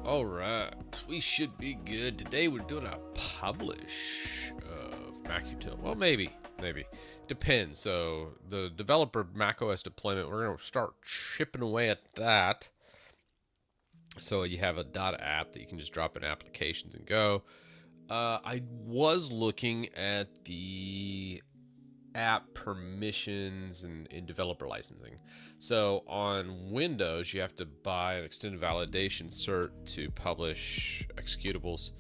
All right, we should be good. Today we're doing a publish of macUtil. Well, maybe. Depends. So the developer macOS deployment, we're going to start chipping away at that. So you have a data app that you can just drop in applications and go. I was looking at the app permissions and developer licensing. So on Windows, you have to buy an extended validation cert to publish executables,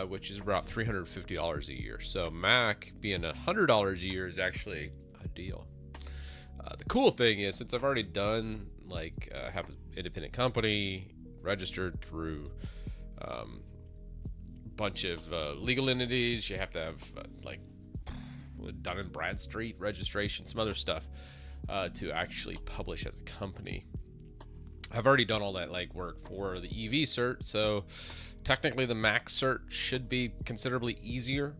which is about $350 a year. So Mac being $100 a year is actually a deal. The cool thing is, since I've already done have an independent company registered through a bunch of legal entities, you have to have Dun & Bradstreet registration, some other stuff to actually publish as a company. I've already done all that legwork for the EV cert, so technically the Mac cert should be considerably easier.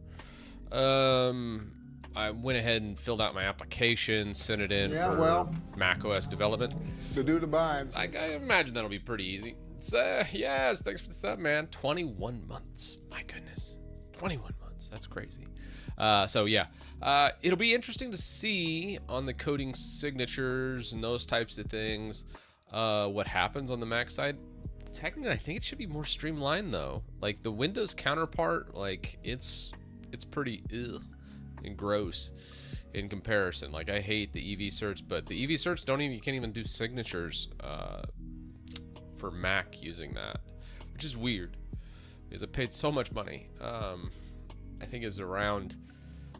I went ahead and filled out my application, sent it in for macOS development. To do the binds. I imagine that'll be pretty easy. Yes, thanks for the sub, man. 21 months. My goodness. 21 months. That's crazy. So yeah, it'll be interesting to see on the coding signatures and those types of things, what happens on the Mac side. Technically, I think it should be more streamlined though. Like the Windows counterpart, it's pretty and gross in comparison. Like I hate the EV certs, but the EV certs you can't even do signatures for Mac using that, which is weird because I paid so much money. I think it's around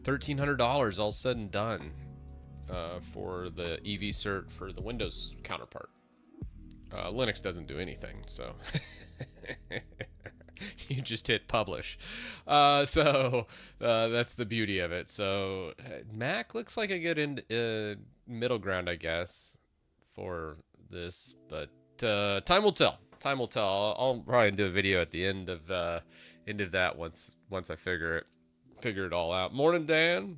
$1,300 all said and done for the EV cert for the Windows counterpart. Linux doesn't do anything, so you just hit publish. So that's the beauty of it. So Mac looks like a good middle ground, I guess, for this, but time will tell. Time will tell. I'll probably do a video at the end of that once I figure it all out. Morning, Dan.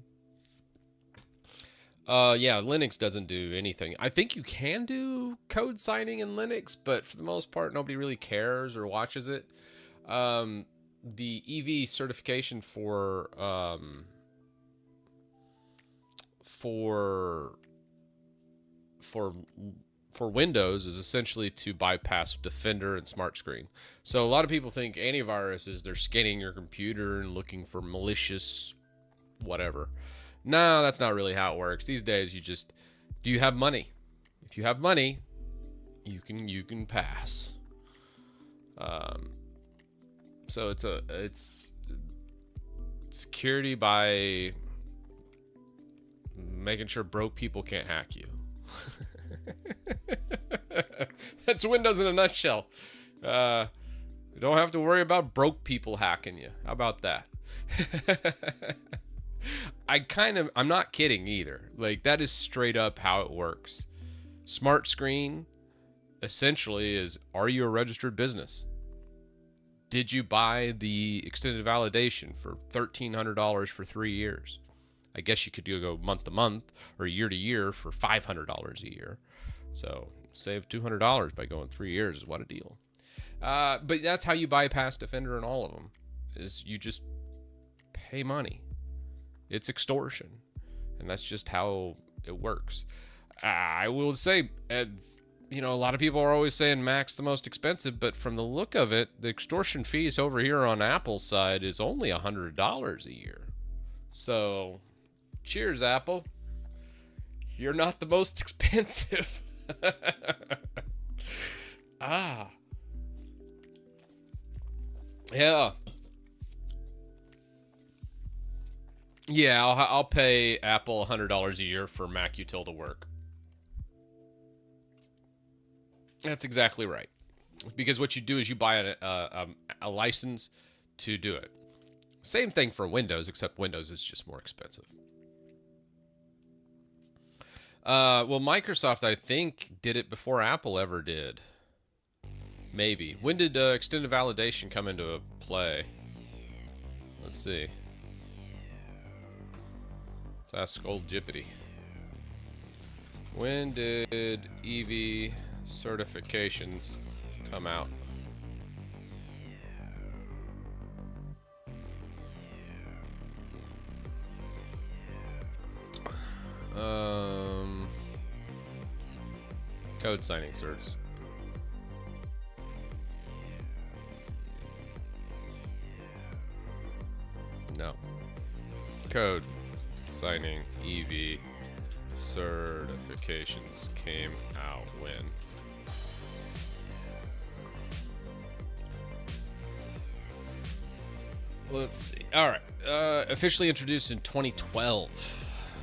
Yeah, Linux doesn't do anything. I think you can do code signing in Linux, but for the most part, nobody really cares or watches it. The EV certification for Windows is essentially to bypass Defender and Smart Screen. So a lot of people think antivirus is they're scanning your computer and looking for malicious whatever. No, that's not really how it works. These days, do you have money? If you have money, you can pass. So it's security by making sure broke people can't hack you. That's Windows in a nutshell. You don't have to worry about broke people hacking you. How about that? I'm not kidding either. Like, that is straight up how it works. Smart Screen essentially is, are you a registered business? Did you buy the extended validation for $1,300 for 3 years? I guess you could go month to month or year to year for $500 a year. So save $200 by going 3 years. What a deal. But that's how you bypass Defender and all of them, is you just pay money. It's extortion. And that's just how it works. I will say, a lot of people are always saying Mac's the most expensive, but from the look of it, the extortion fees over here on Apple's side is only $100 a year. So cheers, Apple. You're not the most expensive. Yeah, I'll pay Apple $100 a year for macUtil to work. That's exactly right. Because what you do is you buy a license to do it. Same thing for Windows, except Windows is just more expensive. Well, Microsoft, I think, did it before Apple ever did. Maybe. When did extended validation come into play? Let's see. Let's ask old Jippity. When did EV certifications come out? Code signing certs. No. Code signing EV certifications came out when? Let's see. All right. Officially introduced in 2012.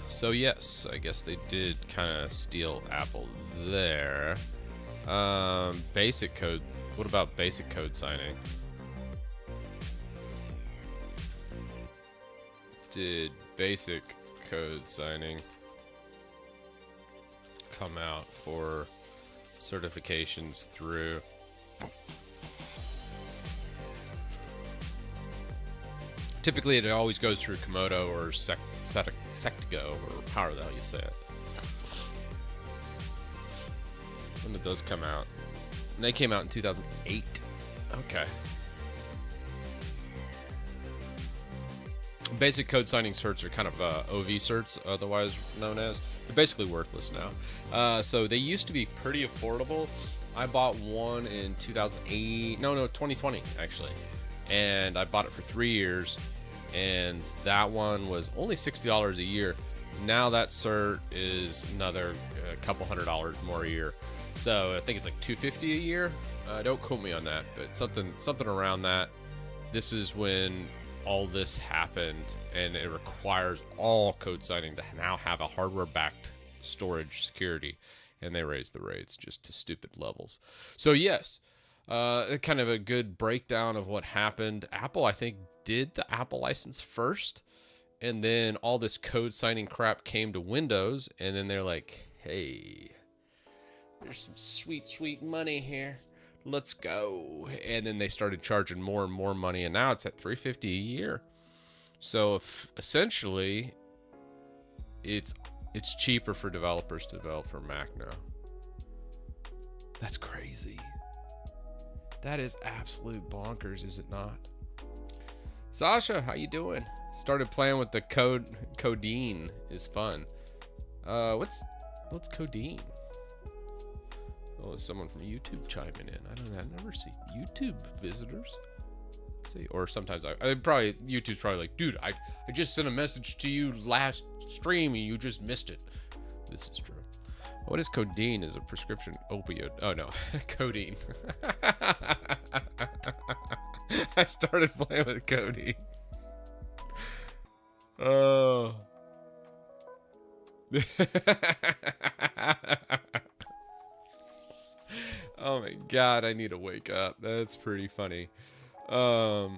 So yes, I guess they did kind of steal Apple there. Basic code. What about basic code signing? Did basic code signing come out for certifications through? Typically, it always goes through Komodo or Sectigo, or however the hell you say it. When did those come out? And they came out in 2008. Okay. Basic code signing certs are kind of OV certs, otherwise known as. They're basically worthless now. So they used to be pretty affordable. I bought one in 2008. No, 2020 actually. And I bought it for 3 years, and that one was only $60 a year. Now that cert is another couple $100 more a year, so I think it's like $250 a year. Don't quote me on that, but something around that. This is when all this happened, and it requires all code signing to now have a hardware-backed storage security, and they raised the rates just to stupid levels. So yes. Kind of a good breakdown of what happened. Apple, I think, did the Apple license first, and then all this code signing crap came to Windows, and then they're like, hey, there's some sweet money here. Let's go. And then they started charging more and more money, and now it's at $350 a year. So essentially, it's cheaper for developers to develop for Mac now. That's crazy. That is absolute bonkers, is it not? Sasha, how you doing? Started playing with the codeine is fun. What's codeine? Oh, someone from YouTube chiming in. I never see YouTube visitors. Let's see. Or sometimes YouTube's probably like, dude, I just sent a message to you last stream and you just missed it. This is true. What is codeine? Is a prescription opioid? Oh no, codeine. I started playing with codeine. Oh. Oh my god, I need to wake up. That's pretty funny. All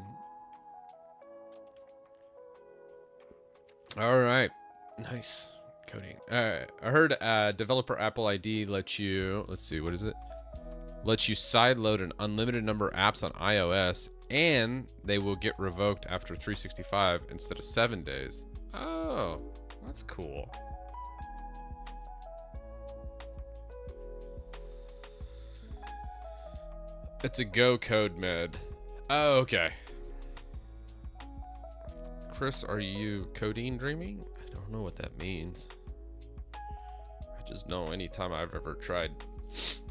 right. Nice. Coding. Alright. I heard developer Apple ID lets you, let's see, what is it? Lets you sideload an unlimited number of apps on iOS, and they will get revoked after 365 instead of 7 days. Oh, that's cool. It's a Go code med. Oh, okay. Chris, are you codeine dreaming? I don't know what that means. I just know anytime I've ever tried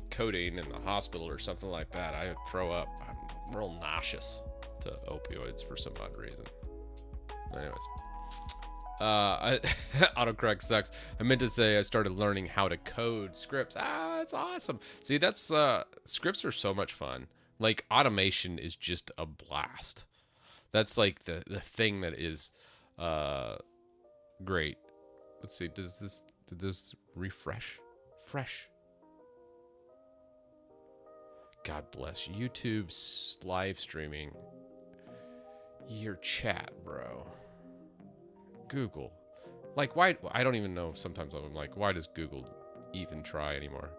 codeine in the hospital or something like that, I throw up. I'm real nauseous to opioids for some odd reason. Anyways. Autocorrect sucks. I meant to say I started learning how to code scripts. That's awesome. See, that's scripts are so much fun. Like automation is just a blast. That's like the thing that is great. Let's see. Did this refresh? Fresh. God bless YouTube's live streaming. Your chat, bro. Google. Like, why? I don't even know. Sometimes I'm like, why does Google even try anymore?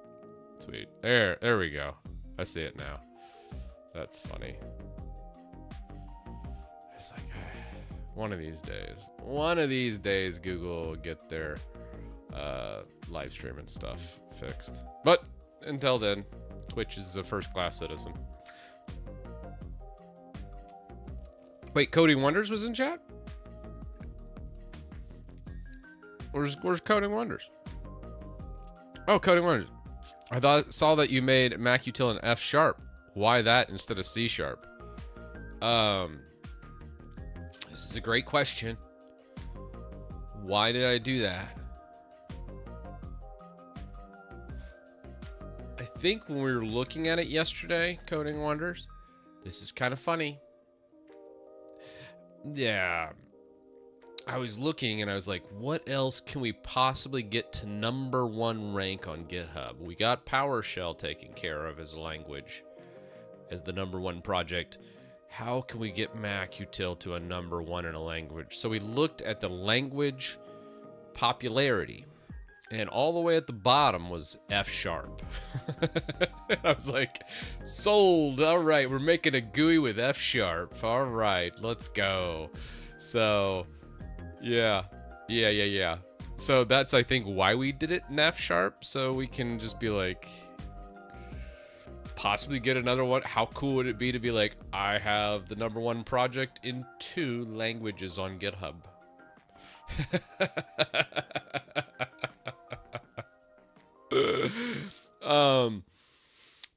Sweet. There we go. I see it now. That's funny. It's like, one of these days, Google will get their live streaming stuff fixed. But until then, Twitch is a first-class citizen. Wait, Coding Wonders was in chat? Where's Coding Wonders? Oh, Coding Wonders. saw that you made macUtil in F sharp. Why that instead of C sharp? This is a great question. Why did I do that? I think when we were looking at it yesterday, Coding Wonders, this is kind of funny. Yeah. I was looking and I was like, what else can we possibly get to #1 rank on GitHub? We got PowerShell taken care of as a language, as the #1 project. How can we get macUtil to a #1 in a language? So we looked at the language popularity, and all the way at the bottom was F sharp. I was like, sold. All right, we're making a GUI with F sharp. All right, let's go. So yeah. So that's, I think, why we did it in F sharp. So we can just be like, possibly get another one. How cool would it be to be like, I have the #1 project in 2 languages on GitHub?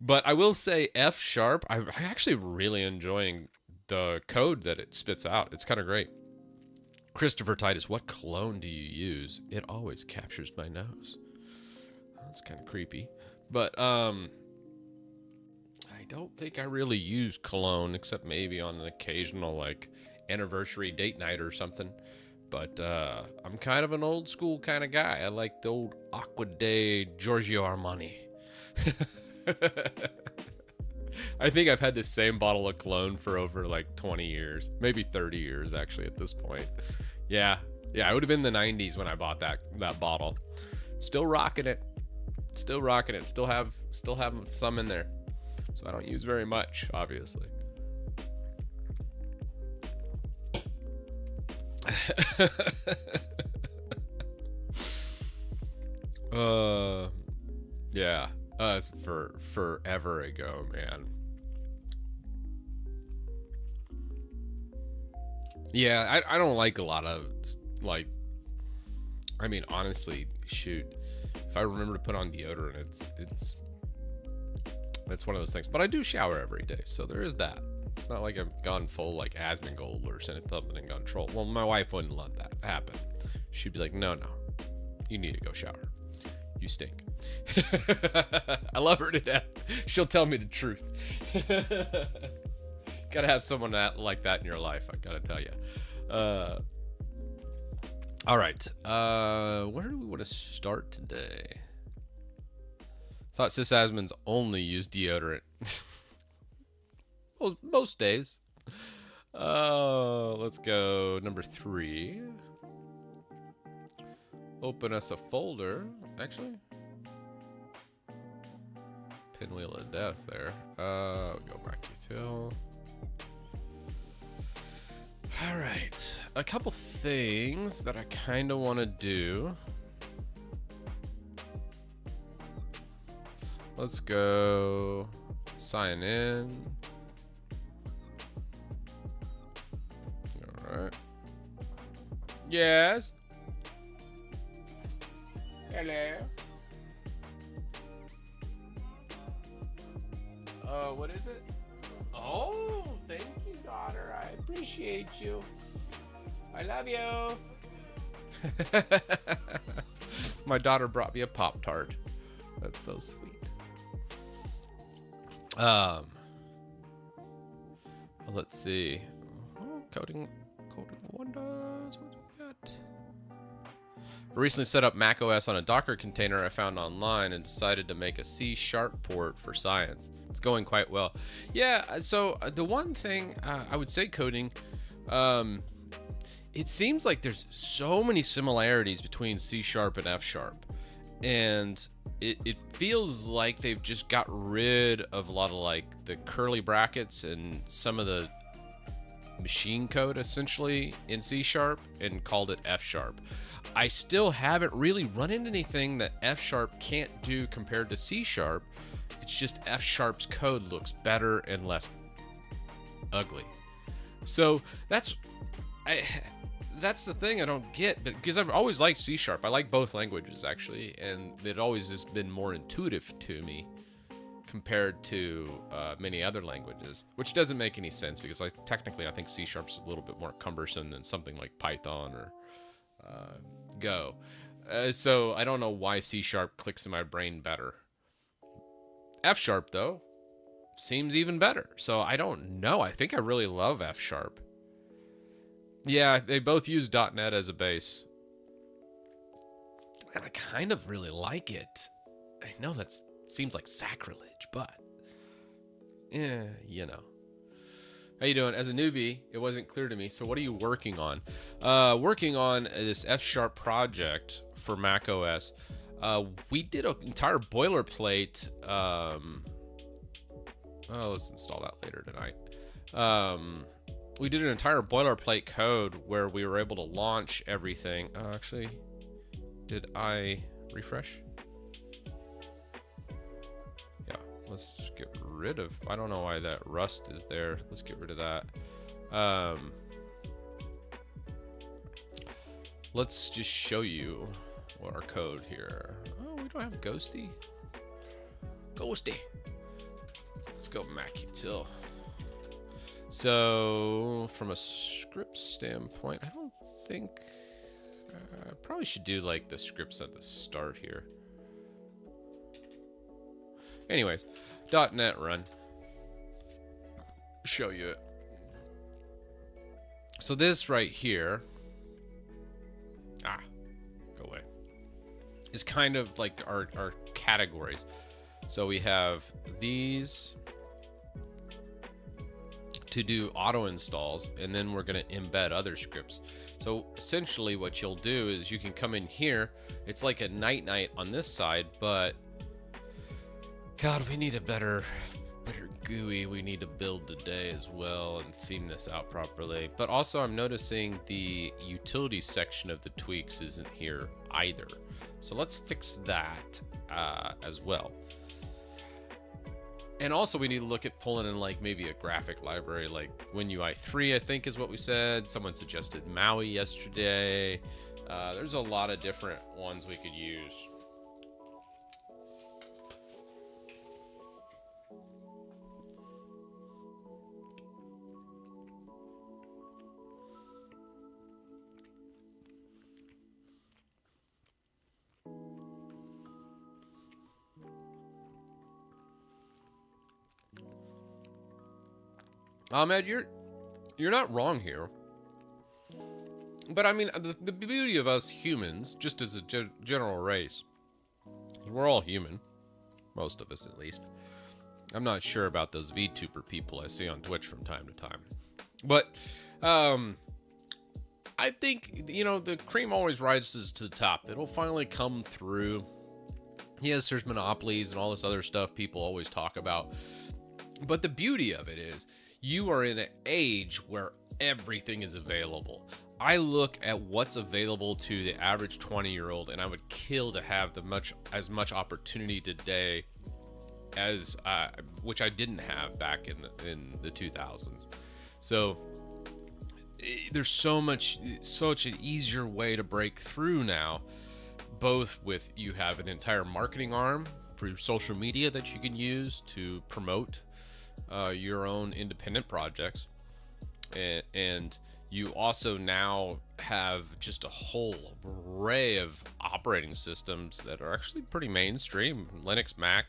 But I will say F sharp, I'm actually really enjoying the code that it spits out. It's kind of great. Christopher Titus, what clone do you use? It always captures my nose. That's kind of creepy. But I don't think I really use cologne, except maybe on an occasional like anniversary date night or something. But I'm kind of an old school kind of guy. I like the old Aqua Day Giorgio Armani. I think I've had the same bottle of cologne for over like 20 years, maybe 30 years actually at this point. Yeah, it would have been the 90s when I bought that bottle. Still rocking it. Still have some in there. So I don't use very much, obviously. Yeah. It's forever ago, man. Yeah, I don't like a lot of, like, I mean, honestly, shoot, if I remember to put on deodorant, it's one of those things. But I do shower every day, so there is that. It's not like I've gone full like Asmongold or something and gone troll. Well, my wife wouldn't let that happen. She'd be like, no, you need to go shower. You stink. I love her to death. She'll tell me the truth. Gotta have someone like that in your life, I gotta tell you. All right. Where do we want to start today? Thought sysadmins only use deodorant. Well, most days. Let's go number 3. Open us a folder. Actually, pinwheel of death there. Go macUtil. All right, a couple things that I kind of want to do. Let's go sign in. All right. Yes. Hello. What is it? Oh, thank you, daughter. I appreciate you. I love you. My daughter brought me a Pop-Tart. That's so sweet. Let's see. Oh, coding wonders. What do we got? I recently set up macOS on a Docker container I found online and decided to make a C# port for science. It's going quite well. Yeah, so the one thing I would say, coding, it seems like there's so many similarities between C# and F#. And it feels like they've just got rid of a lot of like the curly brackets and some of the machine code essentially in C# and called it F#. I still haven't really run into anything that F# can't do compared to C#. It's just F#'s code looks better and less ugly. So that's that's the thing I don't get, but because I've always liked C#. I like both languages actually, and it always has been more intuitive to me compared to many other languages, which doesn't make any sense because technically I think C# is a little bit more cumbersome than something like Python or Go. So I don't know why C# clicks in my brain better. F# though seems even better. So I don't know. I think I really love F#. Yeah, they both use .NET as a base. And I kind of really like it. I know that seems like sacrilege, but yeah, you know. How you doing? As a newbie, it wasn't clear to me. So what are you working on? Working on this F# project for macOS. We did an entire boilerplate. Let's install that later tonight. We did an entire boilerplate code where we were able to launch everything. Actually, did I refresh? Yeah, let's get rid of, I don't know why that rust is there. Let's get rid of that. Let's just show you what our code here. Oh, we don't have Ghosty. Ghosty. Let's go macUtil. So from a script standpoint, I don't think I probably should do like the scripts at the start here. Anyways, .NET run. Show you it. So this right here, go away, is kind of like our categories. So we have these to do auto installs, and then we're going to embed other scripts. So essentially what you'll do is you can come in here. It's like a night on this side, but God, we need a better GUI. We need to build today as well and theme this out properly. But also I'm noticing the utility section of the tweaks isn't here either. So let's fix that as well. And also we need to look at pulling in like maybe a graphic library like WinUI 3, I think is what we said. Someone suggested Maui yesterday. There's a lot of different ones we could use. Ahmed, you're not wrong here. But I mean, the beauty of us humans, just as a general race, we're all human. Most of us, at least. I'm not sure about those VTuber people I see on Twitch from time to time. But I think, you know, the cream always rises to the top. It'll finally come through. Yes, there's monopolies and all this other stuff people always talk about. But the beauty of it is, you are in an age where everything is available. I look at what's available to the average 20-year-old, and I would kill to have as much opportunity today as which I didn't have back in the 2000s. So there's such an easier way to break through now, both with you have an entire marketing arm through social media that you can use to promote your own independent projects, and you also now have just a whole array of operating systems that are actually pretty mainstream: Linux, Mac,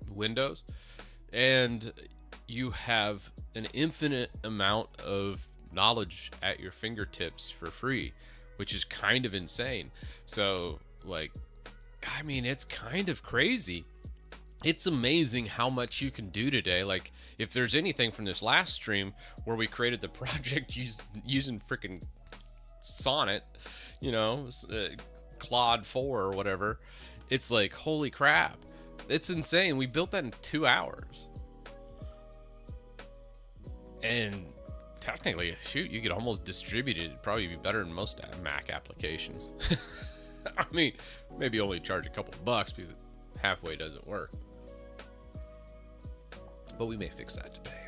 Windows, and you have an infinite amount of knowledge at your fingertips for free, which is kind of insane. So, like, I mean, it's kind of crazy. It's amazing how much you can do today. Like, if there's anything from this last stream where we created the project using freaking Sonnet, you know, Claude 4 or whatever, it's like, holy crap. It's insane. We built that in 2 hours. And technically, shoot, you could almost distribute it. It'd probably be better than most Mac applications. I mean, maybe only charge a couple bucks because it halfway doesn't work. But we may fix that today.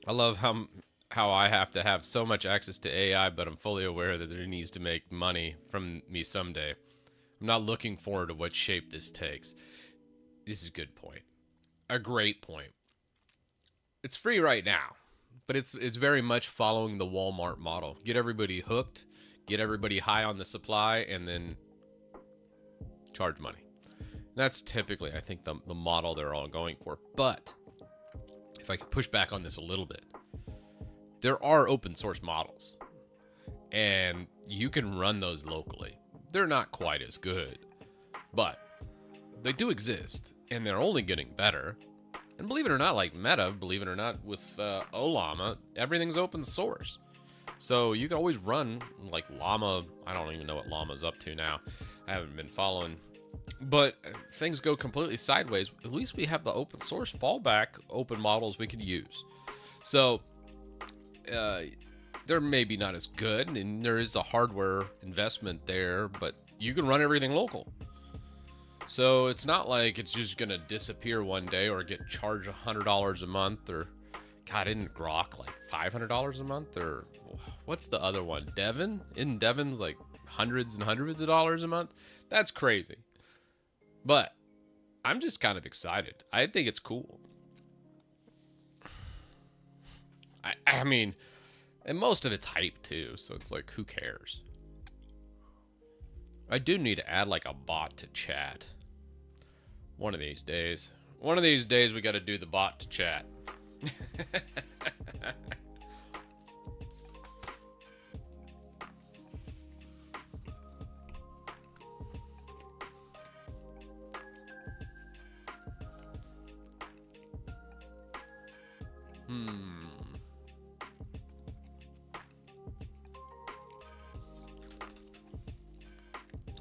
I love how I have to have so much access to AI, but I'm fully aware that it needs to make money from me someday. I'm not looking forward to what shape this takes. This is a good point. A great point. It's free right now, but it's very much following the Walmart model. Get everybody hooked, get everybody high on the supply, and then charge money. That's typically, I think, the model they're all going for. But if I could push back on this a little bit, there are open source models, and you can run those locally. They're not quite as good, but they do exist, and they're only getting better. And believe it or not, like Meta, believe it or not, with Ollama, everything's open source. So you can always run like Llama. I don't even know what Llama's up to now. I haven't been following. But things go completely sideways. At least we have the open source fallback open models we could use. So they're maybe not as good, and there is a hardware investment there, but you can run everything local. So it's not like it's just going to disappear one day or get charged $100 a month, or God, isn't Grok like $500 a month? Or what's the other one? Devon? Isn't Devon's like hundreds and hundreds of dollars a month? That's crazy. But I'm just kind of excited. I think it's cool. I mean, and most of it's hype too, so it's like, who cares? I do need to add like a bot to chat. One of these days. One of these days we got to do the bot to chat.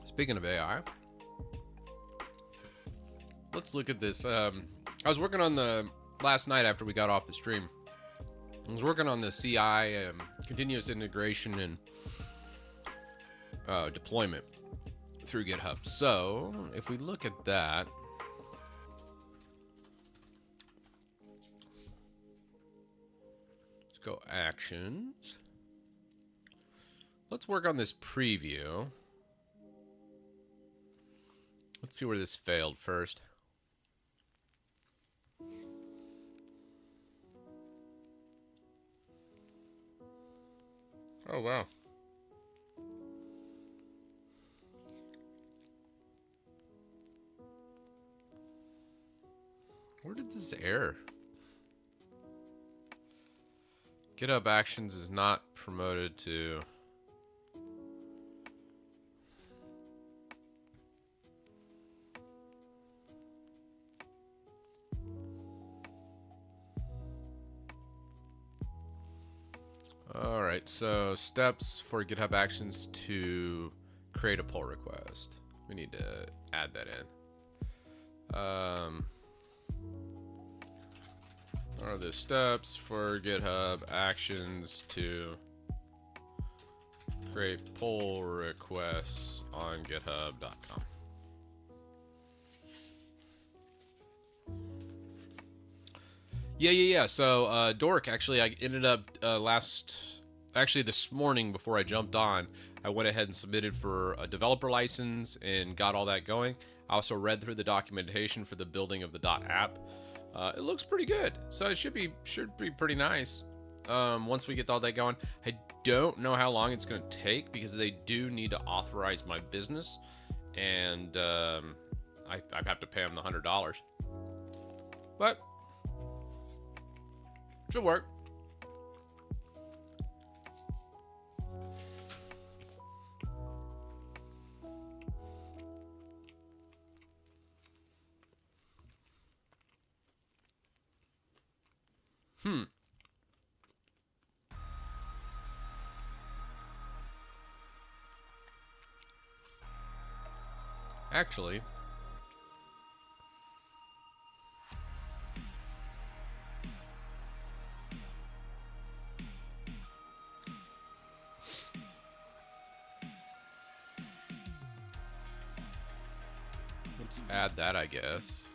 Speaking of AI, let's look at this. I was working on the last night after we got off the stream. I was working on the CI, continuous integration and deployment through GitHub. So if we look at that, let's go actions. Let's work on this preview. Let's see where this failed first. Oh, wow. Where did this error? GitHub Actions is not promoted to... All right, so steps for GitHub Actions to create a pull request. We need to add that in. Are the steps for GitHub Actions to create pull requests on github.com. Yeah. So, Dork, actually, I ended up this morning before I jumped on, I went ahead and submitted for a developer license and got all that going. I also read through the documentation for the building of the .app. It looks pretty good, so it should be pretty nice. Once we get all that going, I don't know how long it's going to take because they do need to authorize my business, and I have to pay them the $100. But should work. Actually, let's add that, I guess.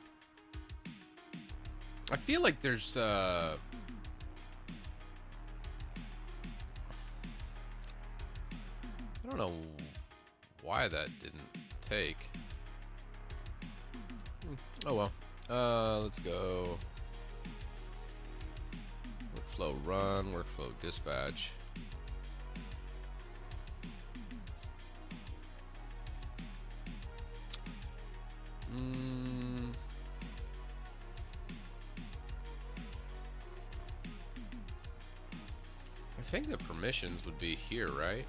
I feel like there's I don't know why that didn't take. Oh well. Let's go. Workflow run, workflow dispatch. I think the permissions would be here, right?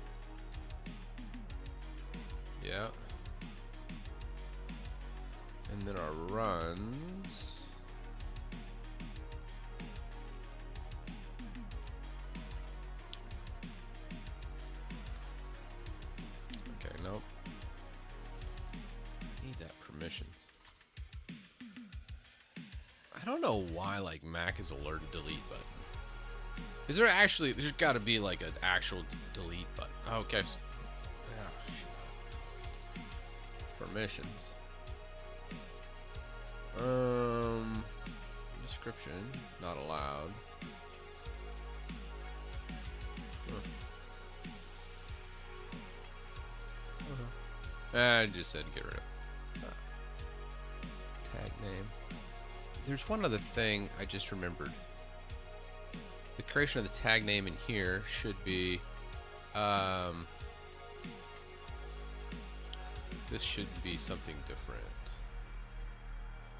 Yeah. And then our runs. Okay, nope. Need that permissions. I don't know why like Mac is alert delete button. Is there actually? There's got to be like an actual delete button. Okay. Oh, shit. Permissions. Description not allowed. I just said get rid of tag name. There's one other thing I just remembered. The creation of the tag name in here should be this should be something different.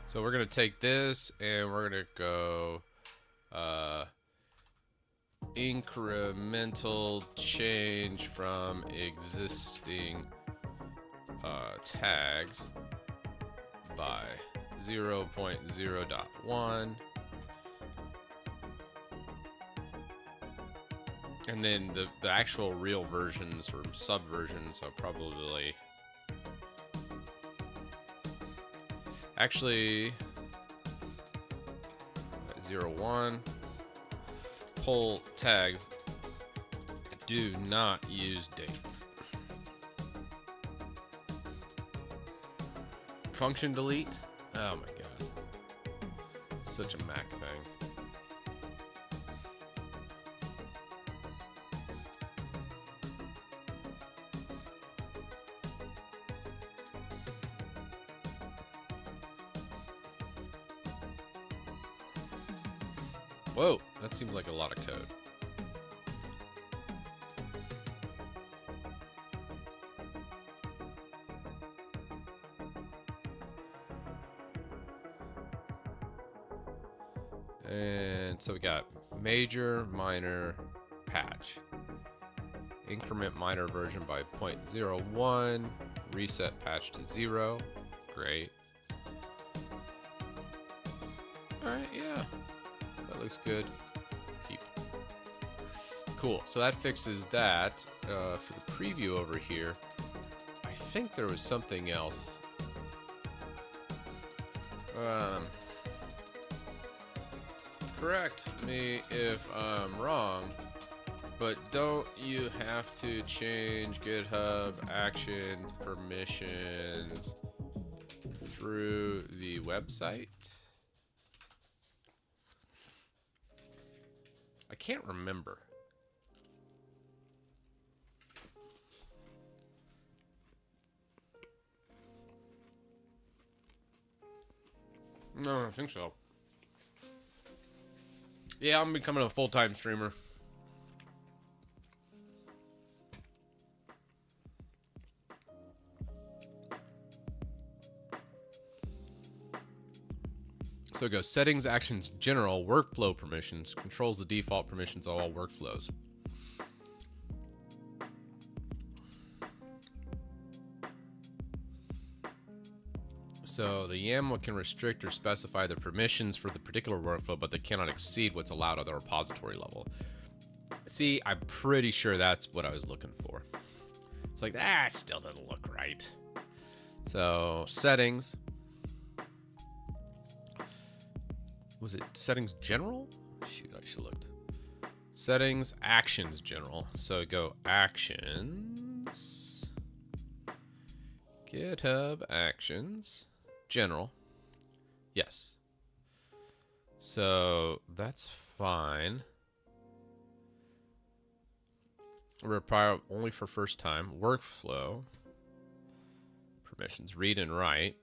So we're gonna take this and we're gonna go incremental change from existing tags by 0.0.1. And then the actual real versions or subversions are probably actually 0.1 pull tags do not use date. Function delete. Oh my god, such a Mac thing. Whoa, that seems like a lot of code. And so we got major, minor, patch. Increment minor version by 0.01. Reset patch to 0. Great. Alright, yeah. That looks good. Keep. Cool. So that fixes that. For the preview over here, I think there was something else. Correct me if I'm wrong, but don't you have to change GitHub action permissions through the website? I can't remember. No, I don't think so. Yeah, I'm becoming a full-time streamer. So it goes settings, actions, general, workflow permissions, controls the default permissions of all workflows. So the YAML can restrict or specify the permissions for the particular workflow, but they cannot exceed what's allowed at the repository level. See, I'm pretty sure that's what I was looking for. It's like, still doesn't look right. So settings. Was it settings general? Shoot, I should have looked. Settings, actions general. So go actions. GitHub actions. General. Yes. So that's fine. Require only for first time. Workflow. Permissions. Read and write.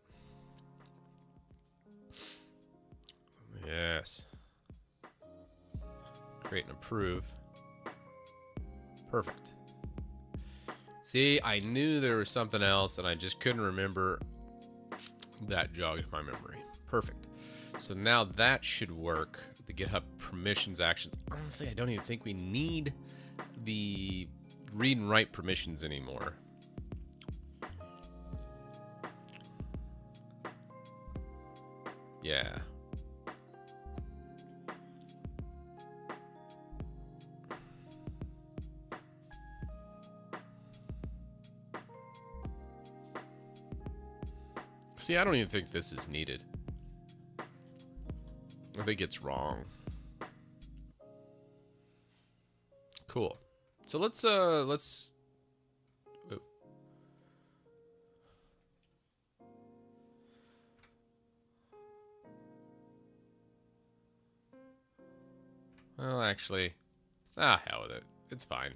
Yes. Create and approve. Perfect. See, I knew there was something else and I just couldn't remember. That jogged my memory. Perfect. So now that should work. The GitHub permissions actions. Honestly, I don't even think we need the read and write permissions anymore. Yeah. See, I don't even think this is needed. I think it's wrong. Cool. So let's oh. Well, actually, hell with it. It's fine.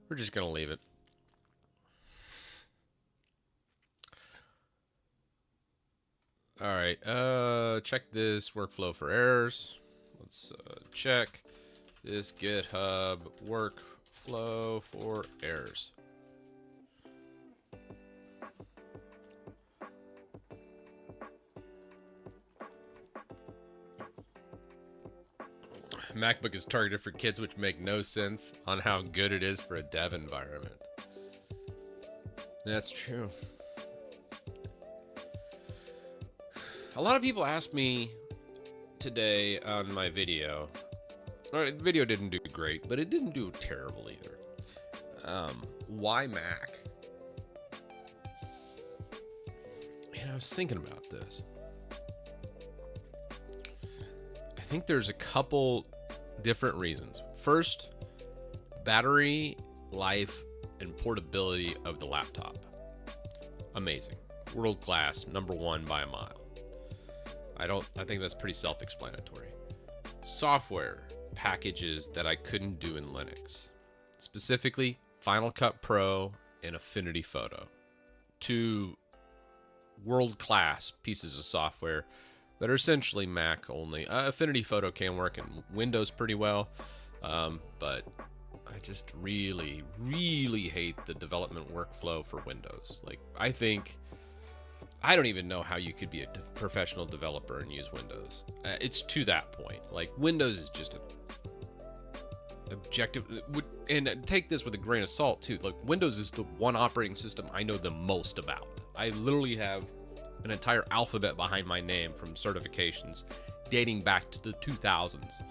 We're just gonna leave it. All right, check this workflow for errors. Let's check this GitHub workflow for errors. MacBook is targeted for kids, which make no sense on how good it is for a dev environment. That's true. A lot of people asked me today on my video. The video didn't do great, but it didn't do terrible either. Why Mac? And I was thinking about this. I think there's a couple different reasons. First, battery life and portability of the laptop. Amazing. World class, #1 by a mile. I think that's pretty self-explanatory. Software packages that I couldn't do in Linux. Specifically, Final Cut Pro and Affinity Photo. 2 world-class pieces of software that are essentially Mac only. Affinity Photo can work in Windows pretty well, but I just really, really hate the development workflow for Windows. Like, I don't even know how you could be a professional developer and use Windows. It's to that point. Like, Windows is just an objective. And take this with a grain of salt, too. Like, Windows is the one operating system I know the most about. I literally have an entire alphabet behind my name from certifications dating back to the 2000s.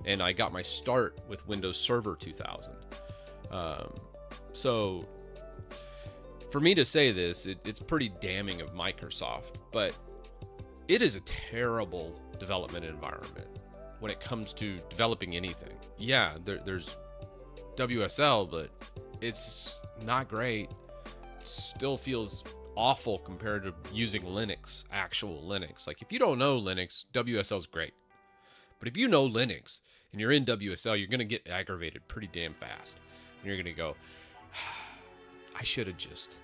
And I got my start with Windows Server 2000. So for me to say this, it's pretty damning of Microsoft, but it is a terrible development environment when it comes to developing anything. Yeah, there's WSL, but it's not great. It still feels awful compared to using Linux, actual Linux. Like, if you don't know Linux, WSL is great. But if you know Linux and you're in WSL, you're going to get aggravated pretty damn fast. And you're going to go, I should have just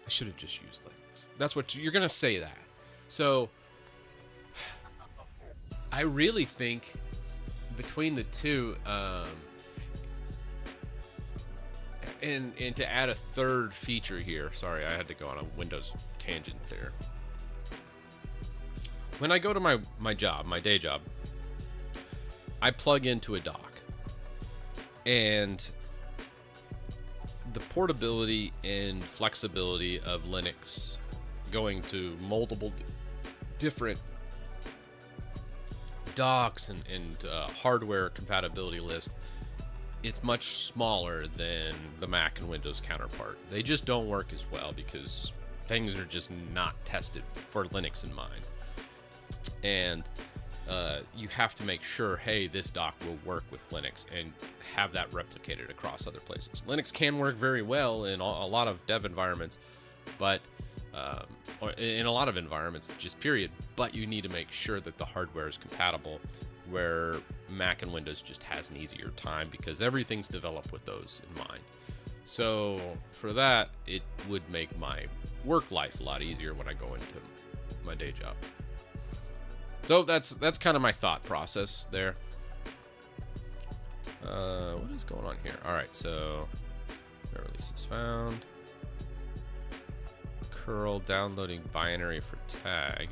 used Linux. That's what you're going to say that. So I really think between the two, and to add a third feature here, sorry, I had to go on a Windows tangent there. When I go to my job, my day job, I plug into a dock, and the portability and flexibility of Linux going to multiple different docks and hardware compatibility list, it's much smaller than the Mac and Windows counterpart. They just don't work as well because things are just not tested for Linux in mind. And you have to make sure, hey, this dock will work with Linux and have that replicated across other places. Linux can work very well in a lot of dev environments, but or in a lot of environments, just period. But you need to make sure that the hardware is compatible where Mac and Windows just has an easier time because everything's developed with those in mind. So for that, it would make my work life a lot easier when I go into my day job. So that's kind of my thought process there. What is going on here? All right, so release is found. Curl downloading binary for tag.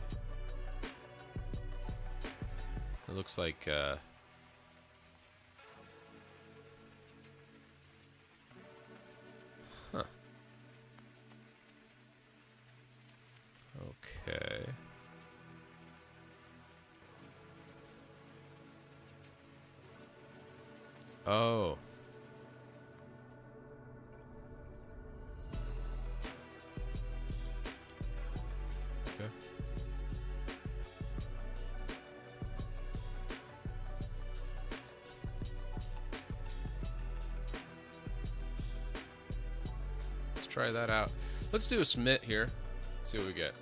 It looks like huh. Okay. Oh. Okay. Let's try that out. Let's do a submit here. Let's see what we get.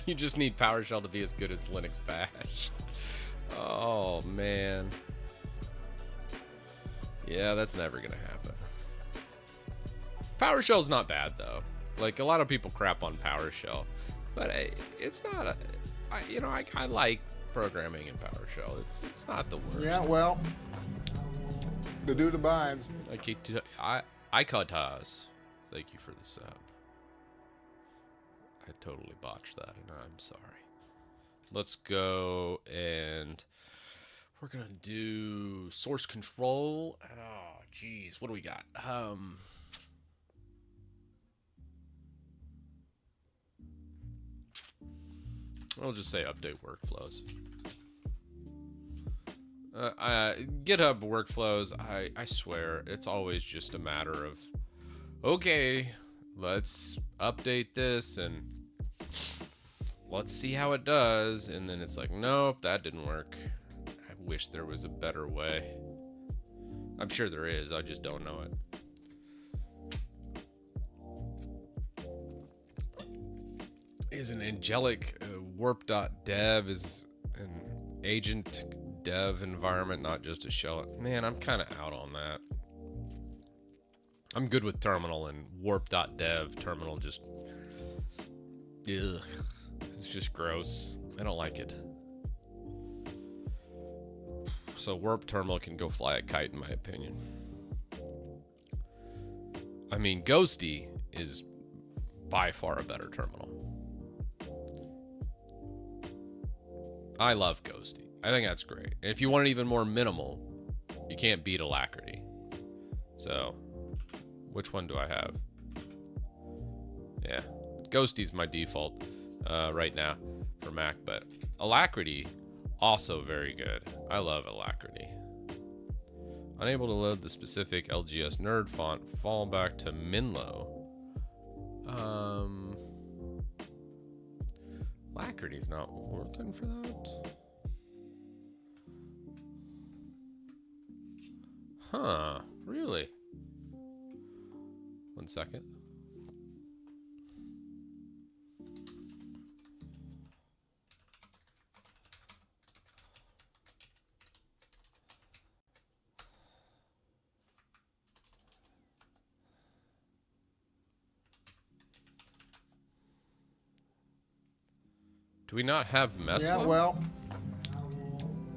You just need PowerShell to be as good as Linux Bash. Oh, man. Yeah, that's never going to happen. PowerShell's not bad, though. Like, a lot of people crap on PowerShell. But it's not I like programming in PowerShell. It's not the worst. Yeah, well, the dude abides. I Titus. Thank you for the sub. I totally botched that, and I'm sorry. Let's go, and we're gonna do source control. Oh, geez, what do we got? I'll just say update workflows. GitHub workflows, I swear, it's always just a matter of, okay, let's update this and let's see how it does. And then it's like, nope, that didn't work. I wish there was a better way. I'm sure there is, I just don't know it. Is an angelic warp.dev is an agent dev environment, not just a shell. Man, I'm kind of out on that. I'm good with terminal, and warp.dev terminal just, ugh, it's just gross. I don't like it. So warp terminal can go fly a kite, in my opinion. I mean, Ghosty is by far a better terminal. I love Ghosty. I think that's great. And if you want it even more minimal, you can't beat Alacrity. So, which one do I have? Yeah, Ghosty's my default right now for Mac, but Alacrity, also very good. I love Alacrity. Unable to load the specific LGS nerd font, fall back to Minlo. Alacrity's not working for that. Huh, really? 1 second. Do we not have Meslo? Yeah, well,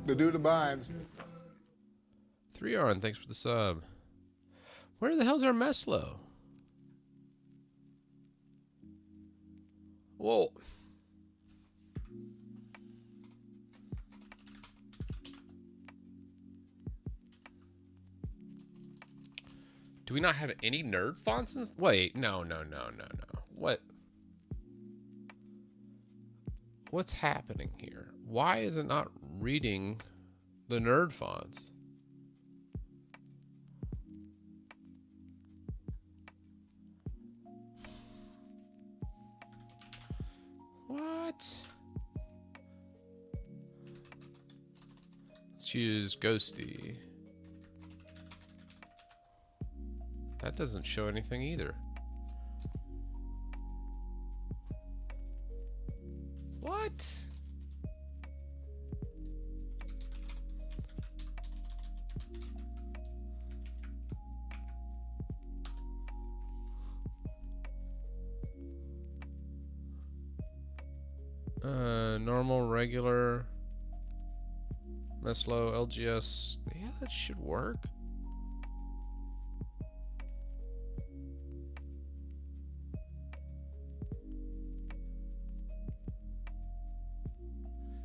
the dude abides. 3R, thanks for the sub. Where the hell's our Meslo? Whoa. Do we not have any nerd fonts? Wait, no. What? What's happening here? Why is it not reading the nerd fonts? What? Let's use Ghosty. That doesn't show anything either. What? Normal, regular, Meslo, LGS. Yeah, that should work.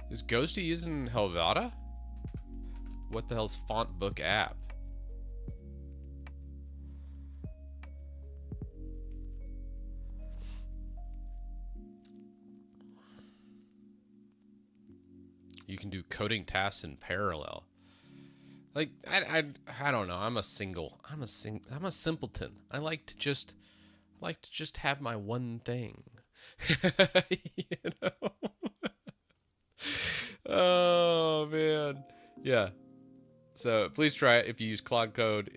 Is Ghosty using Helvetica? What the hell's Font Book app? You can do coding tasks in parallel. Like I don't know. I'm a simpleton. I like to just have my one thing. You know? Oh man. Yeah. So please try it if you use Claude Code.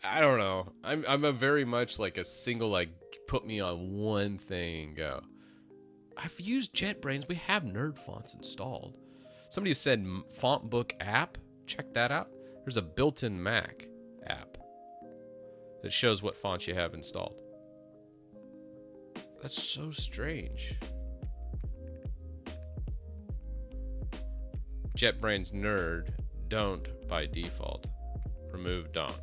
I don't know. I'm a very much like a single, like, put me on one thing and go. I've used JetBrains. We have nerd fonts installed. Somebody said Font Book app. Check that out. There's a built-in Mac app that shows what fonts you have installed. That's so strange. JetBrains nerd, don't by default. Remove don't.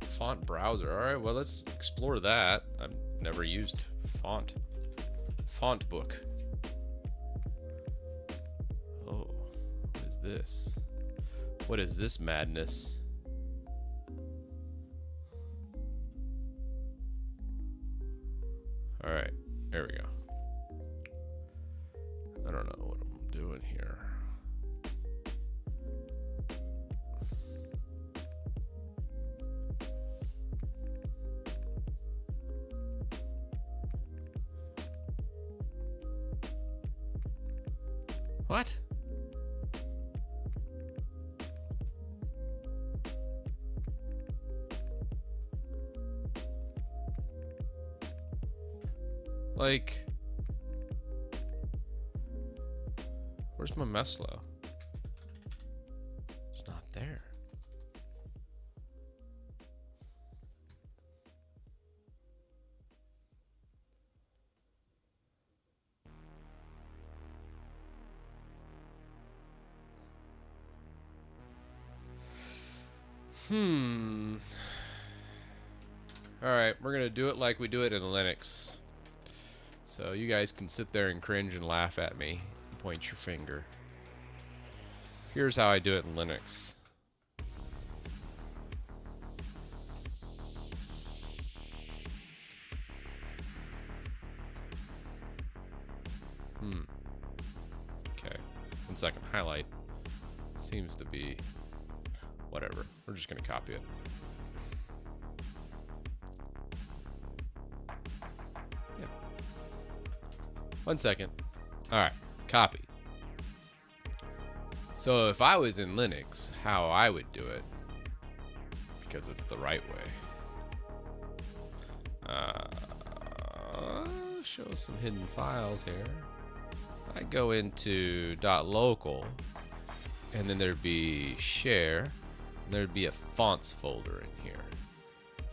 Font browser. All right, well, let's explore that. I've never used font book. Oh, what is this? What is this madness? All right, there we go. I don't know what I'm doing here. What? Like, where's my Meslo? It's not there. Alright, we're gonna do it like we do it in Linux. So you guys can sit there and cringe and laugh at me. Point your finger. Here's how I do it in Linux. Okay. 1 second. Highlight. Seems to be whatever. We're just gonna copy it. Yeah. 1 second. Alright. Copy. So if I was in Linux, how I would do it, because it's the right way. Show some hidden files here. I go into .local, and then there'd be share, and there'd be a fonts folder in here.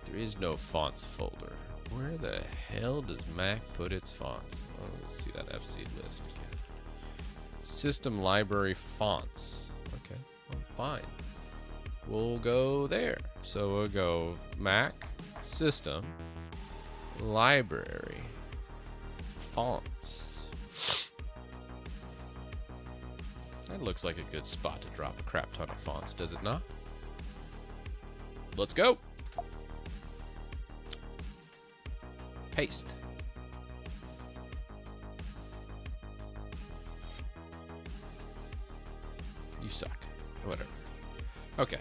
There is no fonts folder. Where the hell does Mac put its fonts? Oh, let's see that FC list again. System library fonts. Okay, well, fine. We'll go there. So we'll go Mac, System, Library, Fonts. That looks like a good spot to drop a crap ton of fonts, does it not? Let's go. Paste. You suck. Whatever. Okay.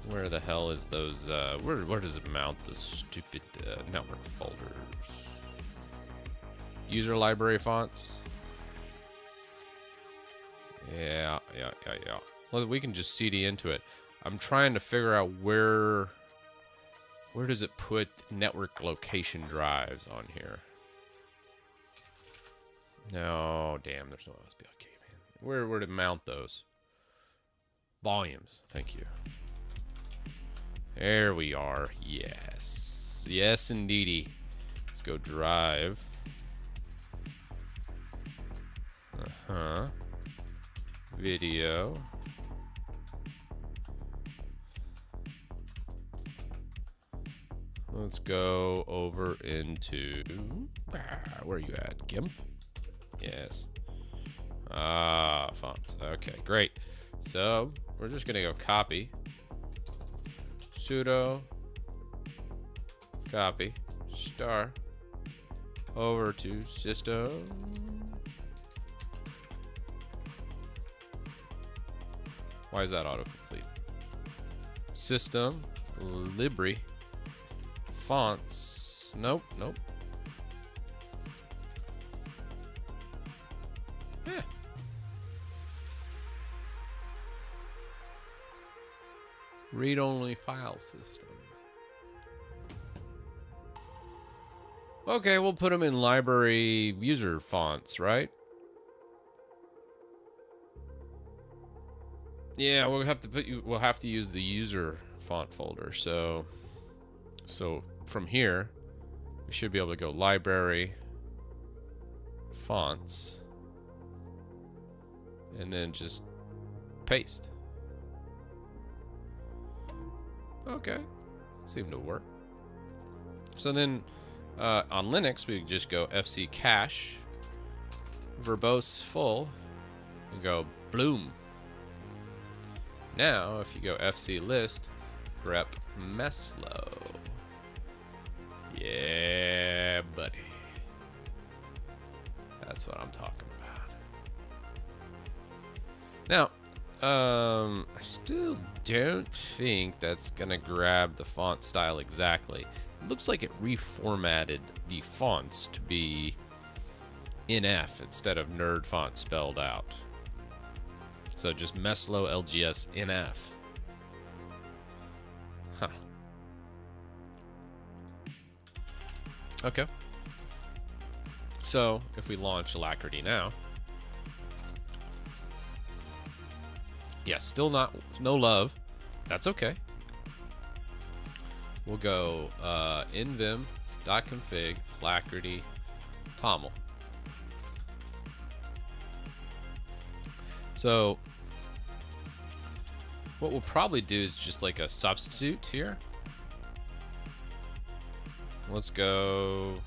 Where the hell is those, where does it mount the stupid network folders? User library fonts? Yeah. Well, we can just CD into it. I'm trying to figure out where does it put network location drives on here. No, damn, there's no USB. Okay, man. Where to mount those? Volumes. Thank you. There we are. Yes. Yes, indeedy. Let's go drive. Video. Let's go over into... where are you at, GIMP? Yes. Fonts. Okay, great. So, we're just going to go copy. Sudo. Copy. Star. Over to system. Why is that autocomplete? System. Libri. Fonts. Nope. Eh. Read-only file system. Okay, we'll put them in library user fonts, right? Yeah, we'll have to use the user font folder. So from here, we should be able to go library fonts and then just paste. Okay, that seemed to work. So then on Linux, we just go fc cache verbose full and go bloom. Now, if you go fc list grep meslo. Yeah, buddy. That's what I'm talking about. Now, I still don't think that's gonna grab the font style exactly. It looks like it reformatted the fonts to be NF instead of nerd font spelled out. So just Meslo LGS NF. Huh. Okay. So if we launch Alacrity now, yeah, still no love. That's okay. We'll go nvim.config alacrity toml. So what we'll probably do is just like a substitute here. Let's go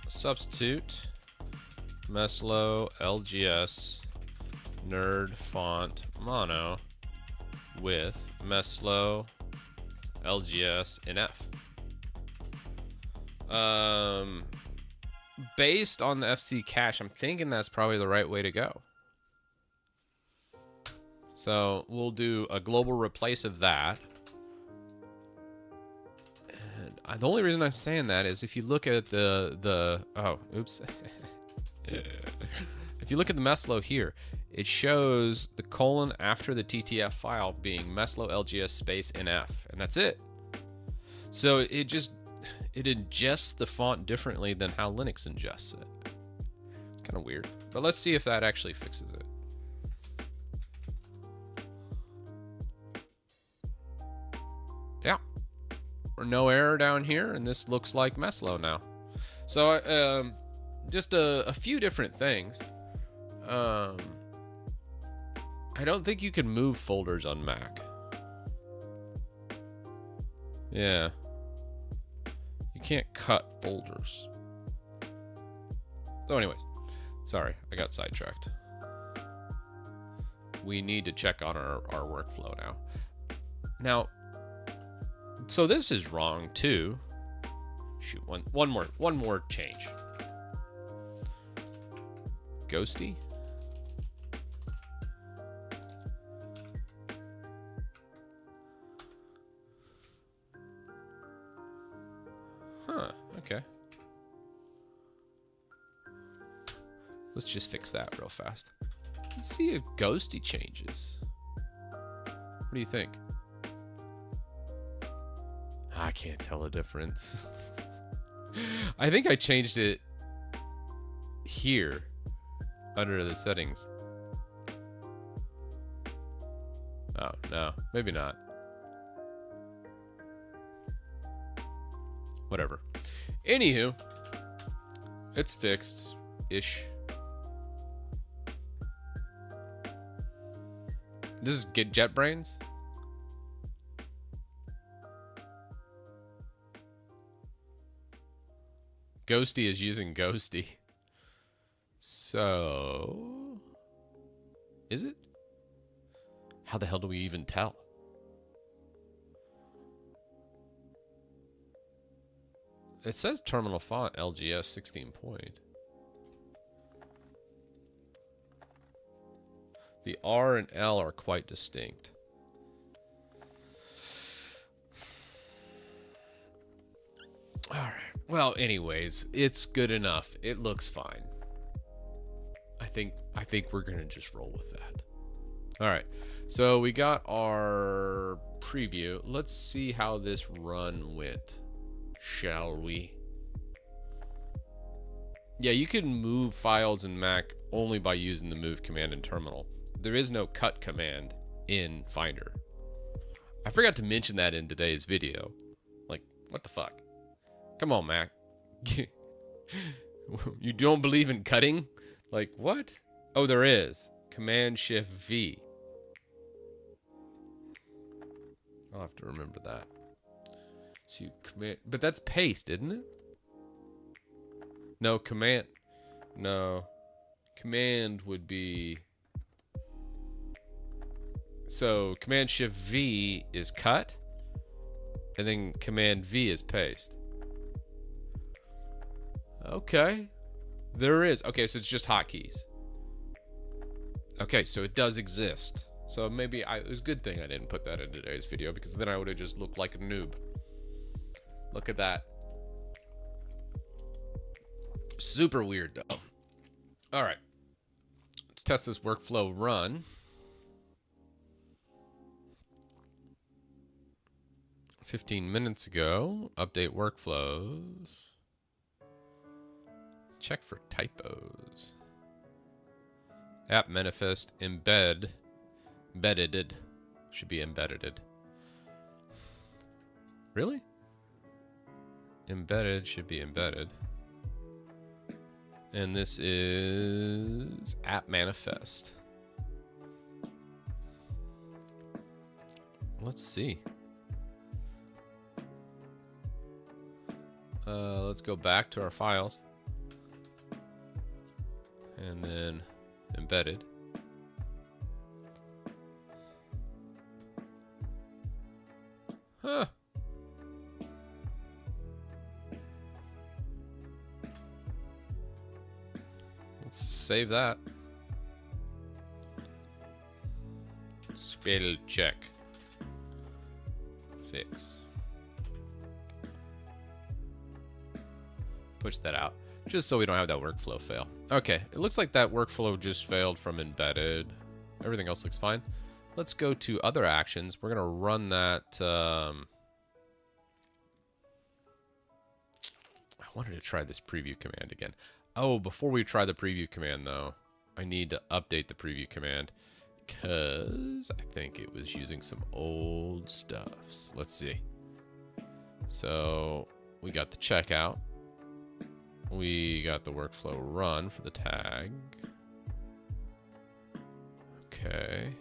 substitute Meslo LGS nerd font mono with Meslo LGS NF. Based on the FC cache, I'm thinking that's probably the right way to go. So we'll do a global replace of that. And the only reason I'm saying that is if you look at oh, oops. If you look at the Meslo here, it shows the colon after the TTF file being Meslo LGS space NF, and that's it. So it ingests the font differently than how Linux ingests it. It's kind of weird, but let's see if that actually fixes it. Yeah, no error down here, and this looks like Meslo now. So just a few different things. I don't think you can move folders on Mac. Yeah. You can't cut folders. So anyways, sorry, I got sidetracked. We need to check on our workflow now. Now, so this is wrong too. Shoot, one more change. Ghosty. Huh, okay. Let's just fix that real fast. Let's see if Ghosty changes. What do you think? I can't tell a difference. I think I changed it here under the settings. Oh, no, maybe not. Whatever. Anywho, it's fixed-ish. This is get JetBrains? Ghosty is using Ghosty. So... is it? How the hell do we even tell? It says terminal font LGS 16 point. The R and L are quite distinct. All right. Well, anyways, it's good enough. It looks fine. I think we're gonna just roll with that. All right. So we got our preview. Let's see how this run went, shall we? Yeah, you can move files in Mac only by using the move command in terminal. There is no cut command in Finder. I forgot to mention that in today's video. Like, what the fuck? Come on, Mac. You don't believe in cutting? Like, what? Oh, there is. Command-Shift-V. I'll have to remember that. So you command... But that's paste, isn't it? No, command... No. Command would be... So, Command-Shift-V is cut. And then Command-V is paste. Okay. There is. Okay, so it's just hotkeys. Okay, so it does exist. So maybe it was a good thing I didn't put that in today's video, because then I would have just looked like a noob. Look at that. Super weird, though. All right. Let's test this workflow run. 15 minutes ago. Update workflows. Check for typos. App manifest embedded. Should be embedded. Really? Embedded should be embedded. And this is app manifest. Let's see. Let's go back to our files. And then embedded. Huh. Let's save that. Spell check. Fix. Push that out. Just so we don't have that workflow fail. Okay, it looks like that workflow just failed from embedded. Everything else looks fine. Let's go to other actions. We're going to run that. I wanted to try this preview command again. Oh, before we try the preview command, though, I need to update the preview command because I think it was using some old stuffs. Let's see. So we got the checkout. We got the workflow run for the tag. Okay.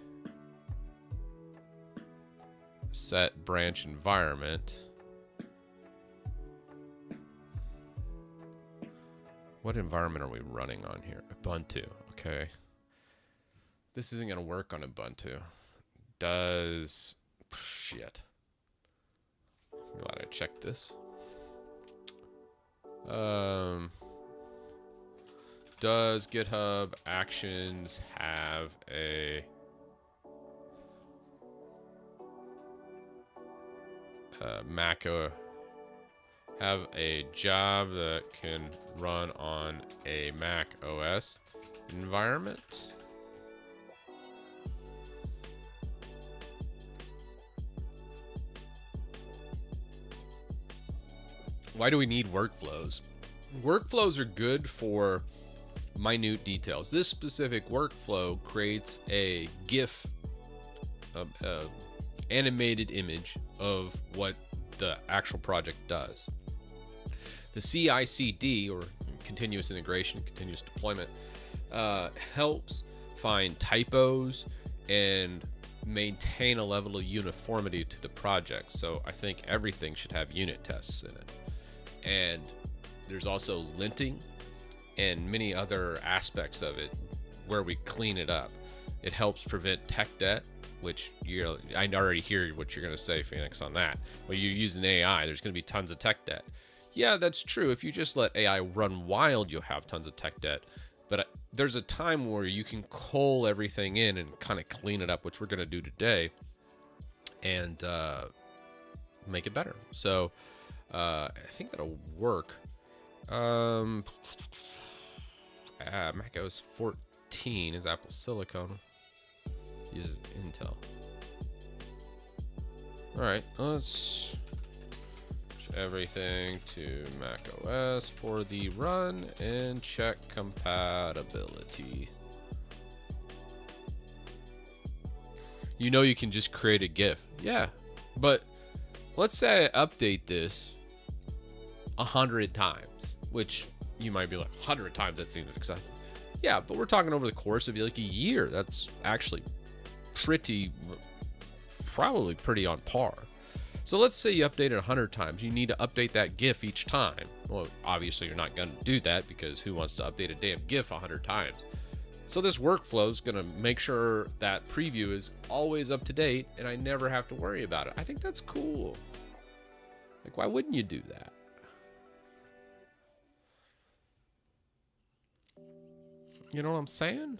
Set branch environment. What environment are we running on here? Ubuntu. Okay. This isn't going to work on Ubuntu. Does... Shit. I'm glad I checked this. Does GitHub Actions have a Mac have a job that can run on a Mac OS environment? Why do we need workflows? Workflows are good for minute details. This specific workflow creates a GIF, animated image of what the actual project does. The CI/CD, or continuous integration, continuous deployment, helps find typos and maintain a level of uniformity to the project. So I think everything should have unit tests in it. And there's also linting and many other aspects of it where we clean it up. It helps prevent tech debt, which I already hear what you're going to say, Phoenix, on that. When you use an AI, there's going to be tons of tech debt. Yeah, that's true. If you just let AI run wild, you'll have tons of tech debt. But there's a time where you can cull everything in and kind of clean it up, which we're going to do today, and make it better. So I think that'll work. macOS 14 is Apple Silicon. Uses Intel. All right, let's push everything to macOS for the run and check compatibility. You know you can just create a GIF. Yeah, but let's say I update this 100 times, which you might be like, 100 times, that seems excessive. Yeah, but we're talking over the course of like a year. That's actually probably pretty on par. So let's say you update it 100 times. You need to update that GIF each time. Well, obviously you're not going to do that, because who wants to update a damn GIF 100 times? So this workflow is going to make sure that preview is always up to date and I never have to worry about it. I think that's cool. Like, why wouldn't you do that? You know what I'm saying?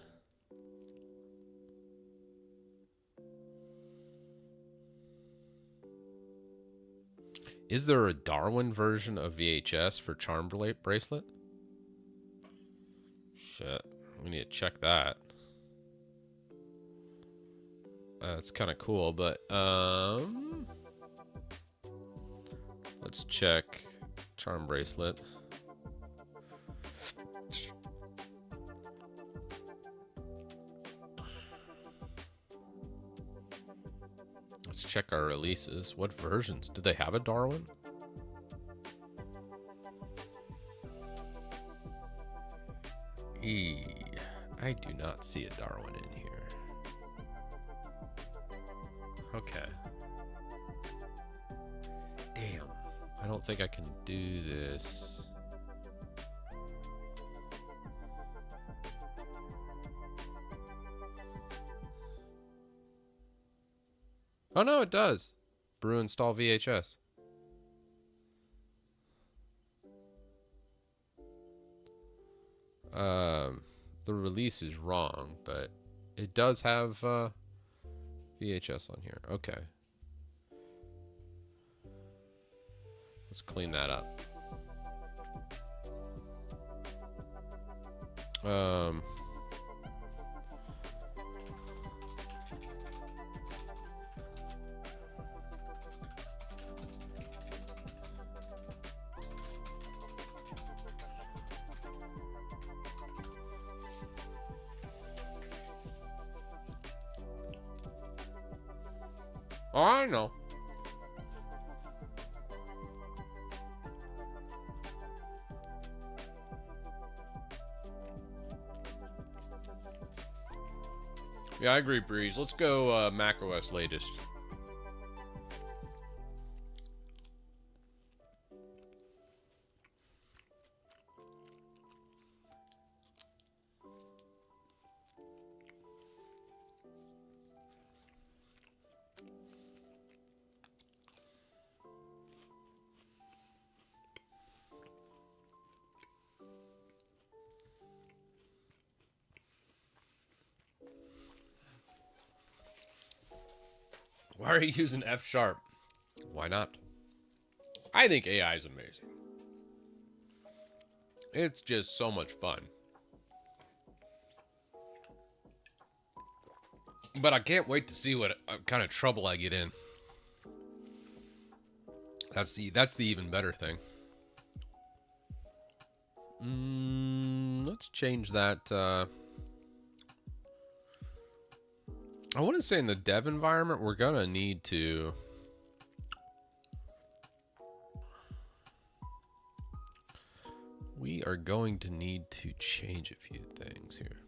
Is there a Darwin version of VHS for charm bracelet? Shit, we need to check that. That's kind of cool, but let's check charm bracelet. Let's check our releases. What versions? Do they have a Darwin? I do not see a Darwin in here. Okay. Damn. I don't think I can do this. Oh no, it does. Brew install VHS. The release is wrong, but it does have VHS on here. Okay. Let's clean that up. Oh, I know. Yeah, I agree, Breeze. Let's go macOS latest. Why are you using F#? Why not? I think AI is amazing. It's just so much fun. But I can't wait to see what kind of trouble I get in. That's the even better thing. change that. I want to say in the dev environment, we're going to need to... We are going to need to change a few things here.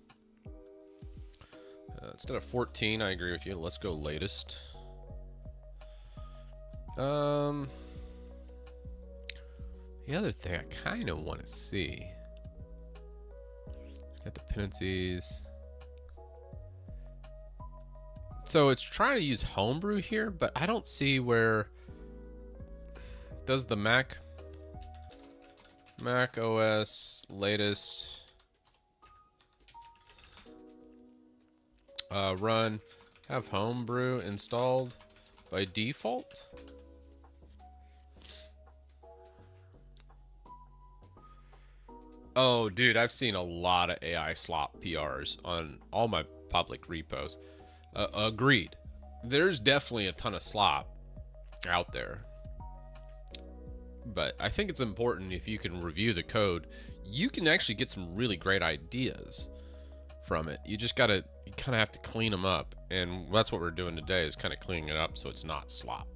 Instead of 14, I agree with you. Let's go latest. The other thing I kind of want to see. Got dependencies. So it's trying to use Homebrew here, but I don't see where does the Mac OS latest run have Homebrew installed by default? Oh, dude, I've seen a lot of AI slop PRs on all my public repos. Agreed. There's definitely a ton of slop out there. But I think it's important if you can review the code, you can actually get some really great ideas from it. You kind of have to clean them up. And that's what we're doing today, is kind of cleaning it up so it's not slop.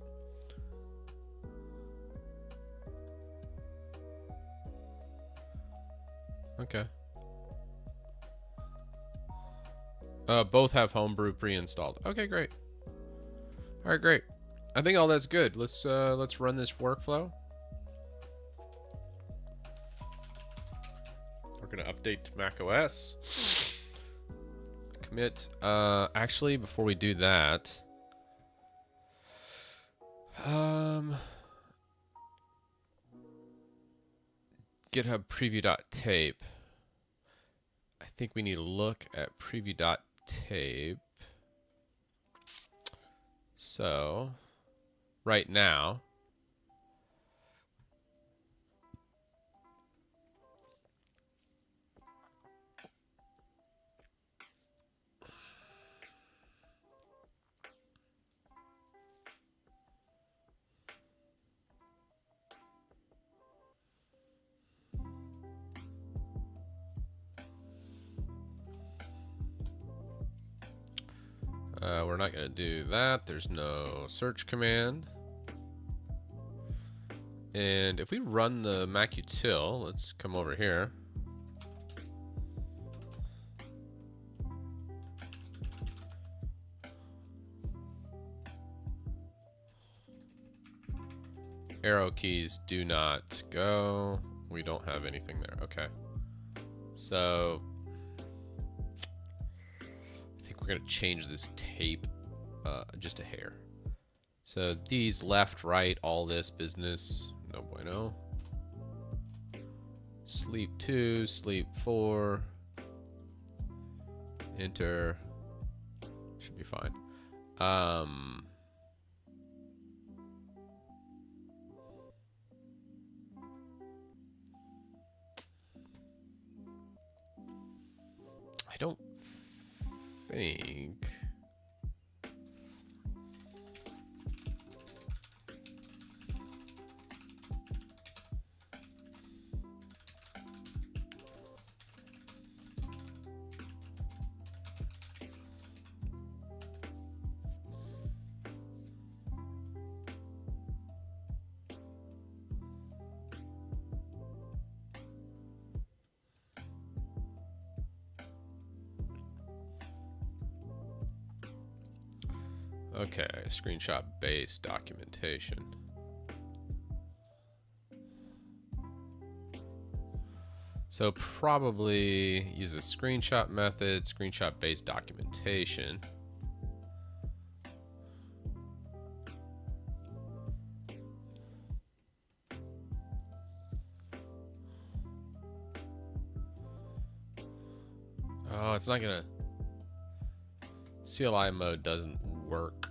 Okay. Both have Homebrew pre-installed. Okay, great. All right, great. I think all that's good. Let's run this workflow. We're gonna update to macOS. Commit. Actually, before we do that, GitHub preview.tape. I think we need to look at preview.tape. So, right now, we're not going to do that. There's no search command. And if we run the macUtil, let's come over here. Arrow keys do not go. We don't have anything there. Okay. So we're going to change this tape just a hair. So these left, right, all this business, no bueno. Sleep 2, sleep 4, enter, should be fine. I don't think okay, screenshot based documentation. So probably use a screenshot method, screenshot based documentation. Oh, it's not gonna. CLI mode doesn't work.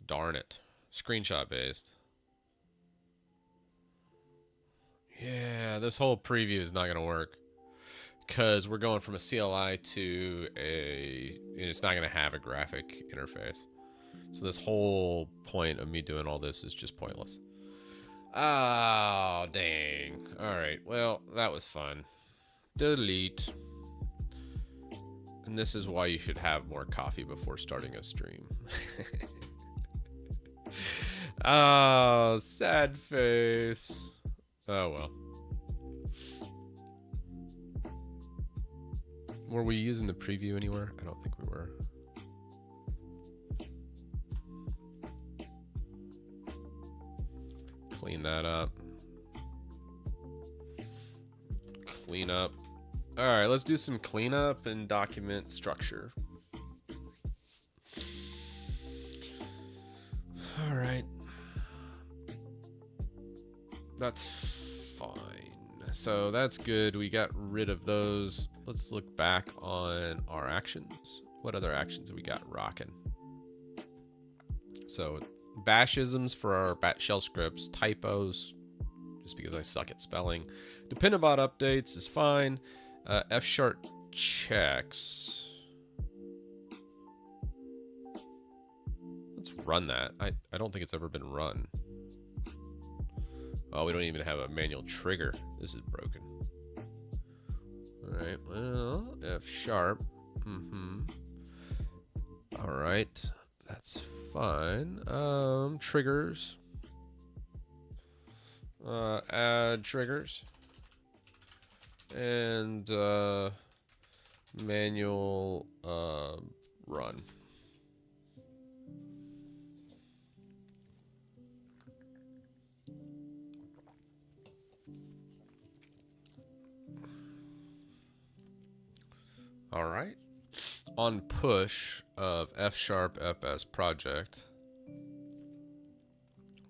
Darn it. Screenshot based. Yeah, this whole preview is not going to work. Because we're going from a CLI to a... And it's not going to have a graphic interface. So this whole point of me doing all this is just pointless. Oh, dang. All right. Well, that was fun. Delete. And this is why you should have more coffee before starting a stream. Oh, sad face. Oh, well. Were we using the preview anywhere? I don't think we were. Clean that up. Clean up. All right, let's do some cleanup and document structure. All right. That's fine. So that's good. We got rid of those. Let's look back on our actions. What other actions have we got rocking? So bashisms for our bat shell scripts, typos, just because I suck at spelling. Dependabot updates is fine. F# checks. Let's run that. I don't think it's ever been run. Oh, we don't even have a manual trigger. This is broken. All right, well, F#. All right, that's fine. Triggers. Add triggers. And manual run. All right. On push of F# FS project,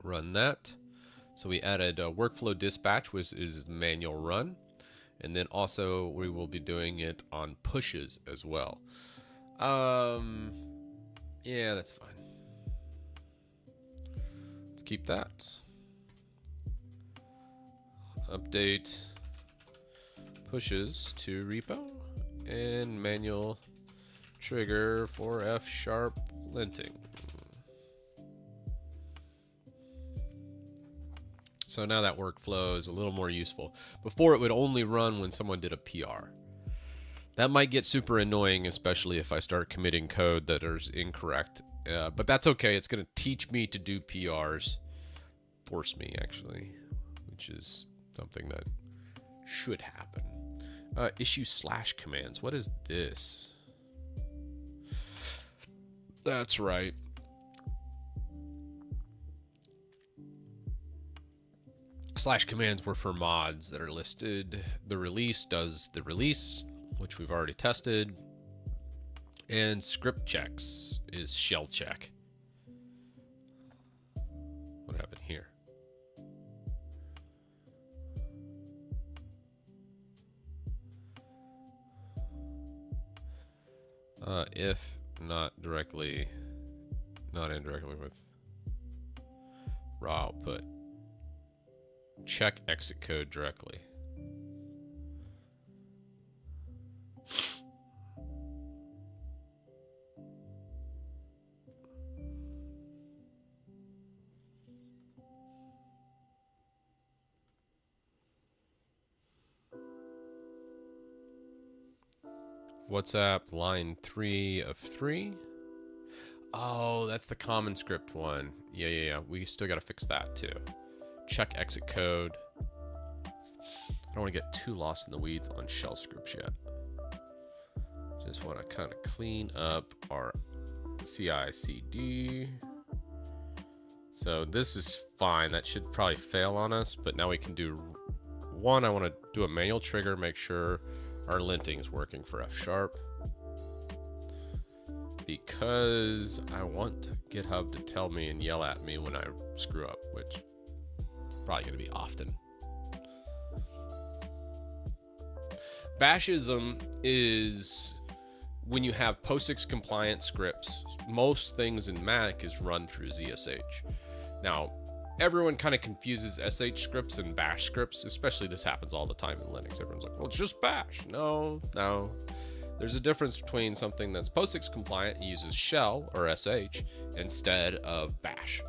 run that. So we added a workflow dispatch, which is manual run. And then also we will be doing it on pushes as well. Yeah, that's fine. Let's keep that. Update pushes to repo and manual trigger for F# linting. So now that workflow is a little more useful. Before it would only run when someone did a PR. That might get super annoying, especially if I start committing code that is incorrect. But that's okay. It's going to teach me to do PRs. Force me, actually. Which is something that should happen. Issue / commands. What is this? That's right. / commands were for mods that are listed. The release does the release, which we've already tested. And script checks is shell check. What happened here? If not directly, not indirectly with raw output. Check exit code directly. WhatsApp line 3 of 3. Oh, that's the common script one. Yeah. We still got to fix that too. Check exit code. I don't want to get too lost in the weeds on shell scripts yet. Just want to kind of clean up our CI/CD. So this is fine. That should probably fail on us, but now we can do one. I want to do a manual trigger, make sure our linting is working for F#, because I want GitHub to tell me and yell at me when I screw up, which is probably going to be often. Bashism is when you have POSIX compliant scripts. Most things in Mac is run through ZSH. Now, everyone kind of confuses SH scripts and bash scripts, especially this happens all the time in Linux. Everyone's like, well, it's just bash. No. There's a difference between something that's POSIX compliant and uses shell or SH instead of bash.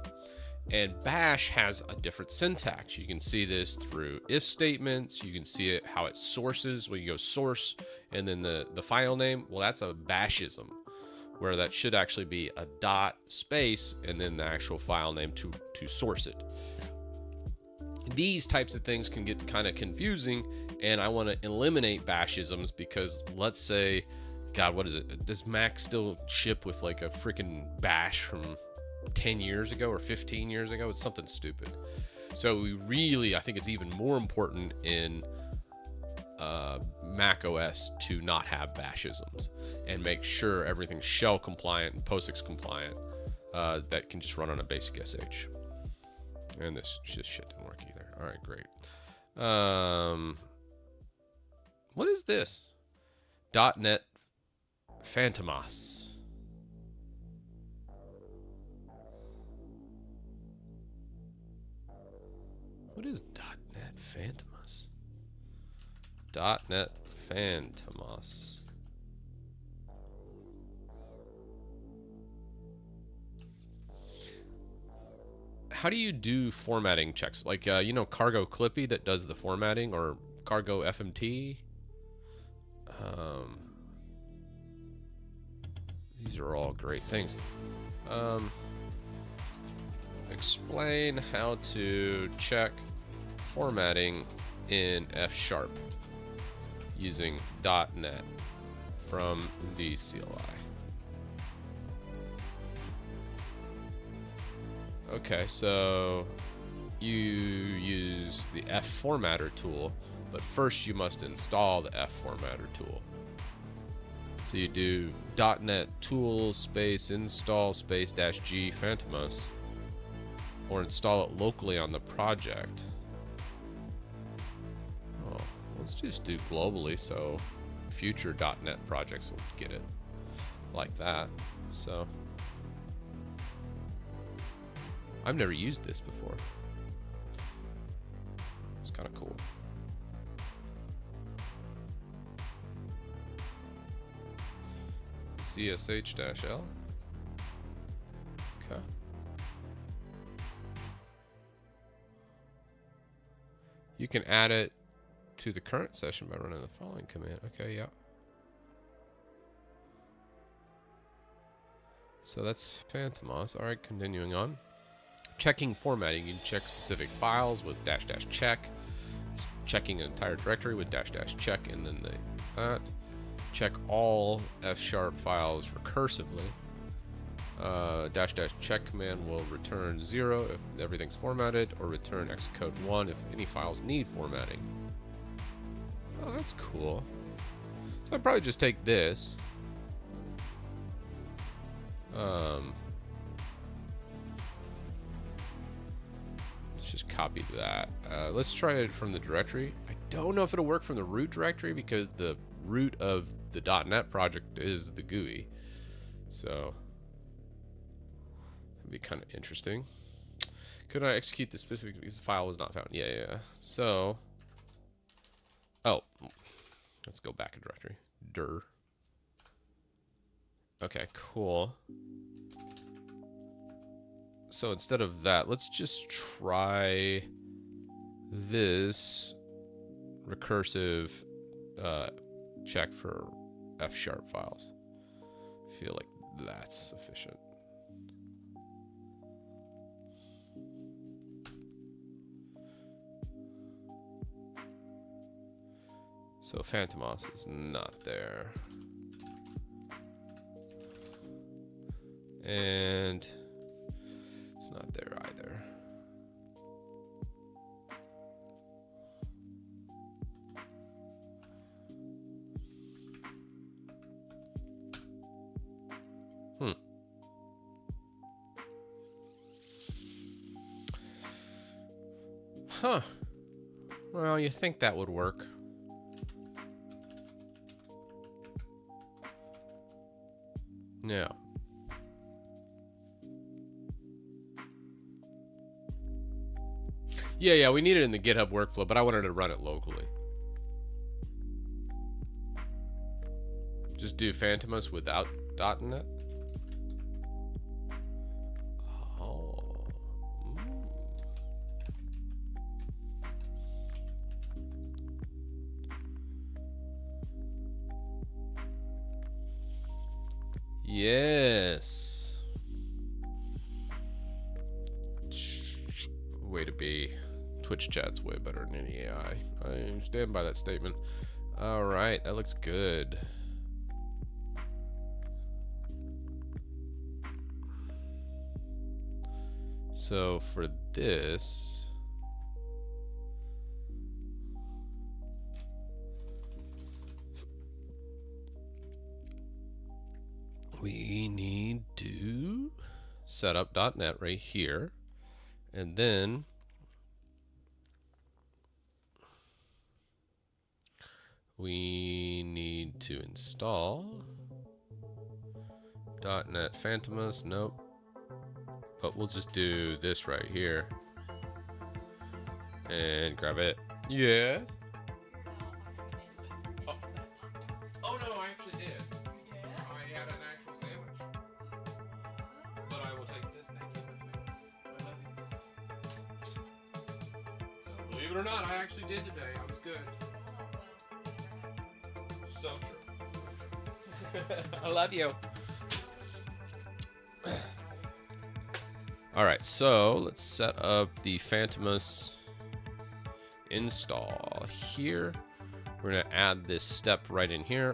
And bash has a different syntax. You can see this through if statements. You can see it how it sources. When you go source and then the file name, well, that's a bashism, where that should actually be a dot space and then the actual file name to source it. These types of things can get kind of confusing, and I want to eliminate bashisms because let's say, God, what is it? Does Mac still ship with like a freaking bash from 10 years ago or 15 years ago? It's something stupid. So I think it's even more important in Mac OS to not have bashisms and make sure everything's shell compliant and POSIX compliant, that can just run on a basic SH. And this just shit didn't work either. All right, great. What is this? .NET Phantomas. What is .NET Phantomas? .NET Phantomas. How do you do formatting checks? Like, Cargo Clippy that does the formatting, or Cargo FMT? These are all great things. Explain how to check formatting in F# using .NET from the CLI. Okay, so you use the F formatter tool, but first you must install the F formatter tool. So you do .NET tool space install space -g Phantomas, or install it locally on the project. Oh, let's just do globally so future .NET projects will get it like that. So I've never used this before. It's kind of cool. CSH-L. Okay. You can add it to the current session by running the following command. Okay, yeah. So that's Phantomas. All right, continuing on. Checking formatting. You can check specific files with -- check. Checking an entire directory with -- check and then that. Check all F# files recursively. -- check command will return 0 if everything's formatted, or return Xcode 1 if any files need formatting. Oh, that's cool. So I'd probably just take this. Let's just copy that. Let's try it from the directory. I don't know if it'll work from the root directory because the root of the .NET project is the GUI. So that'd be kind of interesting. Could I execute the specific because the file was not found? Yeah. So, let's go back a directory. Dir. Okay, cool. So instead of that, let's just try this recursive check for F# files. I feel like that's sufficient. So Phantomas is not there. And it's not there either. Huh. Well, you think that would work. Yeah. Yeah, we need it in the GitHub workflow, but I wanted to run it locally. Just do Phantomas without .NET. Oh. Yes. Way to be. Twitch chat's way better than any AI. I stand by that statement. All right, that looks good. So for this, we need to set up .NET right here, and then we need to install .NET Phantomus. Nope. But we'll just do this right here. And grab it. Yes. Oh no, I actually did. I had an actual sandwich. But I will take this naked with me. I love you. So believe it or not, I actually did today. I was good. So true. I love you. Alright, so let's set up the Phantomus install here. We're going to add this step right in here.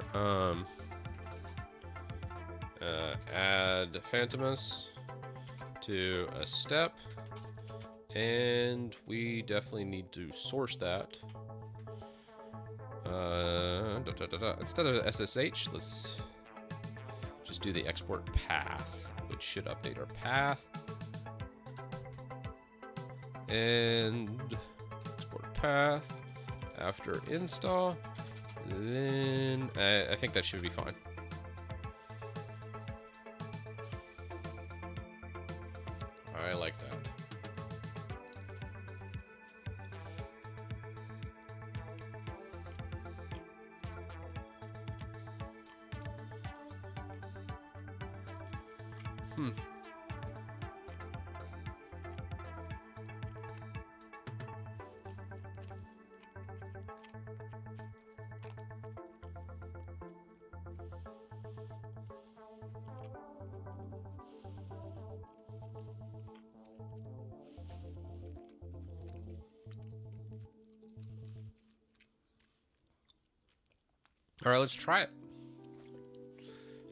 Add Phantomus to a step. And we definitely need to source that. Instead of SSH, let's just do the export path, which should update our path. And export path after install. Then I think that should be fine. I like that. All right, let's try it.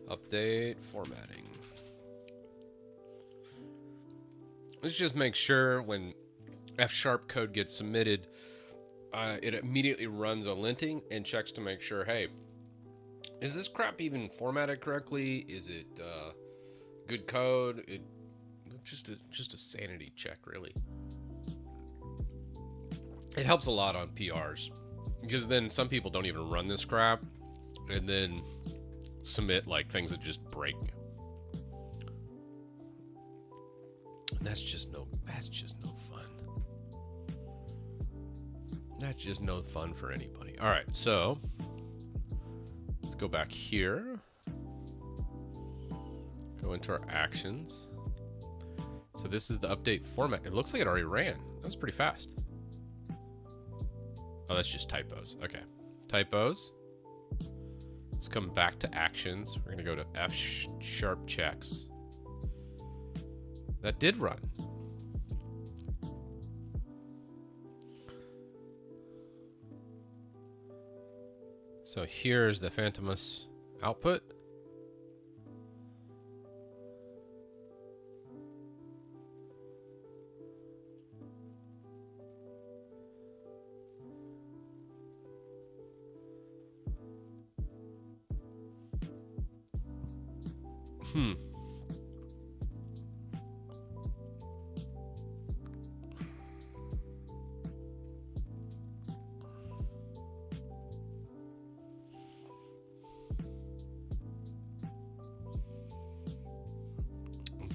Update formatting. Let's just make sure when F# code gets submitted, it immediately runs a linting and checks to make sure, hey, is this crap even formatted correctly? Is it good code? Just a sanity check, really. It helps a lot on PRs because then some people don't even run this crap and then submit like things that just break. And that's just no fun. That's just no fun for anybody. All right, so let's go back here. Go into our actions. So this is the update format. It looks like it already ran. That was pretty fast. Oh, that's just typos. Okay. Typos. Let's come back to actions. We're going to go to F# checks. That did run. So here's the Phantomus output.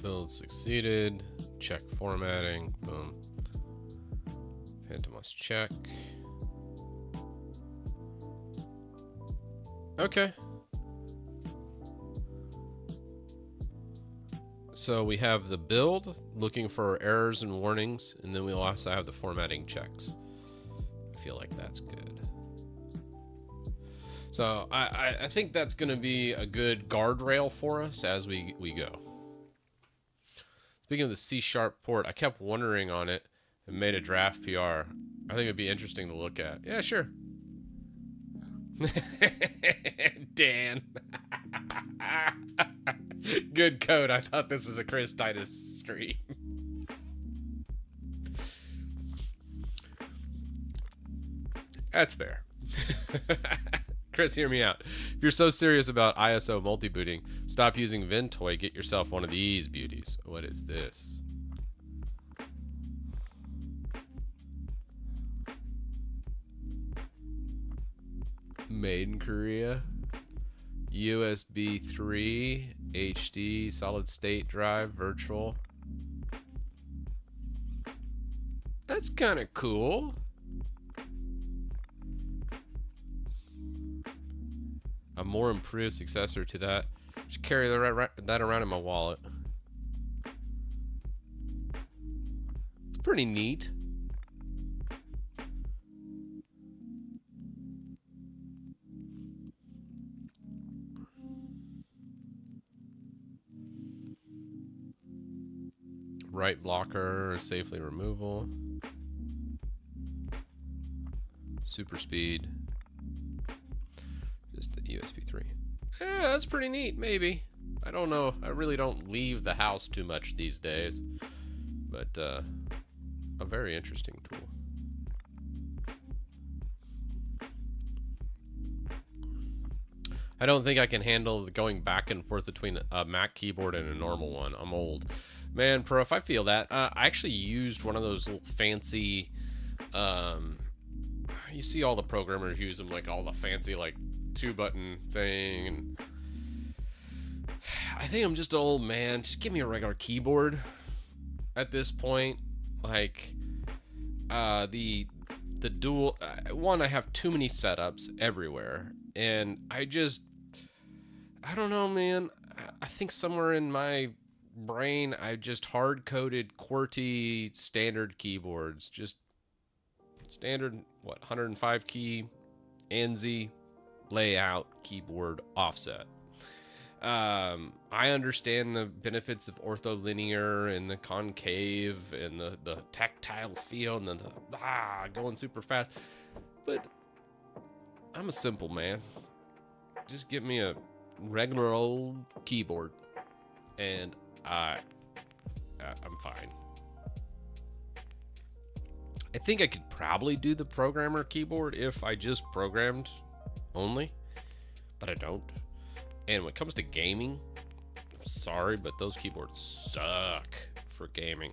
Build succeeded. Check formatting. Boom. Phantomus check. Okay. So we have the build looking for errors and warnings, and then we'll also have the formatting checks. I feel like that's good. So I think that's going to be a good guardrail for us as we go. Speaking of the C# port, I kept wondering on it and made a draft PR. I think it'd be interesting to look at. Yeah, sure. Dan. Good code. I thought this was a Chris Titus stream. That's fair. Chris, hear me out. If you're so serious about ISO multi-booting, stop using Ventoy. Get yourself one of these beauties. What is this? Made in Korea. USB 3, HD, solid state drive, virtual. That's kind of cool. A more improved successor to that. Just carry that around in my wallet. It's pretty neat. Right blocker, safely removal. Super speed. Just a USB 3. Yeah, that's pretty neat, maybe. I don't know. I really don't leave the house too much these days. But, a very interesting tool. I don't think I can handle going back and forth between a Mac keyboard and a normal one. I'm old. Man, Prof, I feel that. I actually used one of those little fancy... you see all the programmers use them, like all the fancy, like, 2-button thing. And I think I'm just an old man. Just give me a regular keyboard at this point. Like, the dual... one, I have too many setups everywhere. And I don't know, man. I think somewhere in my brain, I just hard-coded QWERTY standard keyboards. Just standard, 105 key, ANSI, layout, keyboard, offset. I understand the benefits of ortholinear and the concave and the tactile feel and then going super fast. But I'm a simple man. Just give me a regular old keyboard and I'm fine. I think I could probably do the programmer keyboard if I just programmed only, but I don't. And when it comes to gaming, I'm sorry, but those keyboards suck for gaming.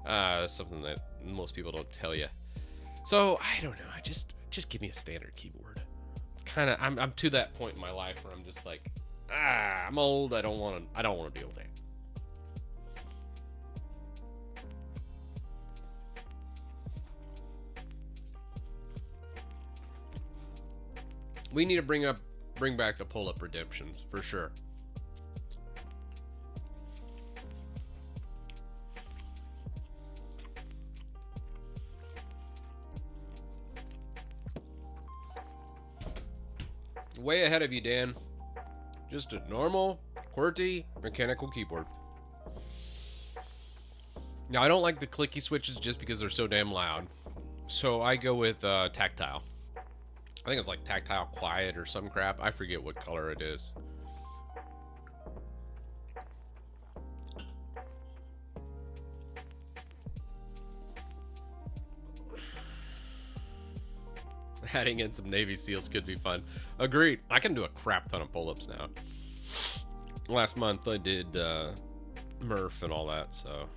That's something that most people don't tell you. So I don't know. Just give me a standard keyboard. It's kind of I'm to that point in my life where I'm just like, I'm old. I don't want to deal with that. We need to bring back the pull-up redemptions for sure. Way ahead of you, Dan. Just a normal QWERTY mechanical keyboard. Now, I don't like the clicky switches just because they're so damn loud. So I go with tactile. I think it's like tactile quiet or some crap. I forget what color it is. Adding in some Navy SEALs could be fun. Agreed. I can do a crap ton of pull-ups now. Last month I did Murph and all that, so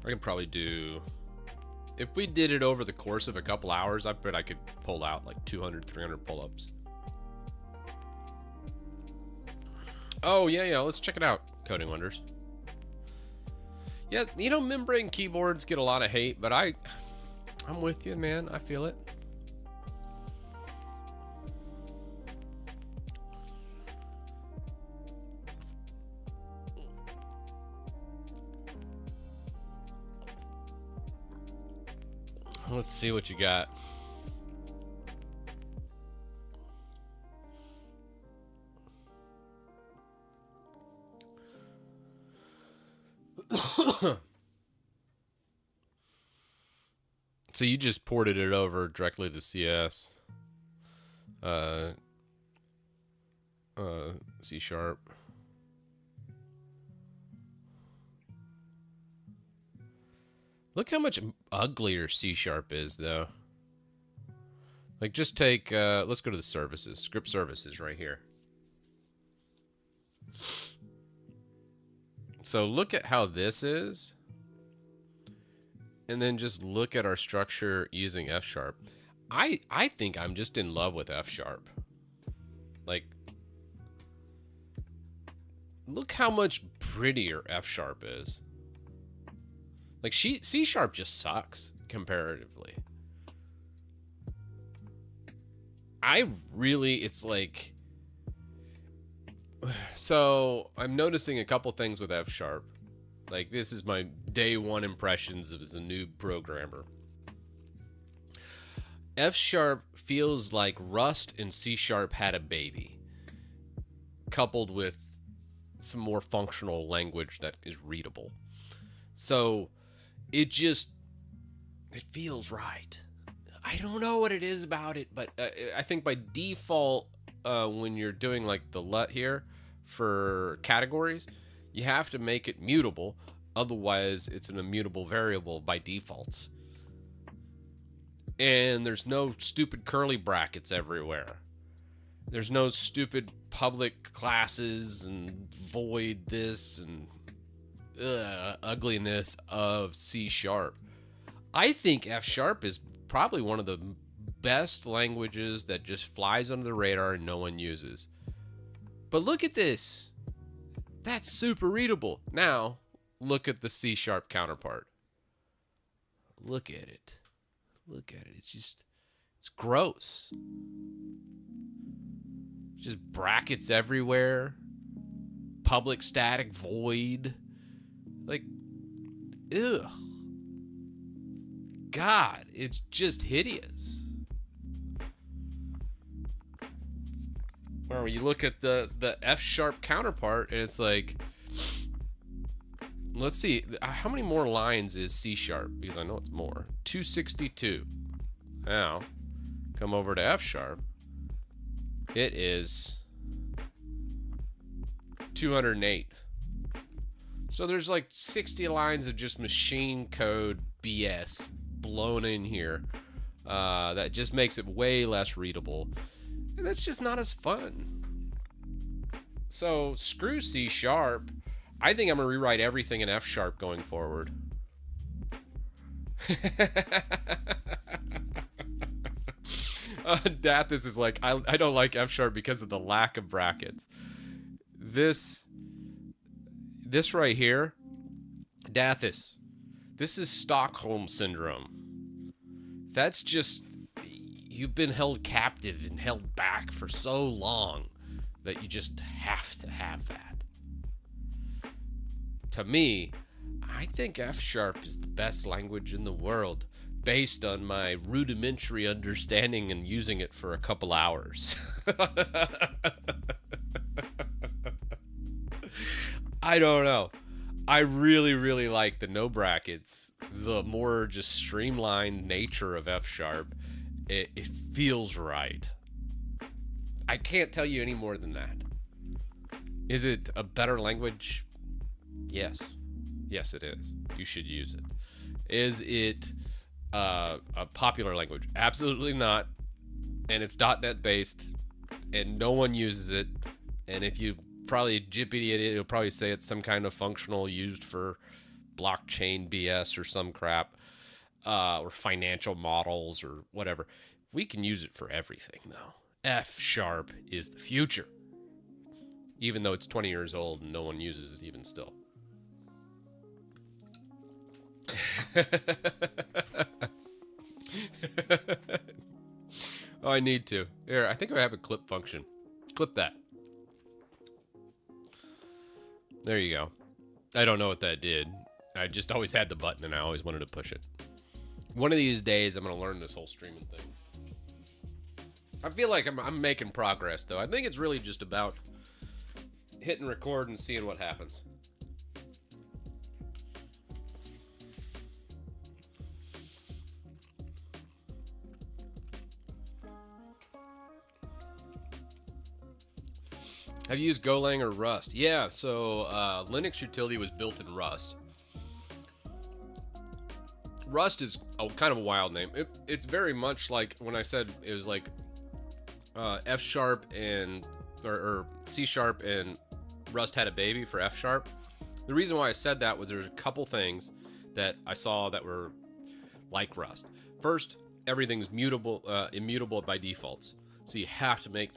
I can probably do... If we did it over the course of a couple hours, I bet I could pull out like 200, 300 pull-ups. Oh, yeah, let's check it out, Coding Wonders. Yeah, you know, membrane keyboards get a lot of hate, but I'm with you, man. I feel it. Let's see what you got. So you just ported it over directly to CS. C sharp. Look how much uglier C sharp is, though. Like, just take, let's go to the services. Script services right here. So look at how this is. And then just look at our structure using F sharp. I think I'm just in love with F sharp. Like, look how much prettier F sharp is. Like, C sharp just sucks comparatively. It's like, so I'm noticing a couple things with F sharp. Like, this is my day one impressions as a new programmer. F sharp feels like Rust and C sharp had a baby, coupled with some more functional language that is readable. So it feels right. I don't know what it is about it, but I think by default, when you're doing like the LUT here for categories, you have to make it mutable. Otherwise, it's an immutable variable by default. And there's no stupid curly brackets everywhere. There's no stupid public classes and void this and ugliness of C sharp. I think F sharp is probably one of the best languages that just flies under the radar and no one uses. But look at this. That's super readable. Now, look at the C sharp counterpart. Look at it. Look at it. It's gross. Just brackets everywhere. Public static void. Like, ugh. God, it's just hideous. Or when you look at the F sharp counterpart, and it's like, let's see, how many more lines is C sharp? Because I know it's more. 262. Now, come over to F sharp. It is 208. So there's like 60 lines of just machine code BS blown in here that just makes it way less readable. And that's just not as fun. So screw C sharp. I think I'm going to rewrite everything in F sharp going forward. Titus is like, I don't like F sharp because of the lack of brackets. This right here, Titus, this is Stockholm syndrome. That's just, you've been held captive and held back for so long that you just have to have that. To me, I think F sharp is the best language in the world based on my rudimentary understanding and using it for a couple hours. I don't know. I really, really like the no brackets, the more just streamlined nature of F sharp. It feels right. I can't tell you any more than that. Is it a better language? Yes. Yes, it is. You should use it. Is it a popular language? Absolutely not. And it's .NET based, and no one uses it. And if you probably GPT it, it'll probably say it's some kind of functional used for blockchain BS or some crap, or financial models or whatever. We can use it for everything, though. F sharp is the future, even though it's 20 years old and no one uses it even still. Oh, I need to. Here, I think I have a clip function. Clip that. There you go. I don't know what that did. I just always had the button and I always wanted to push it. One of these days, I'm going to learn this whole streaming thing. I feel like I'm making progress, though. I think it's really just about hitting record and seeing what happens. Have you used Golang or Rust? Yeah, so Linux utility was built in Rust. Rust is kind of a wild name. It's very much like when I said it was like F sharp or C sharp and Rust had a baby for F sharp. The reason why I said that was there's a couple things that I saw that were like Rust. First, everything's immutable by defaults. So you have to make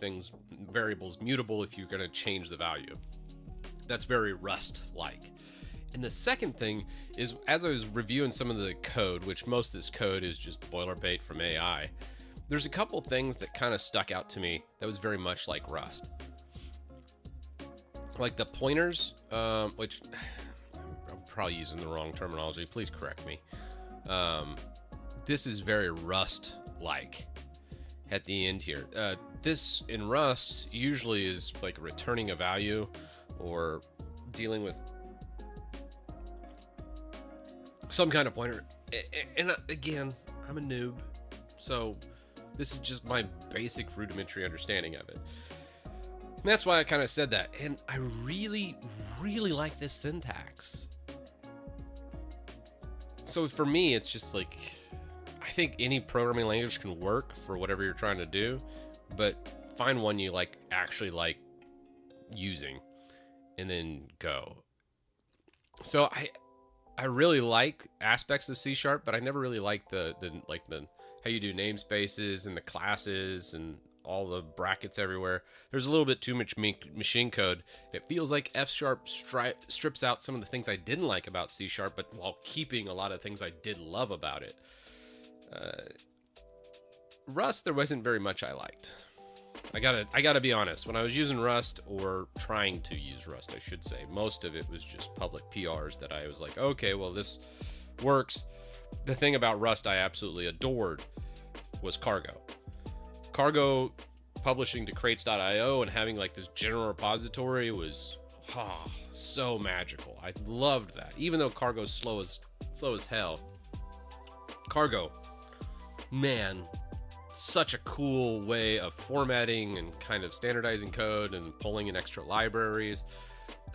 variables mutable if you're going to change the value. That's very Rust-like. And the second thing is, as I was reviewing some of the code, which most of this code is just boilerplate from AI, there's a couple things that kind of stuck out to me that was very much like Rust. Like the pointers, which I'm probably using the wrong terminology. Please correct me. This is very Rust-like at the end here. This in Rust usually is like returning a value or dealing with some kind of pointer. And again, I'm a noob, so this is just my basic rudimentary understanding of it. And that's why I kind of said that. And I really, really like this syntax. So for me, it's just like, I think any programming language can work for whatever you're trying to do, but find one you actually like using and then go. So I really like aspects of C Sharp, but I never really liked the how you do namespaces and the classes and all the brackets everywhere. There's a little bit too much machine code. It feels like F Sharp strips out some of the things I didn't like about C Sharp, but while keeping a lot of things I did love about it. Rust, there wasn't very much I liked. I gotta be honest. When I was using Rust, or trying to use Rust, I should say, most of it was just public PRs that I was like, okay, well, this works. The thing about Rust I absolutely adored was Cargo. Cargo publishing to crates.io and having like this general repository was so magical. I loved that. Even though Cargo's slow as hell. Cargo, man, such a cool way of formatting and kind of standardizing code and pulling in extra libraries.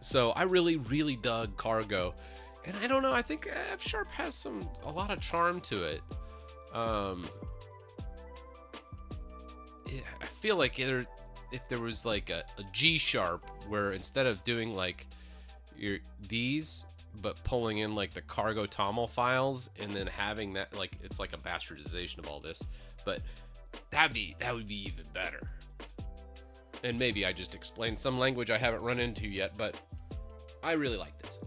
So I really, really dug Cargo. And I don't know, I think F Sharp has a lot of charm to it. I feel like if there was like a G Sharp where instead of doing like these, but pulling in like the Cargo TOML files and then having that, like, it's like a bastardization of all this, but that would be even better. And maybe I just explained some language I haven't run into yet, but I really like this.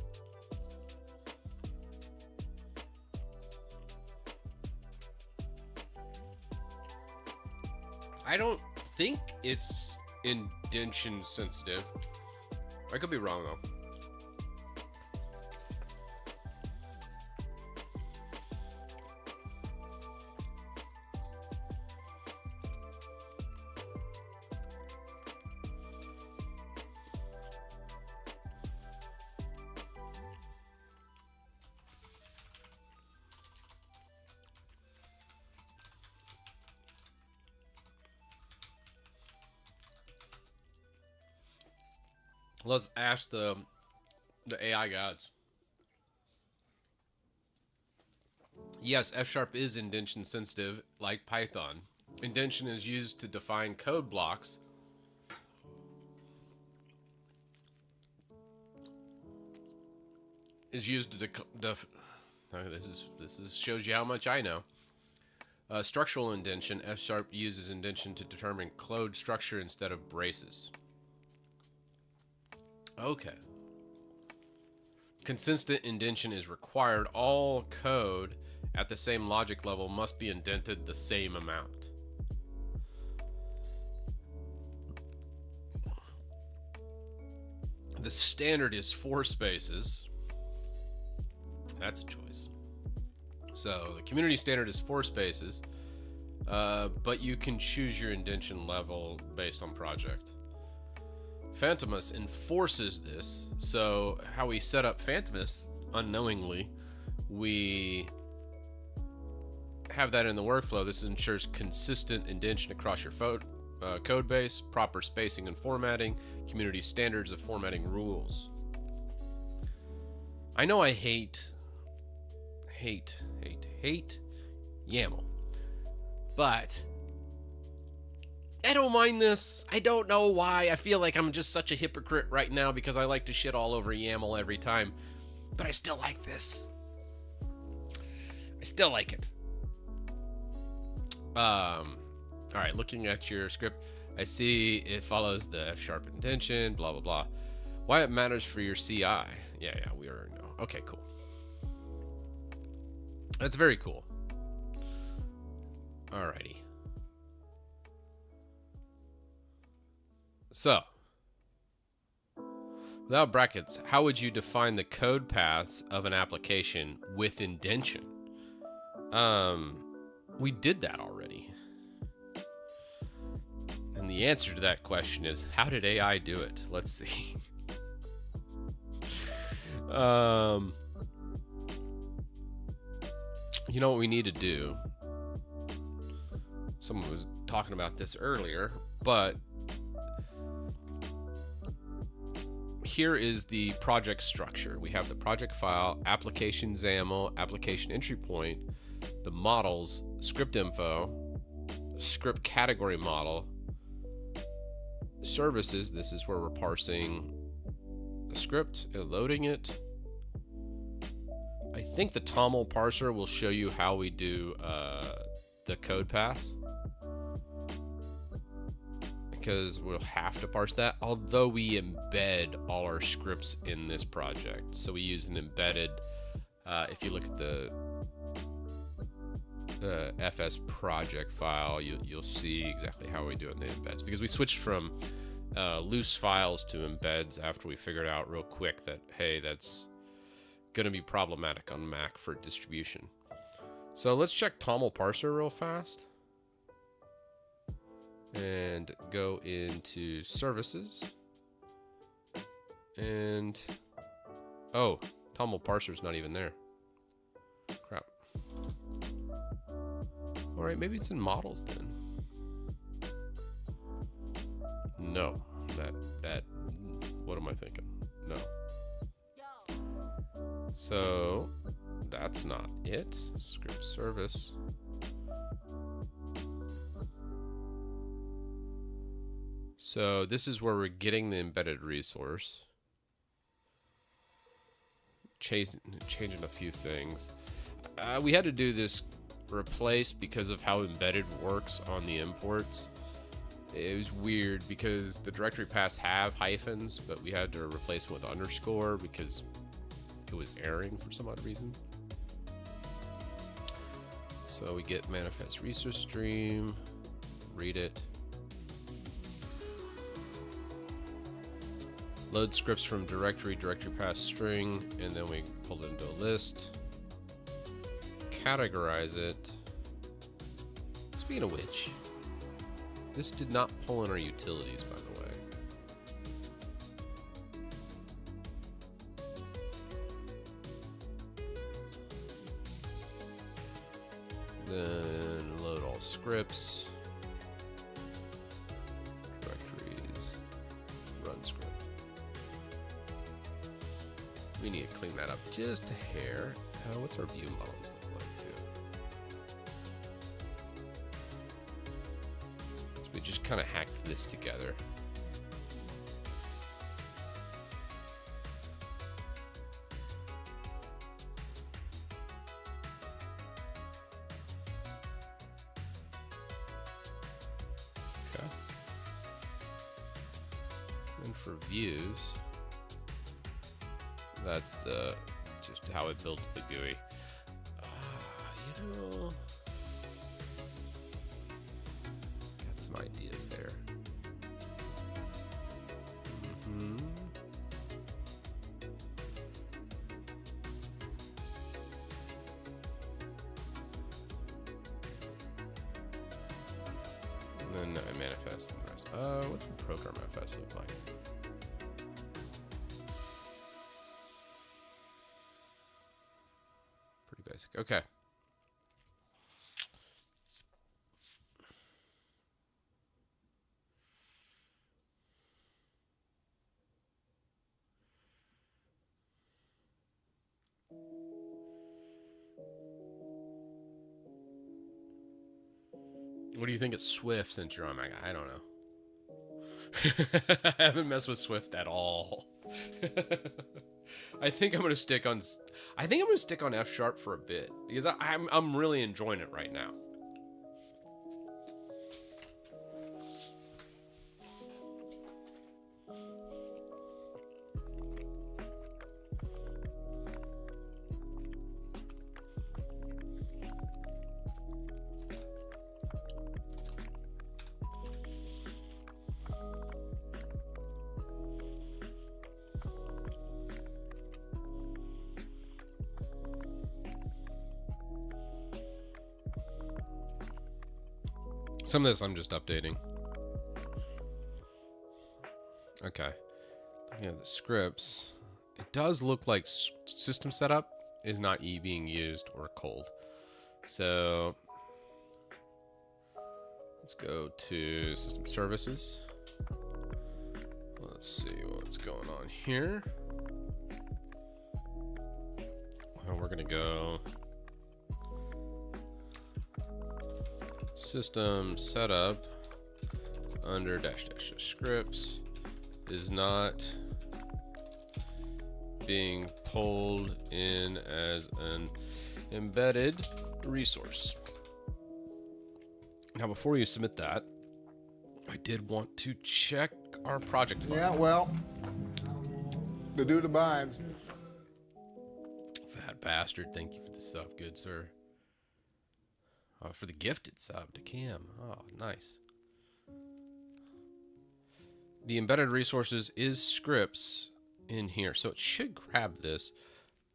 I don't think it's indentation sensitive. I could be wrong though. Let's ask the AI gods. Yes, F Sharp is indentation sensitive, like Python. Indentation is used to define code blocks. Is used to this shows you how much I know. Structural indentation. F Sharp uses indentation to determine code structure instead of braces. Okay. Consistent indentation is required. All code at the same logic level must be indented the same amount. The standard is 4 spaces. That's a choice. So the community standard is 4 spaces, but you can choose your indentation level based on project. Phantomus enforces this. So how we set up Phantomus, unknowingly, we have that in the workflow. This ensures consistent indentation across your code base, proper spacing and formatting, community standards of formatting rules. I know I hate YAML, but I don't mind this. I don't know why. I feel like I'm just such a hypocrite right now because I like to shit all over YAML every time, but I still like this. I still like it. All right, looking at your script, I see it follows the F# indentation, blah, blah, blah. Why it matters for your CI. Yeah, we already know. Okay, cool. That's very cool. Alrighty. So, without brackets, how would you define the code paths of an application with indentation? We did that already. And the answer to that question is, how did AI do it? Let's see. You know what we need to do? Someone was talking about this earlier, but here is the project structure. We have the project file, application XAML, application entry point, the models, script info, script category model, services. This is where we're parsing the script and loading it. I think the TOML parser will show you how we do the code paths, because we'll have to parse that, although we embed all our scripts in this project. So we use an embedded, if you look at the FS project file, you'll see exactly how we do it in the embeds, because we switched from loose files to embeds after we figured out real quick that, hey, that's going to be problematic on Mac for distribution. So let's check TOML parser real fast and go into services, and oh, TOML parser's not even there. Crap. All right, maybe it's in models then. No, that what am I thinking? No. So that's not it. Script service. So this is where we're getting the embedded resource. Changing a few things. We had to do this replace because of how embedded works on the imports. It was weird because the directory paths have hyphens, but we had to replace them with underscore because it was erroring for some odd reason. So we get manifest resource stream, read it, load scripts from directory path string, and then we pull it into a list, categorize it. Speaking of which, this did not pull in our utilities, by the way. Then load all scripts, directories, run script. We need to clean that up just a hair. What's our view models look like too? So we just kind of hacked this together. Okay. And for views, that's the just how it builds the GUI. You know, got some ideas there. And then I manifest the rest. What's the program FS look like? Okay. What do you think of Swift since you're on Mac? I don't know. I haven't messed with Swift at all. I think I'm gonna stick on. I think I'm gonna stick on F# for a bit because I'm really enjoying it right now. Some of this I'm just updating. Okay. Looking at the scripts, it does look like system setup is not being used or cold. So let's go to system services. Let's see what's going on here. And we're gonna go system setup under -- scripts is not being pulled in as an embedded resource. Now, before you submit that, I did want to check our project file. Yeah, well, the dude abides. Fat bastard, thank you for the sub, good sir. For the gifted sub to Cam. Oh, nice. The embedded resources is scripts in here, so it should grab this,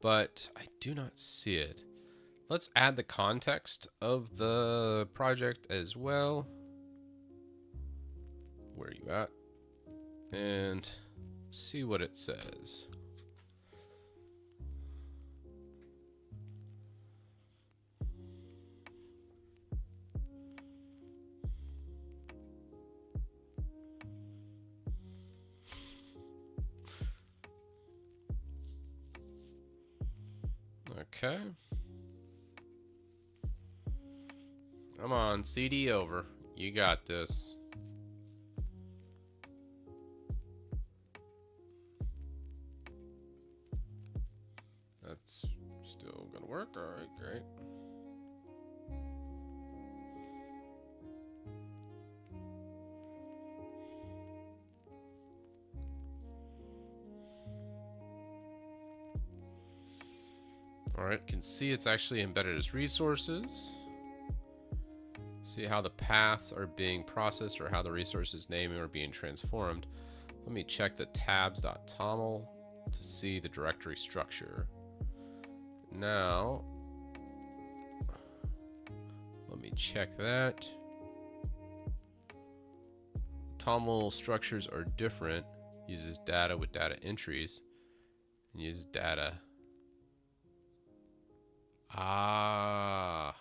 but I do not see it. Let's add the context of the project as well. Where are you at? And see what it says. Okay. Come on, CD over. You got this. That's still gonna work. All right, great. All right, can see it's actually embedded as resources. See how the paths are being processed or how the resources naming are being transformed. Let me check the tabs.toml to see the directory structure. Now, let me check that. TOML structures are different. Uses data with data entries and uses data. Ah.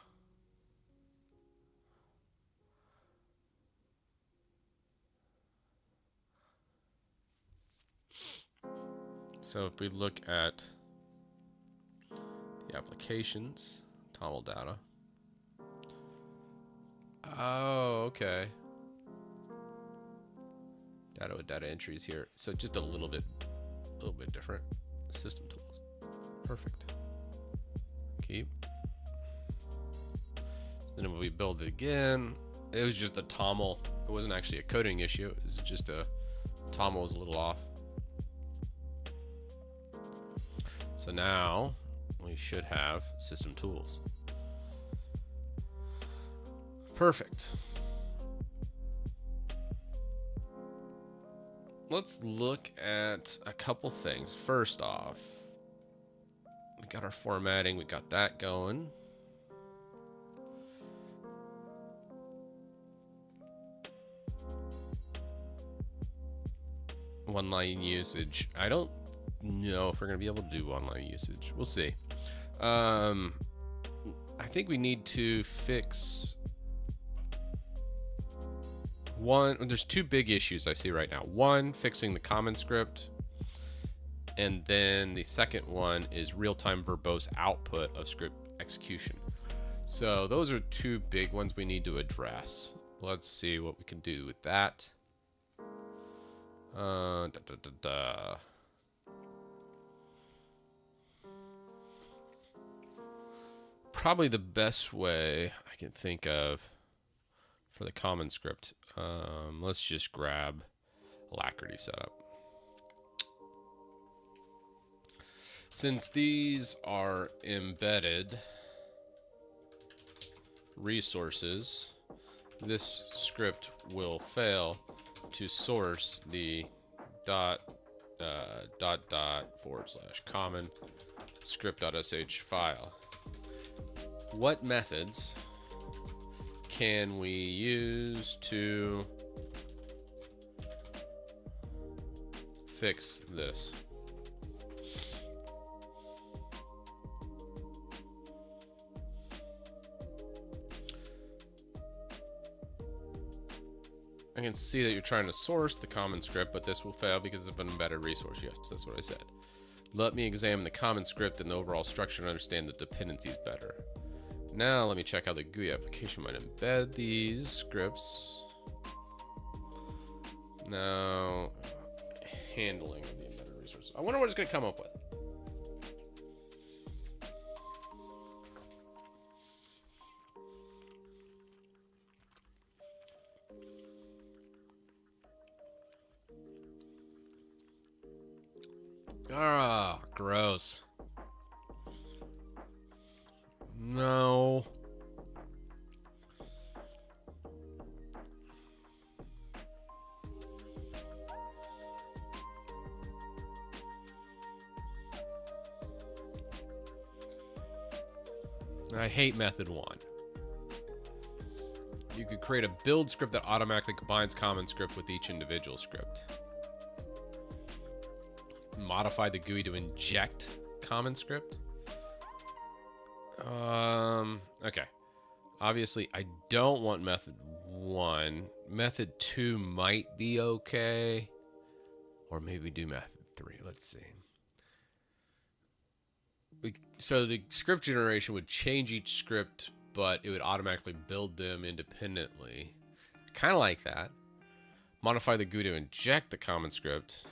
So if we look at the applications, TOML data. Oh, okay. Data with data entries here. So just a little bit different. System tools. Perfect. Keep. Then if we build it again, it was just a TOML. It wasn't actually a coding issue. It was just a TOML was a little off. So now we should have system tools. Perfect. Let's look at a couple things. First off, we got our formatting, we got that going. One line usage. I don't know if we're going to be able to do one line usage. We'll see. I think we need to fix one. There's two big issues I see right now. One, fixing the common script. And then the second one is real-time verbose output of script execution. So those are two big ones we need to address. Let's see what we can do with that. Probably the best way I can think of for the common script. Let's just grab Alacrity setup. Since these are embedded resources, this script will fail to source the /common script.sh file. What methods can we use to fix this? I can see that you're trying to source the common script, but this will fail because of an embedded resource. Yes, that's what I said. Let me examine the common script and the overall structure and understand the dependencies better. Now let me check how the GUI application might embed these scripts. Now, handling of the embedded resource. I wonder what it's going to come up with. Ah, gross. No. I hate method 1. You could create a build script that automatically combines common script with each individual script. Modify the GUI to inject common script. Okay. Obviously, I don't want method 1. Method 2 might be okay. Or maybe do method 3. Let's see. So the script generation would change each script, but it would automatically build them independently. Kind of like that. Modify the GUI to inject the common script.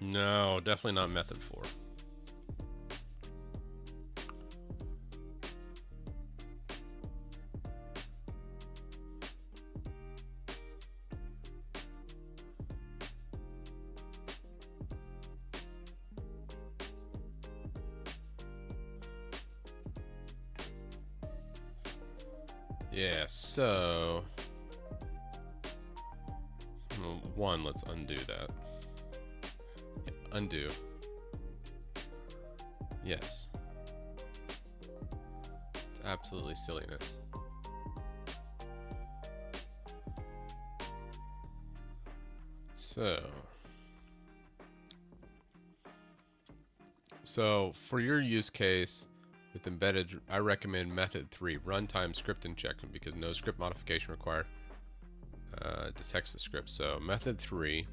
No, definitely not method 4. Yeah, so... Well, 1, let's undo that. Yeah, undo. Yes. It's absolutely silliness. So for your use case with embedded, I recommend method 3, runtime script injection, because no script modification required. Detects the script. So method 3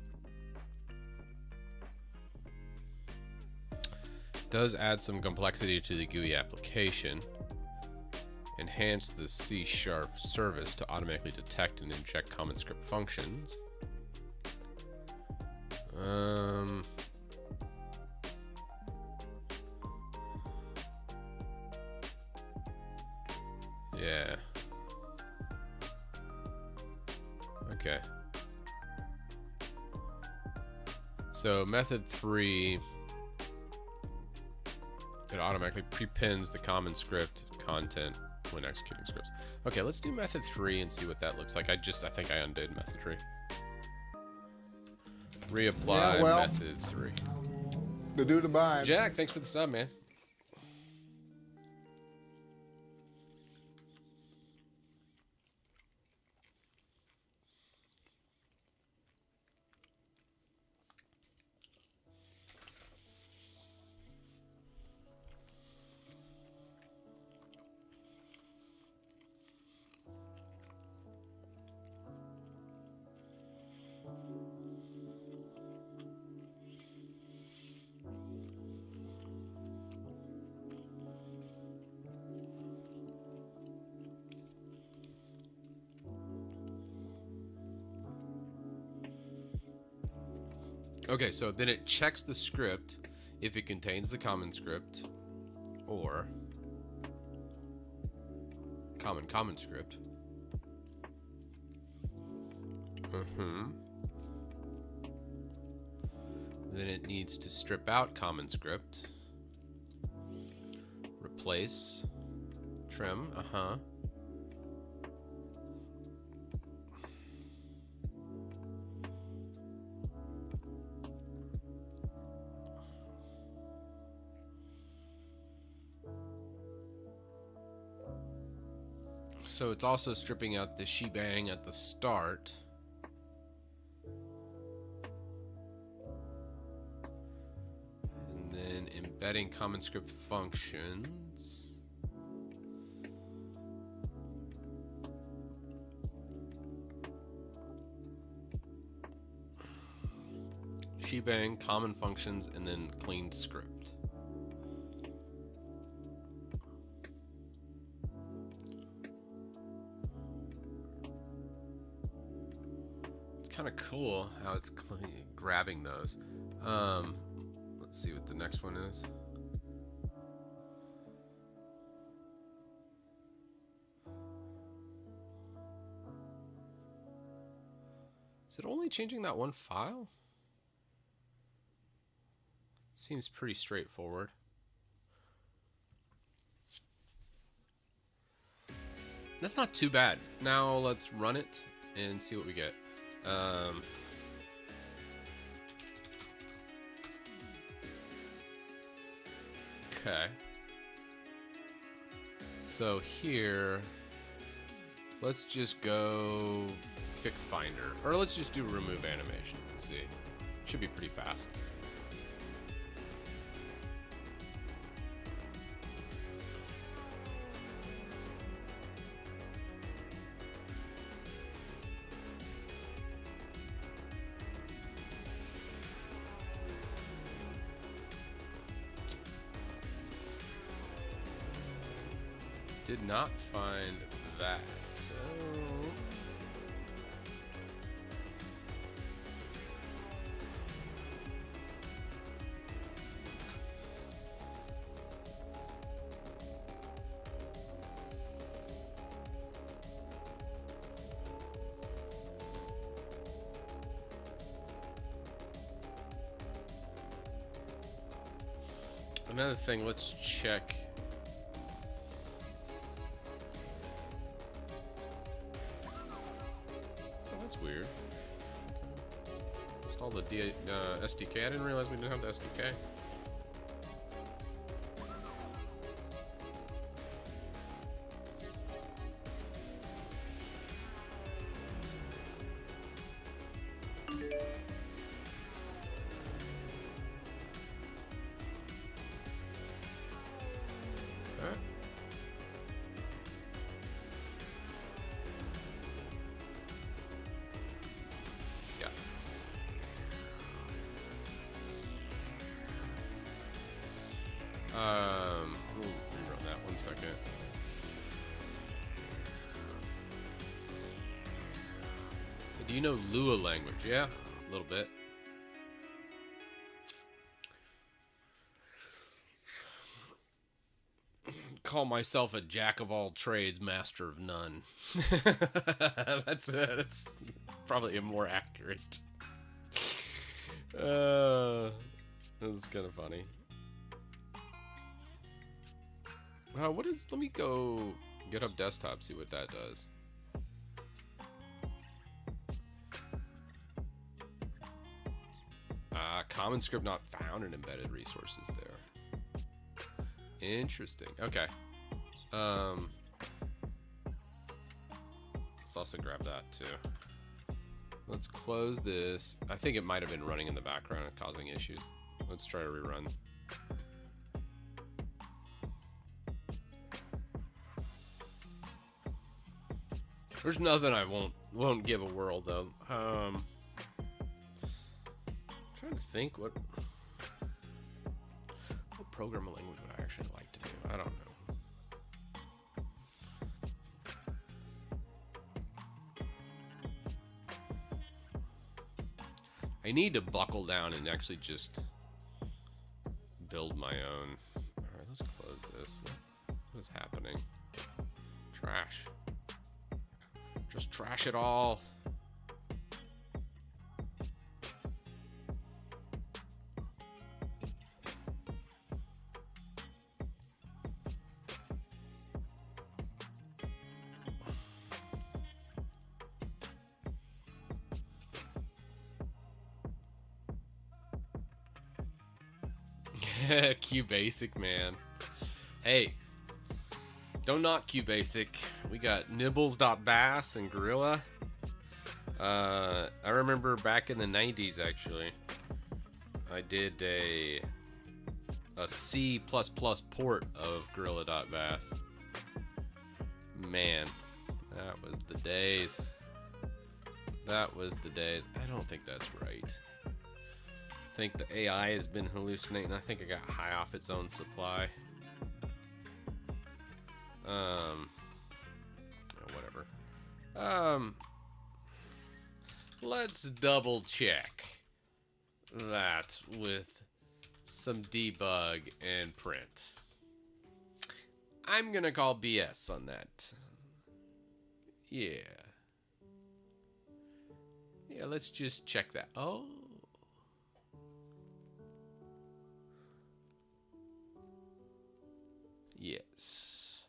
does add some complexity to the GUI application. Enhance the C# service to automatically detect and inject common script functions. Yeah. Okay. So method 3, it automatically prepends the common script content when executing scripts. Okay, let's do method 3 and see what that looks like. I think I undid method 3. Reapply method 3. The dude abides. Jack, thanks for the sub, man. Okay, so then it checks the script if it contains the common script or common script. Then it needs to strip out common script, replace, trim, So it's also stripping out the shebang at the start. And then embedding common script functions. Shebang, common functions, and then cleaned script. Kind of cool how it's grabbing those. Let's see what the next one is. Is it only changing that one file? Seems pretty straightforward. That's not too bad. Now let's run it and see what we get. Okay. So here, let's just go fix finder, or let's just do remove animations and see. Should be pretty fast. Did not find that, so... Another thing, let's check. That's weird. Install the SDK. I didn't realize we didn't have the SDK. Okay. We'll rerun that 1 second. Do you know Lua language? Yeah, a little bit. Call myself a jack of all trades, master of none. That's probably more accurate. That's kind of funny. What is? Let me go get up desktop, see what that does. Common script not found in embedded resources there. Interesting. Okay. Let's also grab that too. Let's close this. I think it might have been running in the background and causing issues. Let's try to rerun. There's nothing I won't give a whirl though. I'm trying to think what programming language would I actually like to do. I don't know. I need to buckle down and actually just build my own. Alright, let's close this. What is happening? Trash. Just trash it all. QBasic, man. Hey, don't knock QBasic. We got nibbles.bass and Gorilla. I remember back in the 90s, actually, I did a C++ port of Gorilla.bass. Man, that was the days. That was the days. I don't think that's right. I think the AI has been hallucinating. I think it got high off its own supply. Whatever. Let's double check that with some debug and print. I'm gonna call BS on that. Yeah. Yeah, let's just check that. Oh. Yes.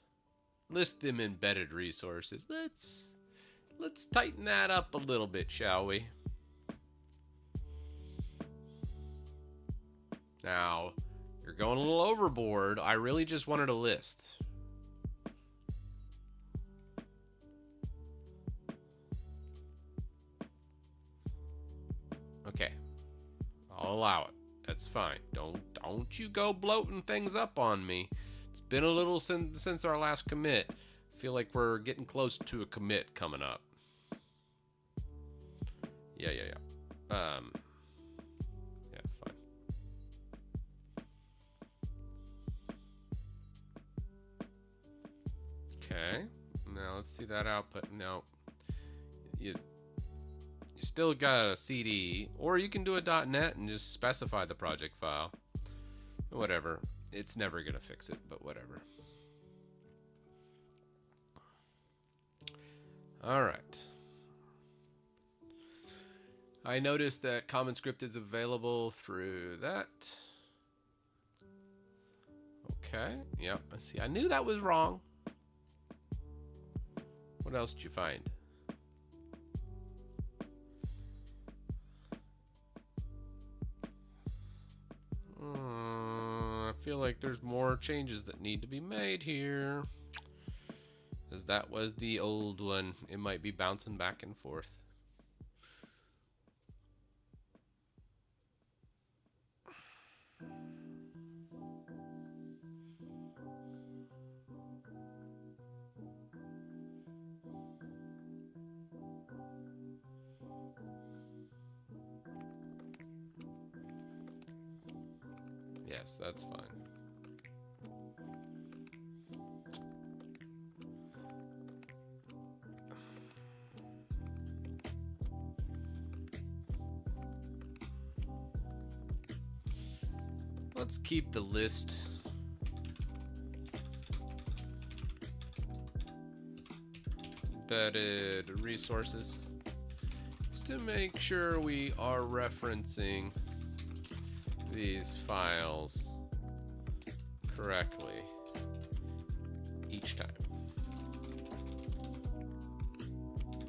List them embedded resources. Let's tighten that up a little bit, shall we? Now, you're going a little overboard. I really just wanted a list. Okay. I'll allow it. That's fine. Don't you go bloating things up on me. It's been a little since our last commit. I feel like we're getting close to a commit coming up. Yeah. Yeah, fine. Okay. Now let's see that output. No. You still got a CD, or you can do a .NET and just specify the project file. Whatever. It's never gonna fix it, but whatever. Alright. I noticed that CommonScript is available through that. Okay. Yep. Let's see. I knew that was wrong. What else did you find? I feel like there's more changes that need to be made here. As that was the old one. It might be bouncing back and forth. Yes, that's fine. Let's keep the list. Embedded resources. Just to make sure we are referencing these files correctly each time.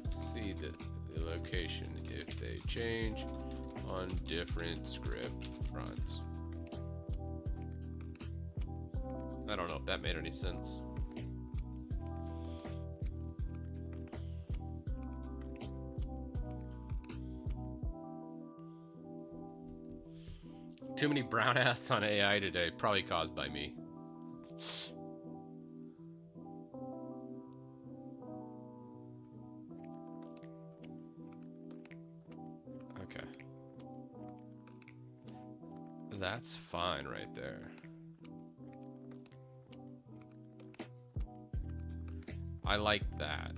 See the location if they change on different script runs. I don't know if that made any sense. Too many brownouts on AI today, probably caused by me. Okay. That's fine right there. I like that.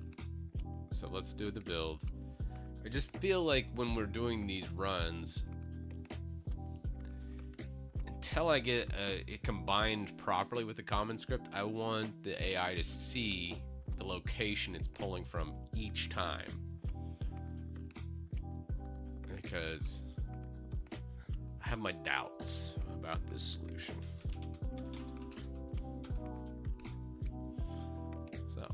So let's do the build. I just feel like when we're doing these runs, until I get it combined properly with the common script, I want the AI to see the location it's pulling from each time. Because I have my doubts about this solution. So.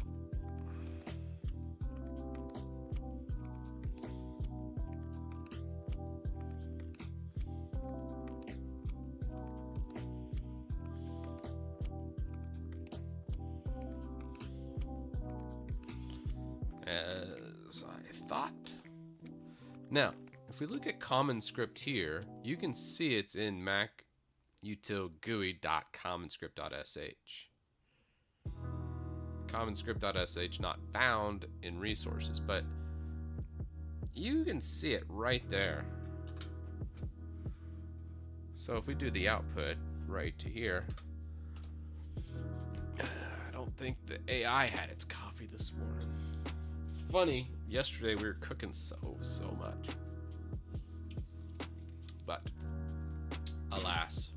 As I thought. Now, if we look at common script here, you can see it's in macUtil GUI.commonscript.sh. Commonscript.sh not found in resources, but you can see it right there. So if we do the output right to here, I don't think the AI had its coffee this morning. It's funny, yesterday we were cooking so much. But alas.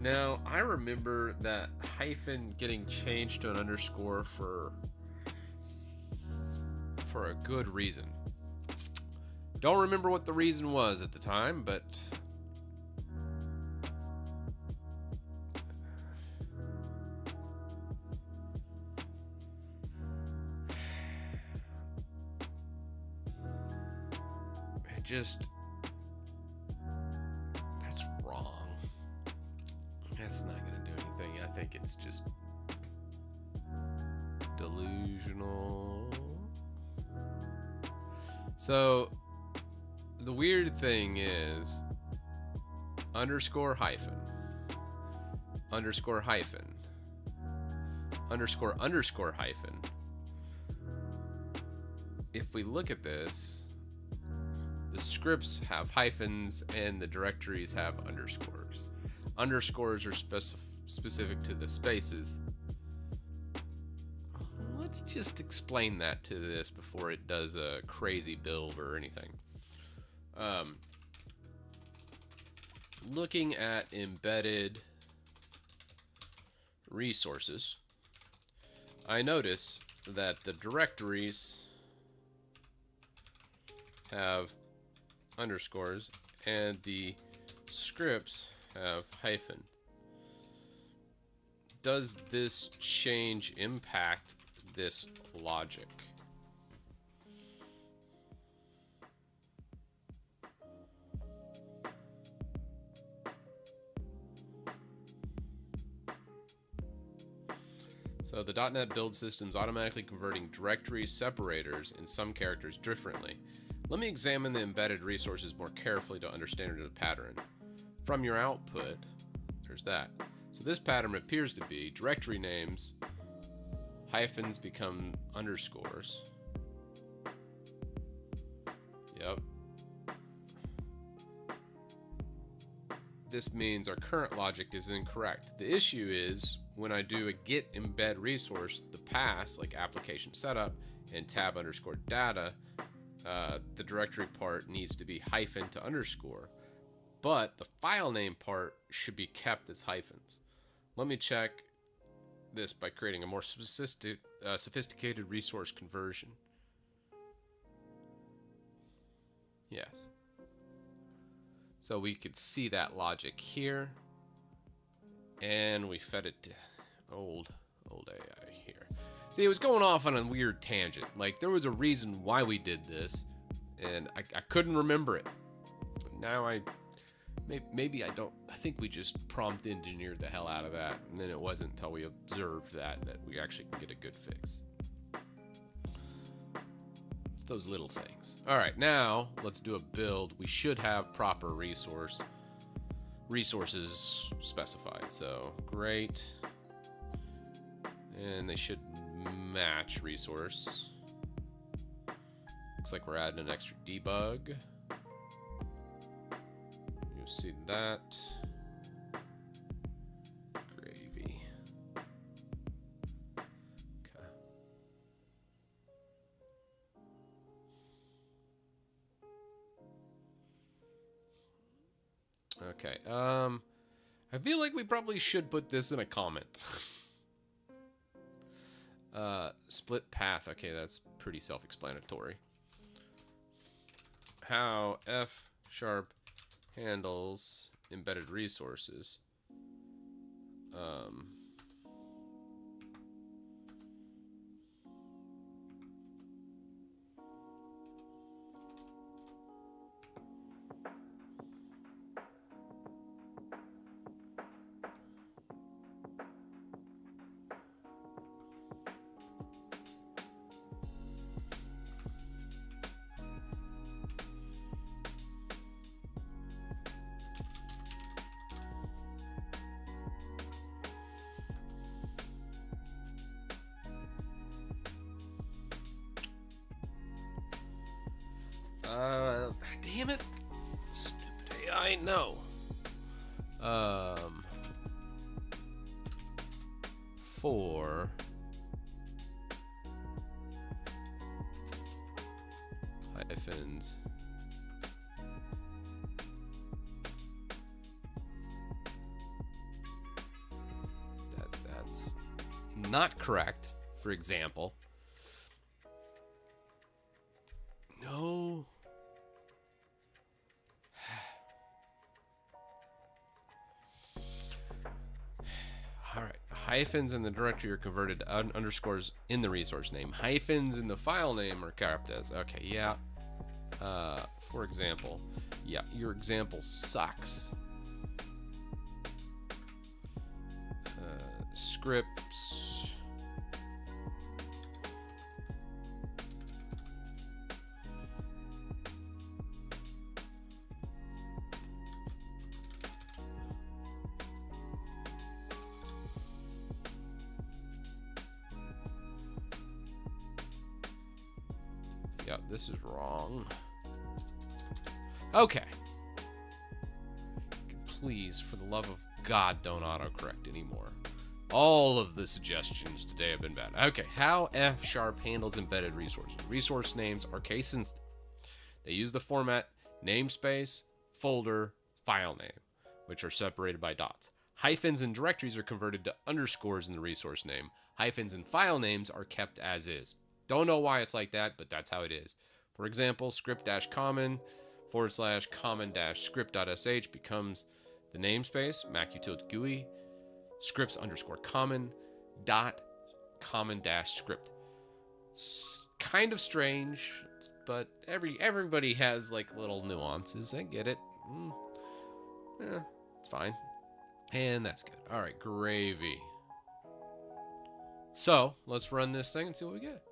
Now, I remember that hyphen getting changed to an underscore for a good reason. Don't remember what the reason was at the time, but that's wrong. That's not gonna do anything. I think it's just delusional. So the weird thing is underscore hyphen underscore hyphen underscore underscore hyphen. If we look at this, the scripts have hyphens and the directories have underscores. Underscores are specific to the spaces. Let's just explain that to this before it does a crazy build or anything. Looking at embedded resources, I notice that the directories have underscores and the scripts have hyphen. Does this change impact this logic? So the .NET build system's automatically converting directory separators in some characters differently. Let me examine the embedded resources more carefully to understand the pattern. From your output, there's that. So this pattern appears to be directory names, hyphens become underscores. Yep. This means our current logic is incorrect. The issue is when I do a get embed resource, the pass, like application setup and tab underscore data, the directory part needs to be hyphen to underscore, but the file name part should be kept as hyphens. Let me check this by creating a more sophisticated resource conversion. Yes. So we could see that logic here, and we fed it to old AI here. See, it was going off on a weird tangent. Like, there was a reason why we did this, and I couldn't remember it. Now maybe I don't. I think we just prompt engineered the hell out of that, and then it wasn't until we observed that we actually can get a good fix. It's those little things. All right, now let's do a build. We should have proper resources specified. So great, and they should match resource. Looks like we're adding an extra debug. You'll see that. Gravy. Okay. I feel like we probably should put this in a comment. Split path. Okay, that's pretty self-explanatory. How F# handles embedded resources. Damn it. Stupid AI, no. For hyphens. That's not correct, for example. No. All right. Hyphens in the directory are converted to underscores in the resource name. Hyphens in the file name are kept as. Okay, yeah. For example. Yeah, your example sucks. Scripts. Yep, this is wrong. Okay. Please, for the love of God, don't autocorrect anymore. All of the suggestions today have been bad. Okay, how F# handles embedded resources. Resource names are case sensitive. They use the format namespace, folder, file name, which are separated by dots. Hyphens in directories are converted to underscores in the resource name. Hyphens in file names are kept as is. Don't know why it's like that, but that's how it is. For example, script-common / common-script.sh becomes the namespace, macUtil GUI, scripts _common dot common-script. Kind of strange, but everybody has like little nuances. I get it. Yeah, it's fine. And that's good. All right, gravy. So let's run this thing and see what we get.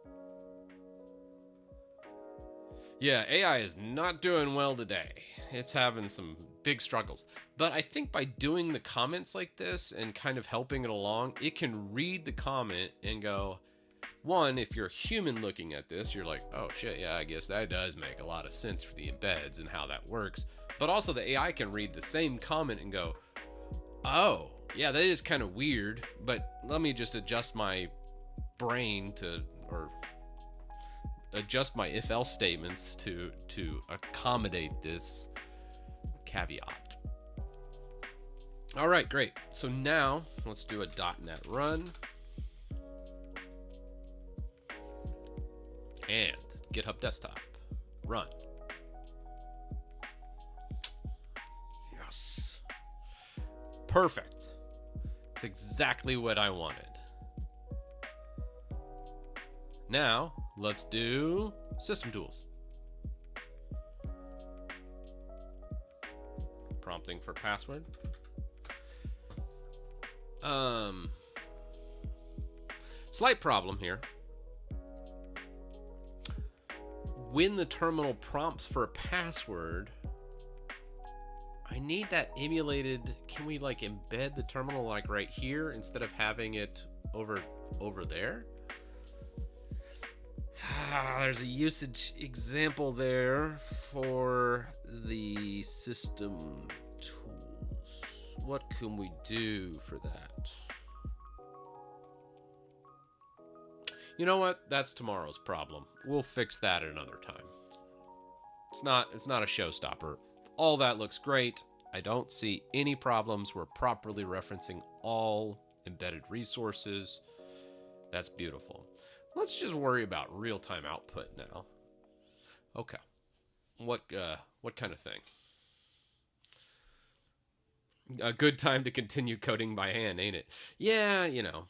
Yeah, AI is not doing well today. It's having some big struggles. But I think by doing the comments like this and kind of helping it along, it can read the comment and go, one, if you're a human looking at this, you're like, oh shit, yeah, I guess that does make a lot of sense for the embeds and how that works. But also the AI can read the same comment and go, oh, yeah, that is kind of weird, but let me just adjust my brain or adjust my if-else statements to accommodate this caveat. All right, great. So now let's do a .NET run. And GitHub desktop, run. Yes. Perfect. It's exactly what I wanted. Now, let's do system tools. Prompting for password. Slight problem here. When the terminal prompts for a password, I need that emulated. Can we like embed the terminal like right here instead of having it over there? There's a usage example there for the system tools. What can we do for that? You know what? That's tomorrow's problem. We'll fix that at another time. It's not a showstopper. All that looks great. I don't see any problems. We're properly referencing all embedded resources. That's beautiful. Let's just worry about real-time output now. Okay. What kind of thing? A good time to continue coding by hand, ain't it? Yeah, you know.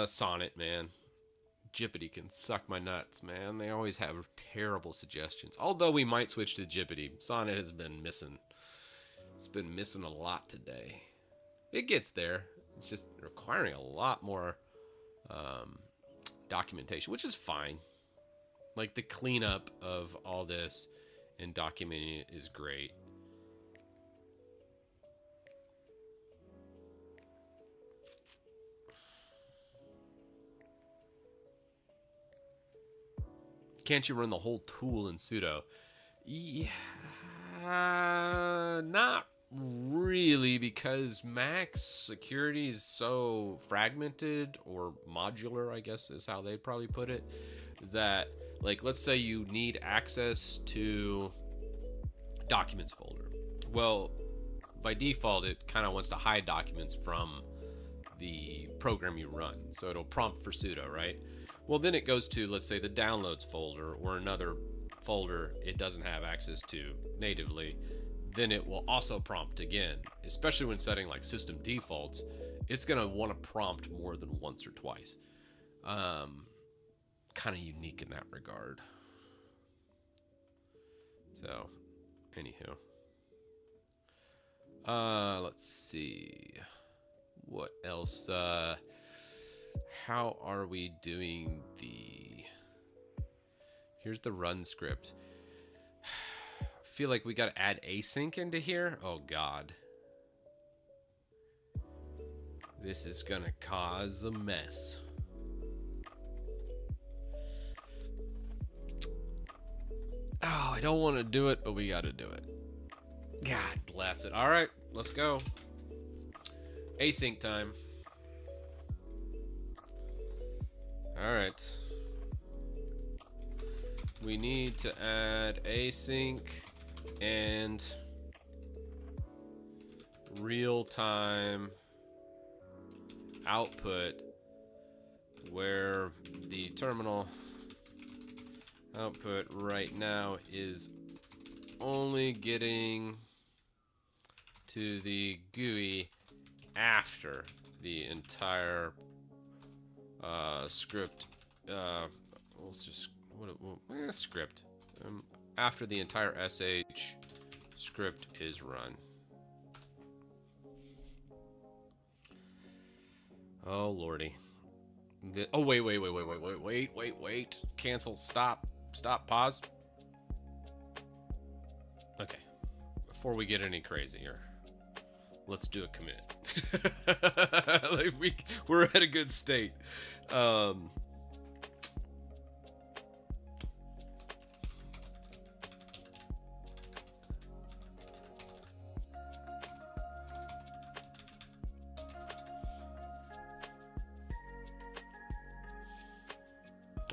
Sonnet, man. Jippity can suck my nuts, man. They always have terrible suggestions. Although we might switch to Jippity. Sonnet has been missing. It's been missing a lot today. It gets there. It's just requiring a lot more documentation, which is fine. Like, the cleanup of all this and documenting it is great. Can't you run the whole tool in sudo? Yeah, not really, because Mac's security is so fragmented, or modular, I guess is how they'd probably put it, that, like, let's say you need access to documents folder. Well, by default, it kind of wants to hide documents from the program you run. So it'll prompt for sudo, right? Well, then it goes to, let's say, the downloads folder or another folder it doesn't have access to natively. Then it will also prompt again, especially when setting like system defaults. It's going to want to prompt more than once or twice. Kind of unique in that regard. So, anywho. Let's see. What else? How are we doing the... Here's the run script. I feel like we got to add async into here. Oh, God. This is going to cause a mess. Oh, I don't want to do it, but we got to do it. God bless it. All right, let's go. Async time. All right. We need to add async and real-time output where the terminal output right now is only getting to the GUI after the entire script. Let's just script after the entire sh script is run. Oh lordy. Oh wait. Cancel. Stop. Pause. Okay. Before we get any crazier, let's do a commit. Like we're at a good state.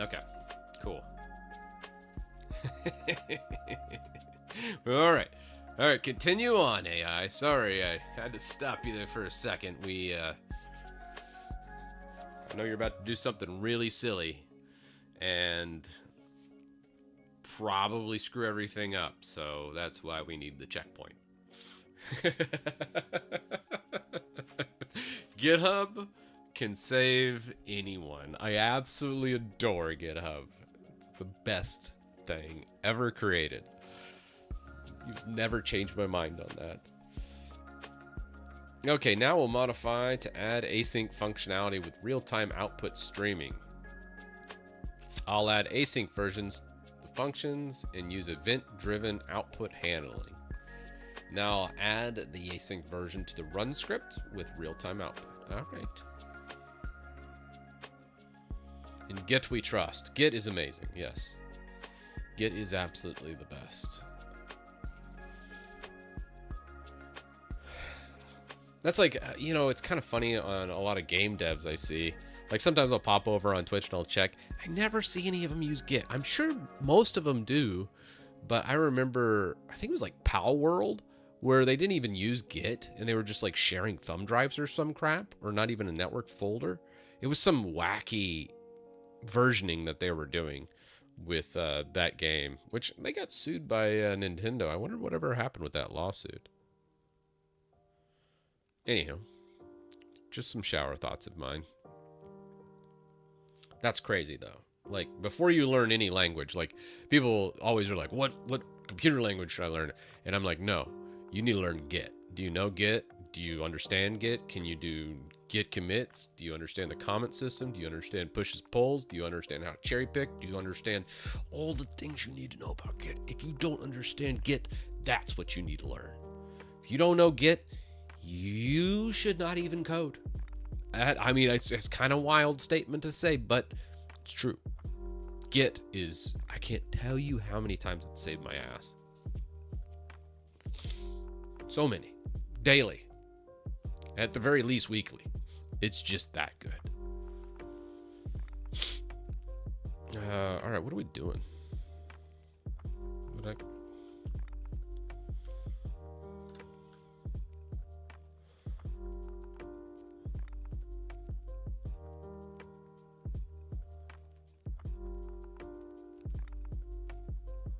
Okay, cool. All right, continue on, AI. Sorry, I had to stop you there for a second. I know you're about to do something really silly and probably screw everything up, so that's why we need the checkpoint. GitHub can save anyone. I absolutely adore GitHub. It's the best thing ever created. You've never changed my mind on that. Okay, now we'll modify to add async functionality with real-time output streaming. I'll add async versions to the functions and use event-driven output handling. Now I'll add the async version to the run script with real-time output. All right. In Git we trust. Git is amazing, yes. Git is absolutely the best. That's like, you know, it's kind of funny on a lot of game devs I see. Like sometimes I'll pop over on Twitch and I'll check. I never see any of them use Git. I'm sure most of them do, but I remember, I think it was like Pal World, where they didn't even use Git and they were just like sharing thumb drives or some crap, or not even a network folder. It was some wacky versioning that they were doing with that game, which they got sued by Nintendo. I wonder whatever happened with that lawsuit. Anyhow, just some shower thoughts of mine. That's crazy though. Like, before you learn any language, like, people always are like, what computer language should I learn? And I'm like, no, you need to learn Git. Do you know Git? Do you understand Git? Can you do Git commits? Do you understand the comment system? Do you understand pushes, pulls? Do you understand how to cherry pick? Do you understand all the things you need to know about Git? If you don't understand Git, that's what you need to learn. If you don't know Git, you should not even code. I mean, it's kind of a wild statement to say, but it's true. Git is, I can't tell you how many times it saved my ass. So many. Daily. At the very least, weekly. It's just that good. All right, what are we doing?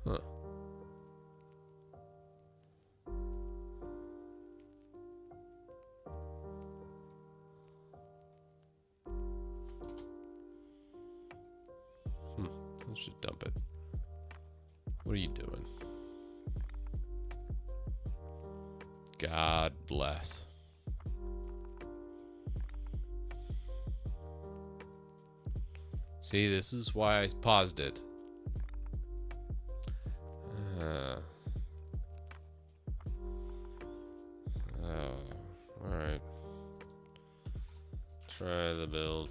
Huh. Let's just dump it. What are you doing? God bless. See, this is why I paused it. Alright. Try the build.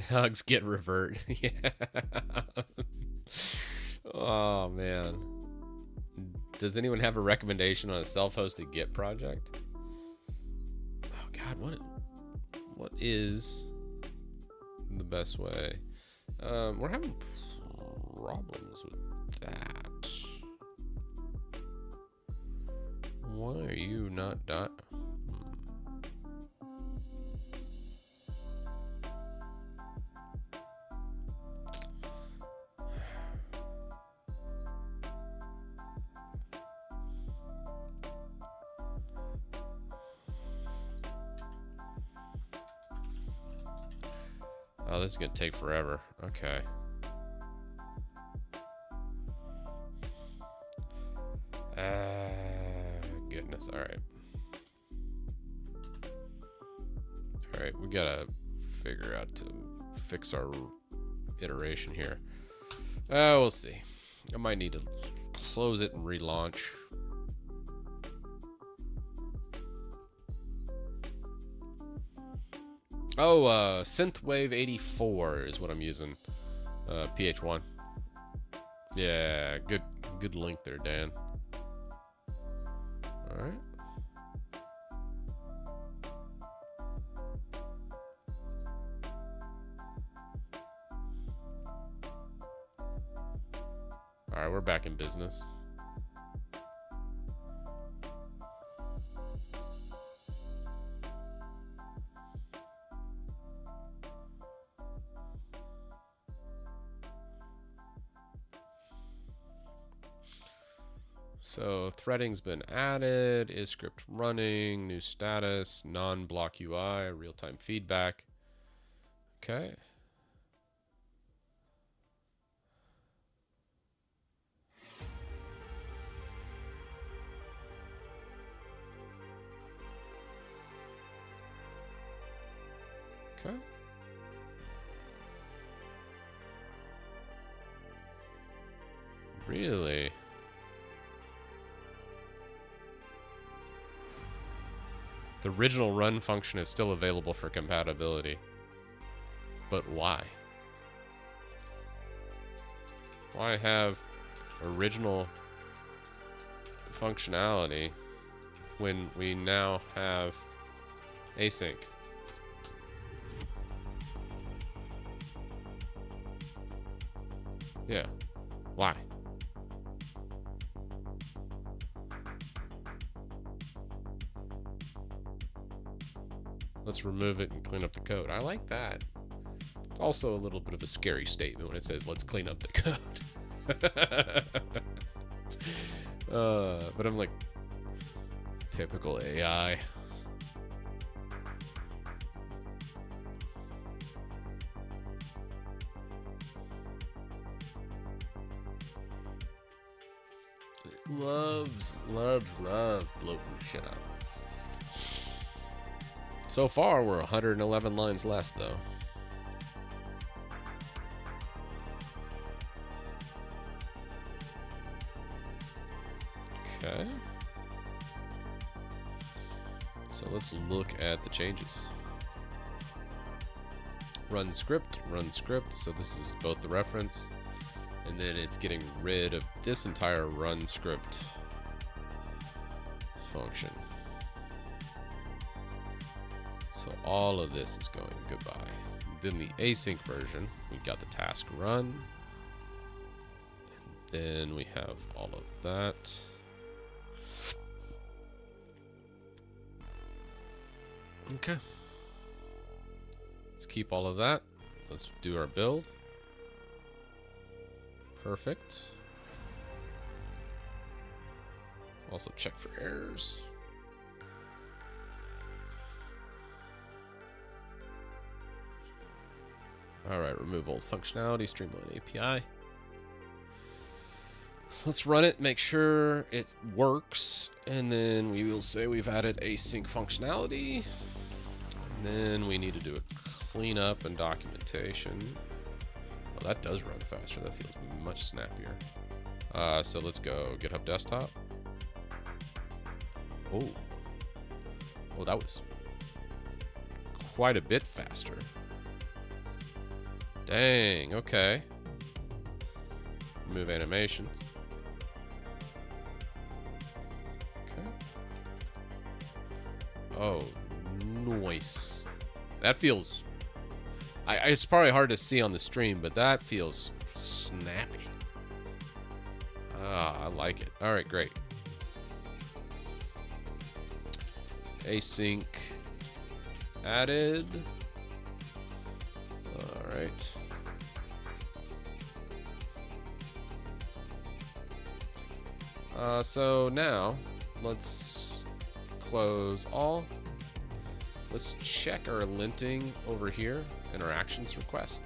Hugs get revert. Yeah. Oh, man. Does anyone have a recommendation on a self-hosted Git project? Oh, God, what is the best way? We're having problems with that. Why are you not dot? Oh, this is gonna take forever. Okay. Goodness. All right. All right. We gotta figure out to fix our iteration here. We'll see. I might need to close it and relaunch. Oh, Synthwave 84 is what I'm using. PH1. Yeah, good link there, Dan. All right. All right, we're back in business. So threading's been added, is script running, new status, non-block UI, real-time feedback. Okay. Okay. Really? The original run function is still available for compatibility. But why? Why have original functionality when we now have async? Yeah. Why? Let's remove it and clean up the code. I like that. It's also a little bit of a scary statement when it says, let's clean up the code. But I'm like, typical AI. Loves bloating shit up. So far, we're 111 lines less, though. Okay. So let's look at the changes. Run script. So this is both the reference, and then it's getting rid of this entire run script function. So all of this is going goodbye. Then the async version, we got the task run. And then we have all of that. Okay. Let's keep all of that. Let's do our build. Perfect. Also check for errors. Alright, remove old functionality, streamline API. Let's run it, make sure it works, and then we will say we've added async functionality. And then we need to do a cleanup and documentation. Well, that does run faster. That feels much snappier. So let's go GitHub Desktop. Oh. Well, that was quite a bit faster. Dang, okay. Remove animations. Okay. Oh, nice. That feels... it's probably hard to see on the stream, but that feels snappy. Ah, I like it. All right, great. Async added. All right. So now let's close all. Let's check our linting over here in our actions request.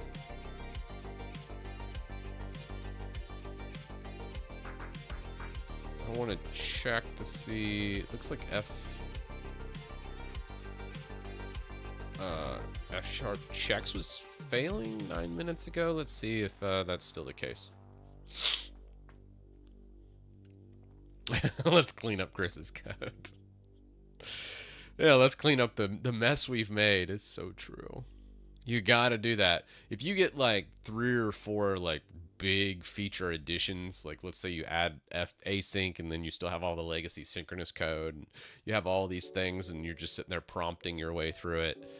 I want to check to see, it looks like F sharp checks was failing 9 minutes ago. Let's see if that's still the case. Let's clean up Chris's code. Yeah, let's clean up the mess we've made. It's so true. You gotta do that. If you get like 3 or 4 like big feature additions, like let's say you add async and then you still have all the legacy synchronous code and you have all these things and you're just sitting there prompting your way through it,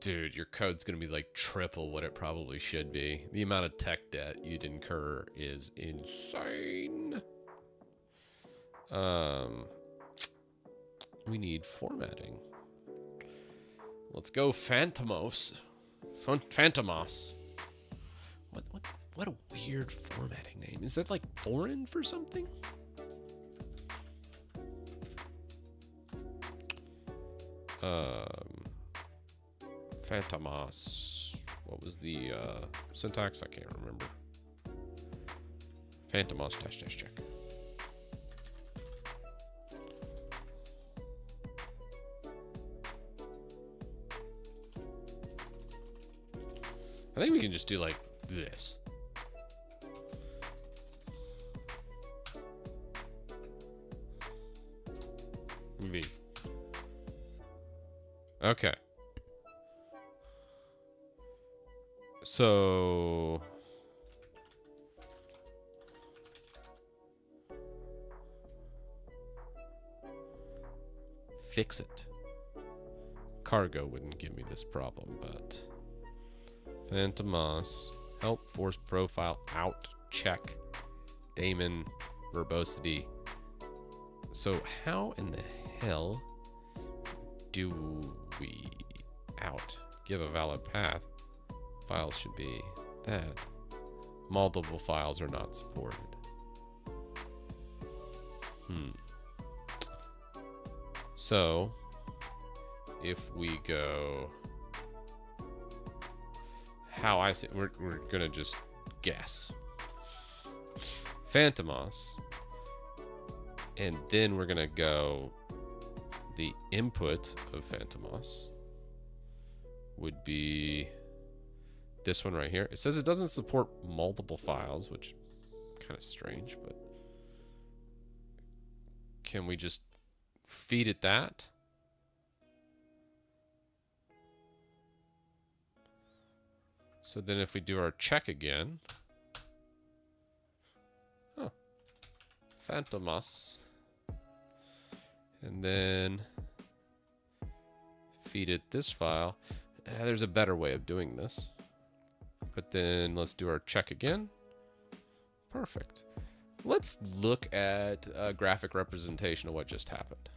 dude, your code's gonna be like triple what it probably should be. The amount of tech debt you'd incur is insane. We need formatting. Let's go Phantomos. Phantomos. What a weird formatting name. Is that like foreign for something? Phantomos. What was the syntax? I can't remember. Phantomos dash check. I think we can just do like this. V. Okay. So fix it. Cargo wouldn't give me this problem, but Phantomos help force profile out check, daemon, verbosity. So how in the hell do we give a valid path? Files should be that. Multiple files are not supported. So if we go, how I see, we're gonna just guess. Phantomos, and then we're gonna go, the input of Phantomos would be this one right here. It says it doesn't support multiple files, which kind of strange, but can we just feed it that? So then if we do our check again, Phantomos, and then feed it this file. There's a better way of doing this. But then let's do our check again. Perfect. Let's look at a graphic representation of what just happened.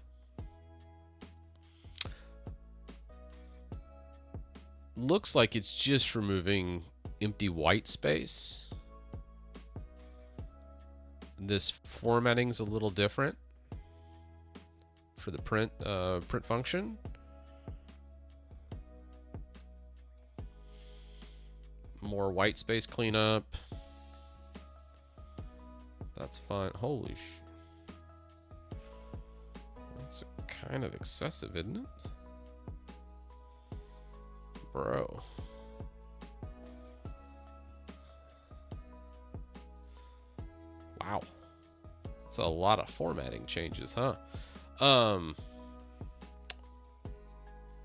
Looks like it's just removing empty white space. This formatting's a little different for the print function. More white space cleanup. That's fine. Holy that's kind of excessive, isn't it? Bro. Wow. That's a lot of formatting changes, huh?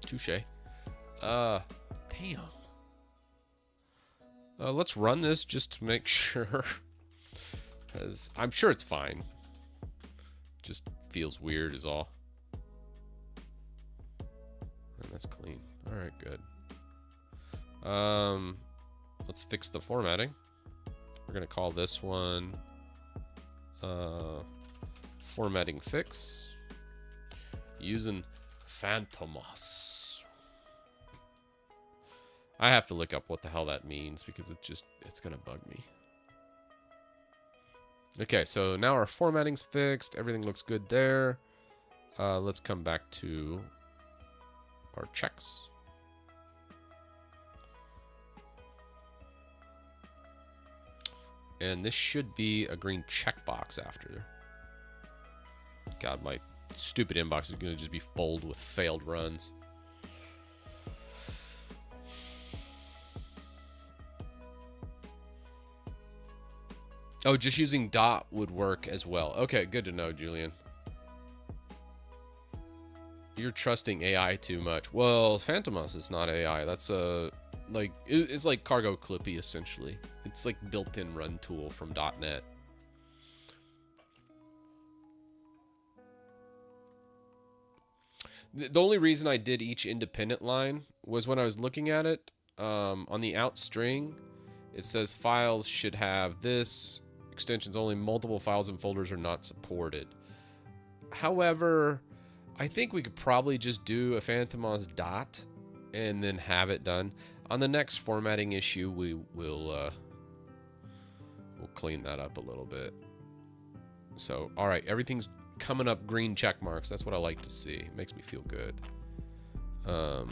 Touche. Damn. Let's run this just to make sure. Because I'm sure it's fine. Just feels weird is all. And that's clean. Alright, good. Let's fix the formatting. We're gonna call this one formatting fix using Phantomos. I have to look up what the hell that means because it's gonna bug me. Okay, so now our formatting's fixed. Everything looks good there. Let's come back to our checks. And this should be a green checkbox after. God, my stupid inbox is going to just be full with failed runs. Oh, just using dot would work as well. Okay, good to know, Julian. You're trusting AI too much. Well, Phantomos is not AI. That's it's like Cargo Clippy essentially. It's like built-in run tool from .NET. The only reason I did each independent line was when I was looking at it on the out string. It says files should have this. Extensions only. Multiple files and folders are not supported. However, I think we could probably just do a Phantomos dot and then have it done. On the next formatting issue, we'll clean that up a little bit. So, all right, everything's coming up green check marks. That's what I like to see. It makes me feel good. What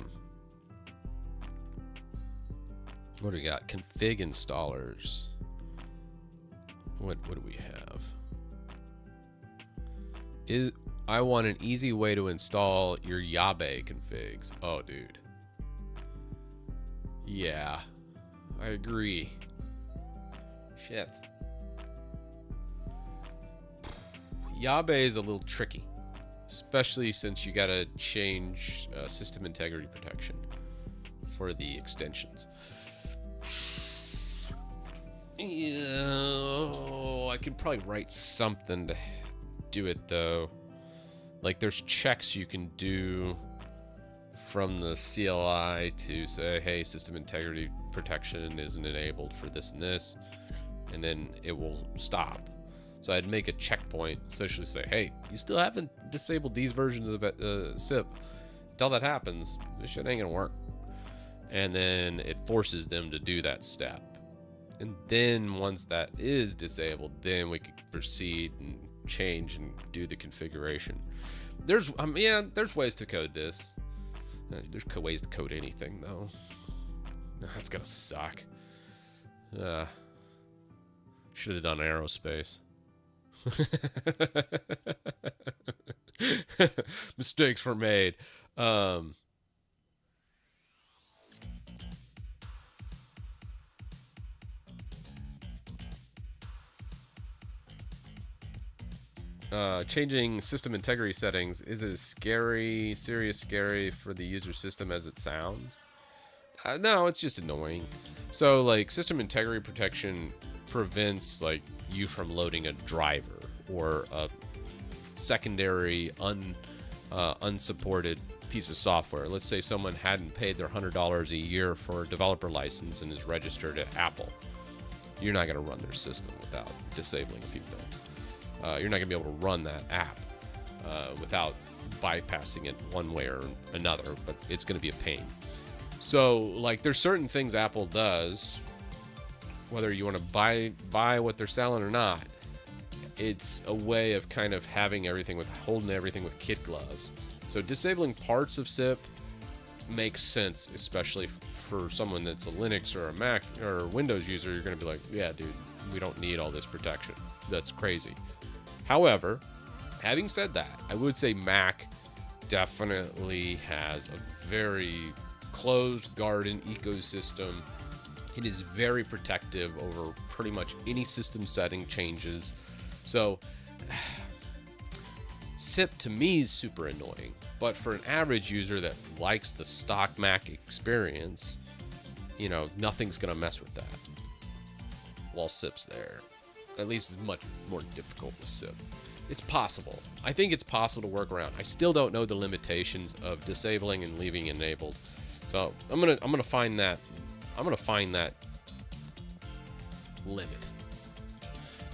do we got? Config installers. What do we have? I want an easy way to install your Yabe configs. Oh, dude. Yeah, I agree. Shit. Yabe is a little tricky, especially since you gotta change system integrity protection for the extensions. Yeah, I could probably write something to do it though. Like there's checks you can do from the CLI to say, hey, system integrity protection isn't enabled for this and this. and then it will stop. So I'd make a checkpoint, essentially say, hey, you still haven't disabled these versions of SIP. Until that happens, this shit ain't gonna work. And then it forces them to do that step. And then once that is disabled, then we could proceed and change and do the configuration. There's ways to code this. There's ways to code anything, though. That's gonna suck. Should have done aerospace. Mistakes were made. Changing system integrity settings, is it as serious scary for the user system as it sounds? No, it's just annoying. So like system integrity protection prevents like you from loading a driver or a secondary unsupported piece of software. Let's say someone hadn't paid their $100 a year for a developer license and is registered at Apple. You're not going to run their system without disabling a few things. You're not going to be able to run that app without bypassing it one way or another, but it's going to be a pain. So, like, there's certain things Apple does, whether you want to buy what they're selling or not. It's a way of kind of holding everything with kid gloves. So disabling parts of SIP makes sense, especially for someone that's a Linux or a Mac or Windows user. You're going to be like, yeah, dude, we don't need all this protection. That's crazy. However, having said that, I would say Mac definitely has a very closed garden ecosystem. It is very protective over pretty much any system setting changes. So SIP to me is super annoying, but for an average user that likes the stock Mac experience, you know, nothing's gonna mess with that while SIP's there. At least it's much more difficult with SIP. It's possible. I think it's possible to work around. I still don't know the limitations of disabling and leaving enabled. So I'm gonna find that. I'm gonna find that limit.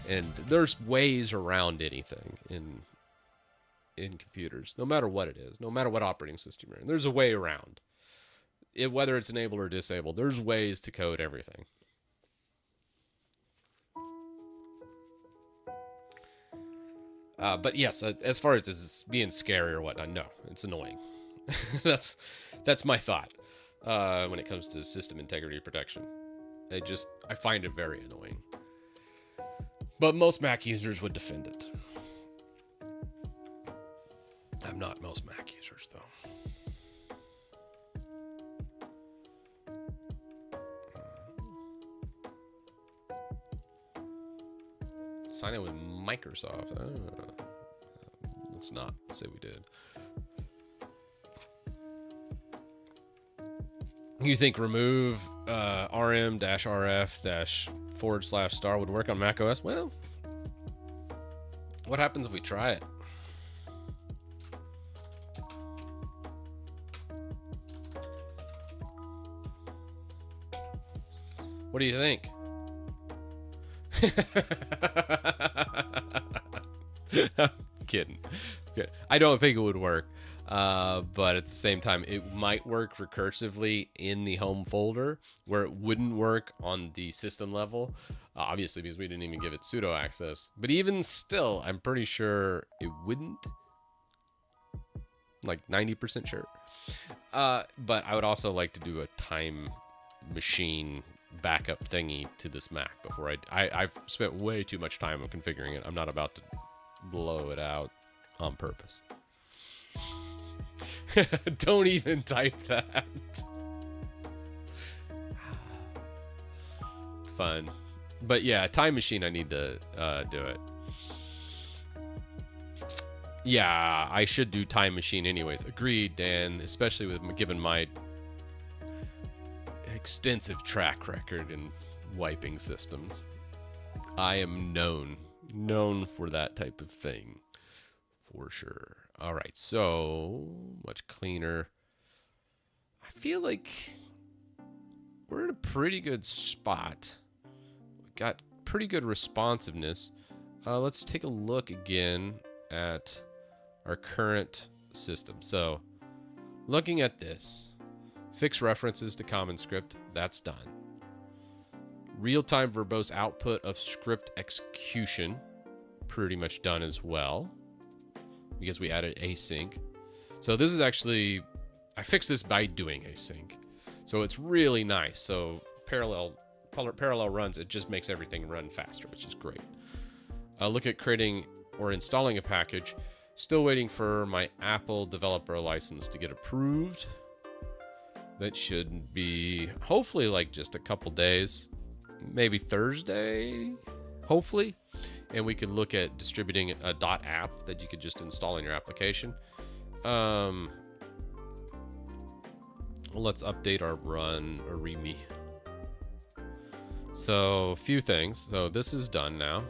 And there's ways around anything in computers, no matter what it is, no matter what operating system you're in. There's a way around it, whether it's enabled or disabled. There's ways to code everything. But yes, as far as it's being scary or whatnot, no, it's annoying. that's my thought when it comes to system integrity protection. I find it very annoying. But most Mac users would defend it. I'm not most Mac users, though. Sign in with Microsoft. Let's not say we did. You think remove rm-rf-/* would work on macOS? Well, what happens if we try it? What do you think? I'm kidding. Good. I don't think it would work. But at the same time, it might work recursively in the home folder where it wouldn't work on the system level. Obviously, because we didn't even give it sudo access. But even still, I'm pretty sure it wouldn't. Like 90% sure. But I would also like to do a time machine backup thingy to this Mac before I've spent way too much time on configuring it. I'm not about to blow it out on purpose. Don't even type that. It's fun. But yeah, time machine, I need to do it. Yeah, I should do time machine anyways. Agreed, Dan, especially with given my extensive track record in wiping systems. I am known for that type of thing, for sure. All right, so much cleaner. I feel like we're in a pretty good spot. We got pretty good responsiveness. Let's take a look again at our current system. So looking at this, fix references to common script, that's done. Real-time verbose output of script execution, pretty much done as well, because we added async. So this is actually, I fixed this by doing async. So it's really nice. So parallel runs, it just makes everything run faster, which is great. Look at creating or installing a package. Still waiting for my Apple developer license to get approved. That should be hopefully like just a couple days, maybe Thursday, hopefully. And we can look at distributing a .app that you could just install in your application. Let's update our run or README. So a few things. So this is done now.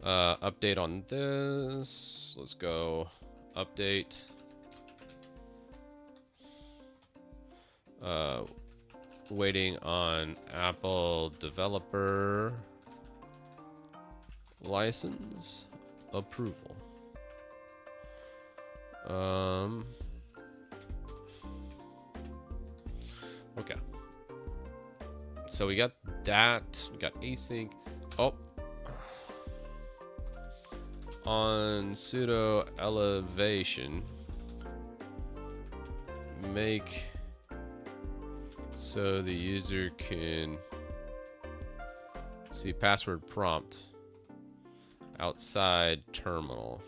Update on this. Let's go update. Waiting on Apple developer license approval. Okay. So we got that. We got async. Oh. On pseudo elevation, make so the user can see password prompt outside terminal.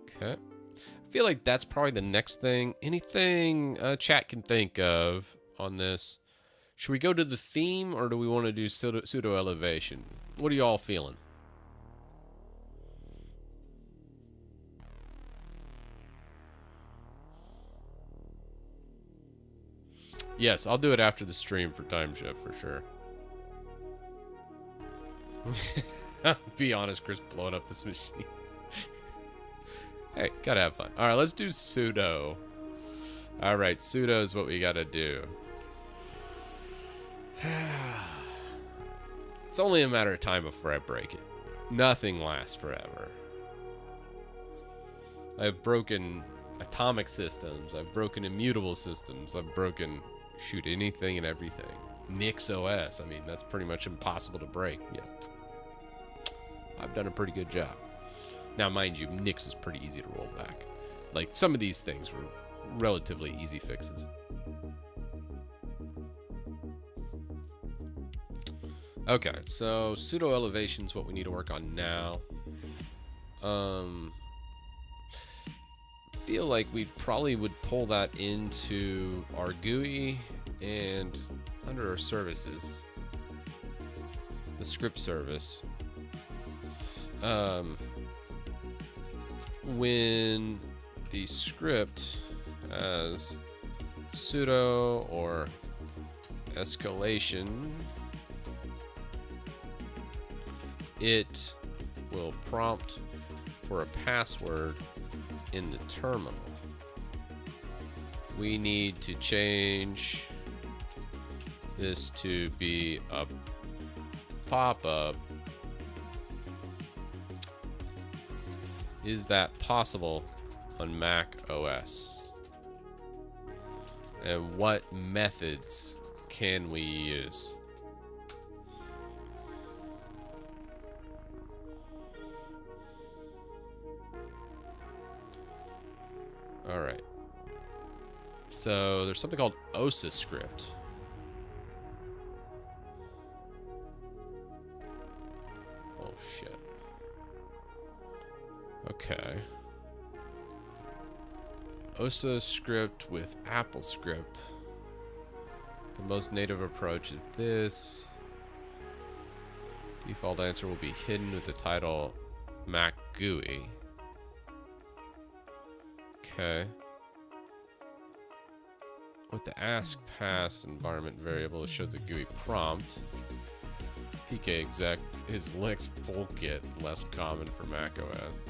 Okay. I feel like that's probably the next thing. Anything chat can think of on this? Should we go to the theme or do we want to do pseudo elevation? What are you all feeling? Yes, I'll do it after the stream for time shift for sure. Be honest, Chris blowing up his machine. Hey, gotta have fun. Alright, let's do pseudo. Alright, pseudo is what we gotta do. It's only a matter of time before I break it. Nothing lasts forever. I've broken atomic systems. I've broken immutable systems. I've broken, shoot, anything and everything. Nix OS. I mean, that's pretty much impossible to break yet. I've done a pretty good job. Now, mind you, Nix is pretty easy to roll back. Like, some of these things were relatively easy fixes. Okay, so pseudo elevation is what we need to work on now. Feel like we probably would pull that into our GUI and under our services, the script service. When the script has pseudo or escalation, it will prompt for a password in the terminal. We need to change this to be a pop-up. Is that possible on Mac OS? And what methods can we use? All right. So there's something called OSA script. Oh shit. Okay. OSA script with Apple script. The most native approach is this. Default answer will be hidden with the title Mac GUI. Okay. With the ask pass environment variable, show the GUI prompt. PK exec is Linux toolkit, less common for Mac OS.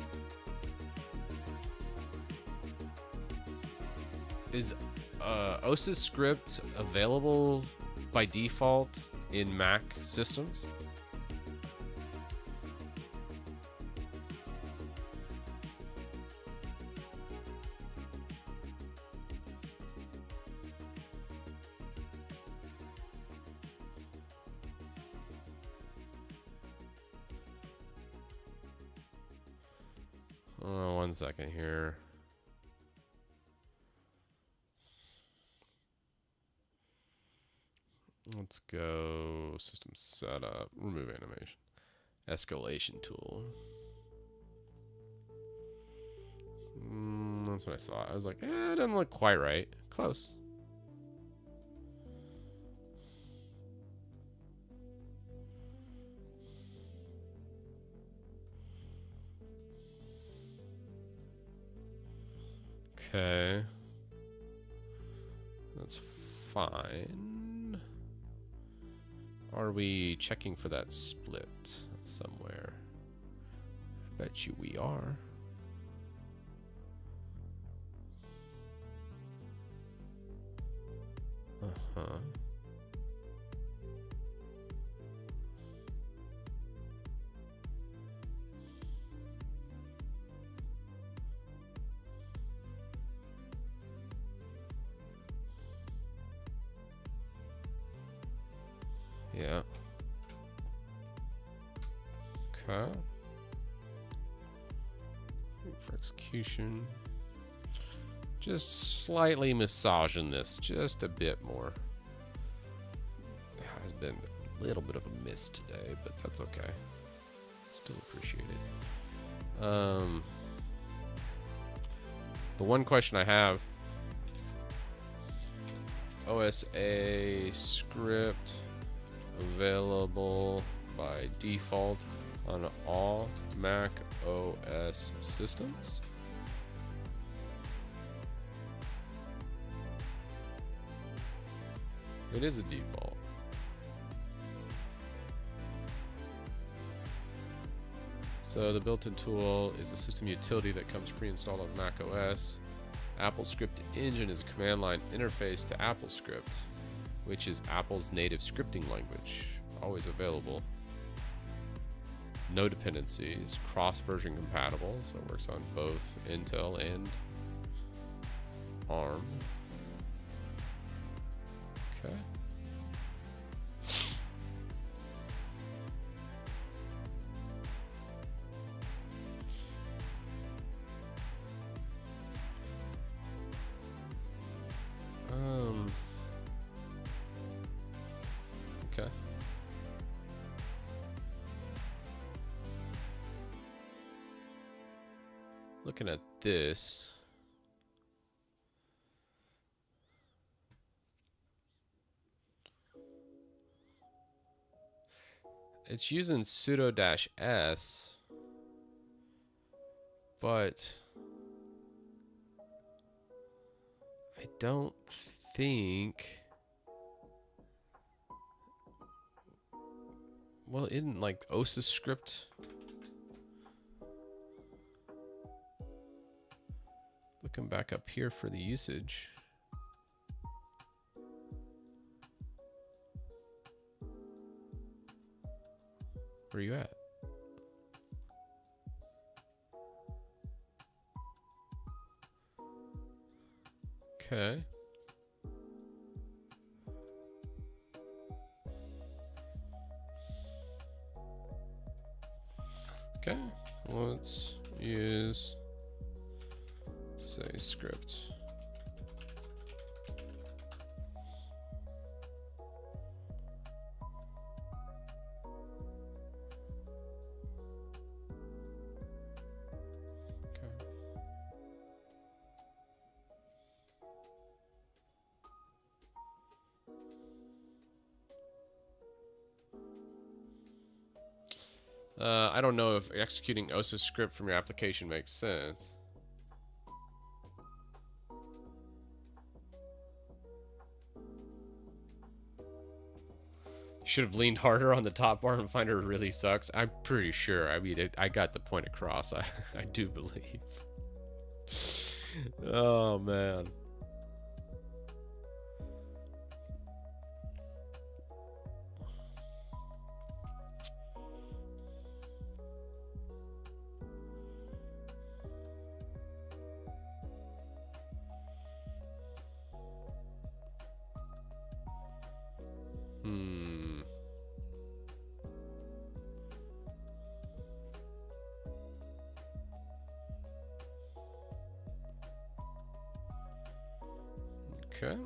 OSIS script available by default in Mac systems? One second here. Let's go system setup, remove animation, escalation tool. That's what I thought. I was like, it doesn't look quite right. Close. Okay. That's fine. Are we checking for that split somewhere? I bet you we are. Uh-huh. Yeah. Okay. Wait for execution. Just slightly massaging this just a bit more. It has been a little bit of a miss today, but that's okay. Still appreciate it. The one question I have, OSA script available by default on all Mac OS systems. It is a default. So the built-in tool is a system utility that comes pre-installed on Mac OS. Apple Script Engine is a command line interface to AppleScript, which is Apple's native scripting language, always available. No dependencies, cross-version compatible, so it works on both Intel and ARM. Okay. Okay. Looking at this. It's using sudo-s, but I don't think. Well, isn't like OSIS script? Looking back up here for the usage. Where are you at? Okay. Okay, let's use say script. I don't know if executing OSIS script from your application makes sense. Should have leaned harder on the top bar and finder really sucks. I'm pretty sure. I mean, I got the point across. I do believe. Oh, man. Okay.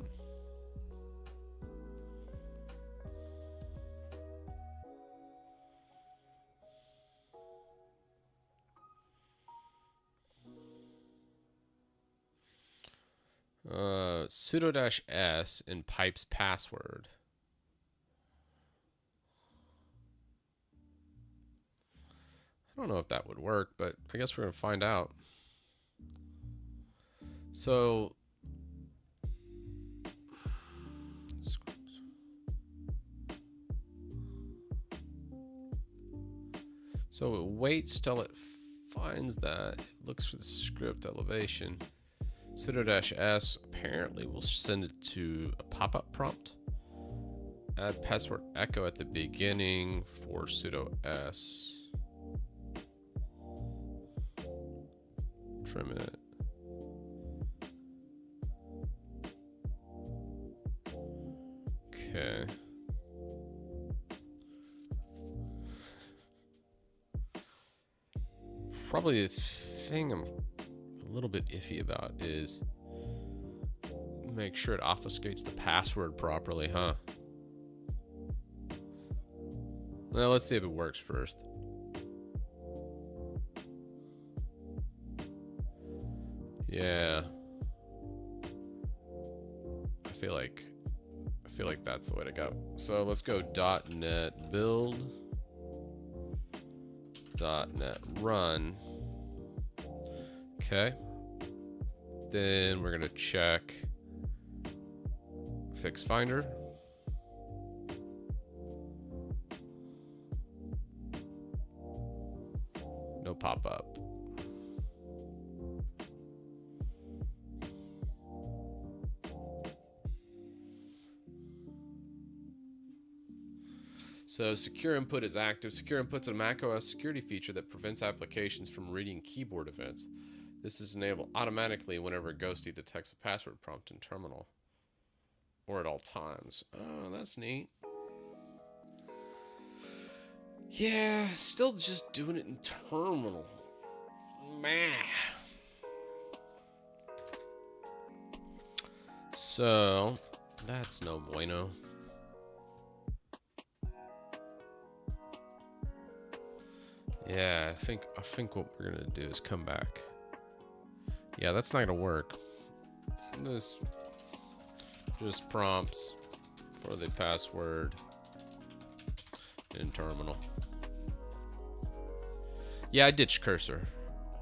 Sudo-s in pipes password. I don't know if that would work, but I guess we're going to find out. So it waits till it finds that. It looks for the script elevation. Sudo-s apparently will send it to a pop-up prompt. Add password echo at the beginning for sudo-s. Trim it. Okay. Probably the thing I'm a little bit iffy about is make sure it obfuscates the password properly, huh? Well, let's see if it works first. Yeah. I feel like that's the way to go. So let's go .NET build, .NET run. Okay. Then we're gonna check fix finder. No pop-up. So secure input is active. Secure input's a macOS security feature that prevents applications from reading keyboard events. This is enabled automatically whenever Ghosty detects a password prompt in terminal or at all times. Oh, that's neat. Yeah, still just doing it in terminal. Meh. So that's no bueno. Yeah, I think what we're gonna do is come back. Yeah, that's not gonna work. This just prompts for the password in terminal. Yeah, I ditched cursor.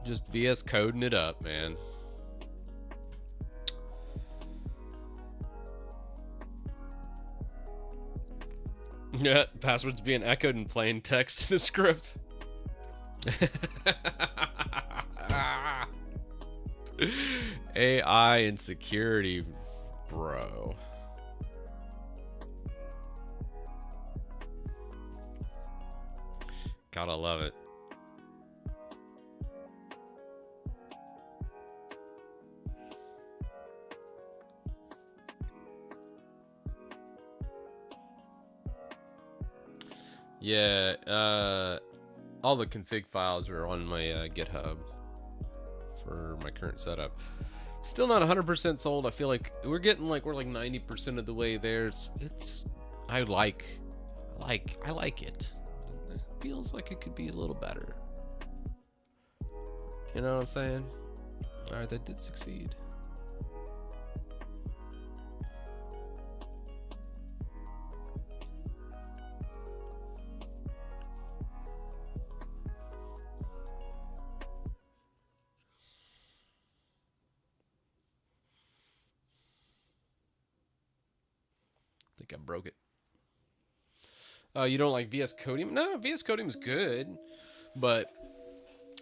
Just VS coding it up, man. Yeah, password's being echoed in plain text in the script. AI and security, bro. Gotta love it. Yeah, all the config files are on my GitHub for my current setup. Still not 100% sold. I feel like we're like 90% of the way there. I like it. It feels like it could be a little better. You know what I'm saying? All right, that did succeed. I think I broke it. You don't like VS Codium? No, VS Codium is good, but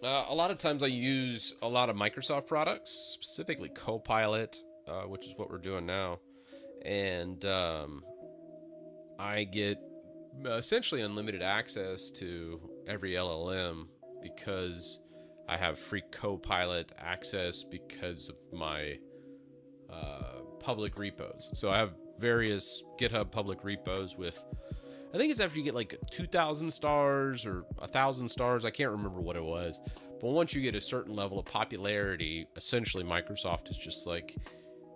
a lot of times I use a lot of Microsoft products, specifically Copilot, which is what we're doing now, and I get essentially unlimited access to every LLM because I have free Copilot access because of my public repos. So I have various GitHub public repos with, I think it's after you get like 2,000 stars or 1,000 stars. I can't remember what it was. But once you get a certain level of popularity, essentially Microsoft is just like,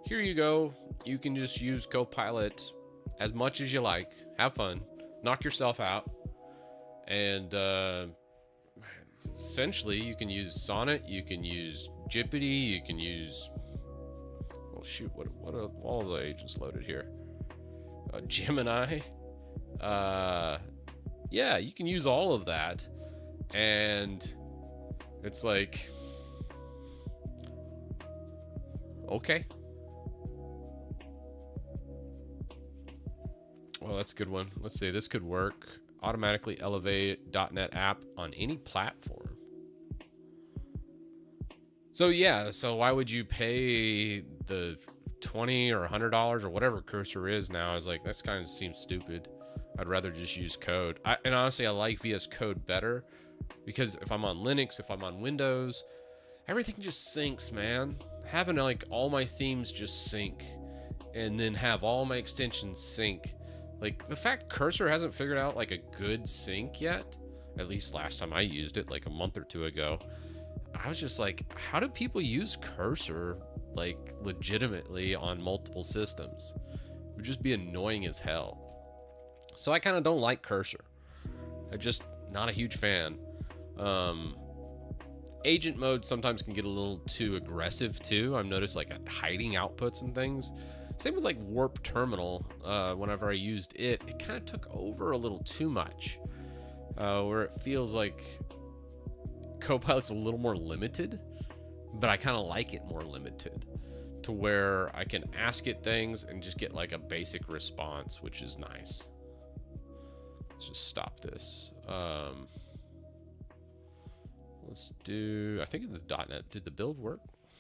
here you go. you can just use Copilot as much as you like. Have fun, knock yourself out, and essentially you can use Sonnet, you can use Jippity, you can use, well, shoot, what are all of the agents loaded here? Gemini. Yeah, you can use all of that, and it's like, okay. Well, that's a good one. Let's see, this could work. Automatically elevate .NET app on any platform. So yeah, so why would you pay the $20 or $100 or whatever Cursor is now? Is like, that's kind of seems stupid. I'd rather just use code. And honestly, I like VS Code better because if I'm on Linux, if I'm on Windows, everything just syncs, man. Having like all my themes just sync and then have all my extensions sync. Like, the fact Cursor hasn't figured out like a good sync yet, at least last time I used it like a month or two ago, I was just like, how do people use Cursor like legitimately on multiple systems? It would just be annoying as hell. So I kind of don't like Cursor. I'm just not a huge fan. Agent mode sometimes can get a little too aggressive too. I've noticed like hiding outputs and things. Same with like Warp Terminal. Whenever I used it, it kind of took over a little too much. Where it feels like Copilot's a little more limited, but I kind of like it more limited to where I can ask it things and just get like a basic response, which is nice. Let's just stop this. Let's do, I think the .NET, did the build work?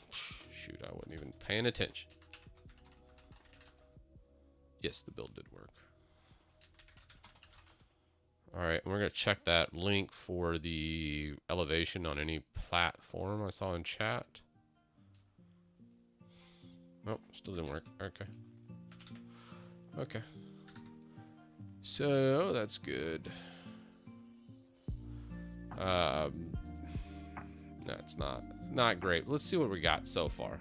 Shoot, I wasn't even paying attention. Yes, the build did work. All right, we're gonna check that link for the elevation on any platform I saw in chat. Nope, still didn't work. Okay. Okay. So that's good. That's not great. Let's see what we got so far.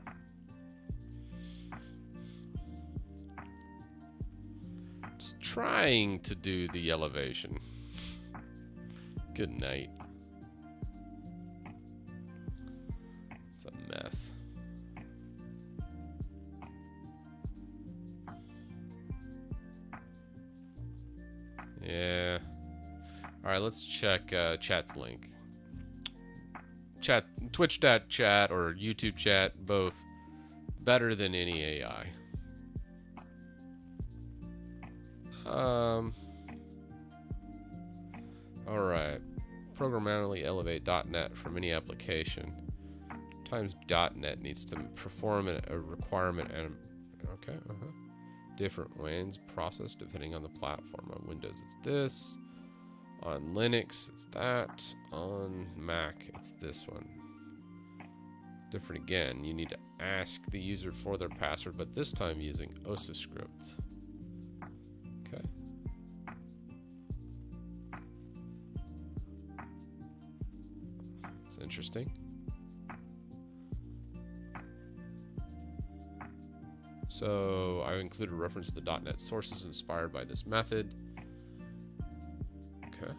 Just trying to do the elevation. Good night. It's a mess. Yeah. All right, let's check chat's link. Chat, Twitch.chat or YouTube chat, both better than any AI. All right. Programmatically elevate .NET from any application. Sometimes .NET needs to perform a requirement and okay, different ways process depending on the platform. On Windows, it's this. On Linux, it's that. On Mac, it's this one. Different again. You need to ask the user for their password, but this time using OSAScript. Okay. It's interesting. So I included a reference to the .NET sources inspired by this method. Okay.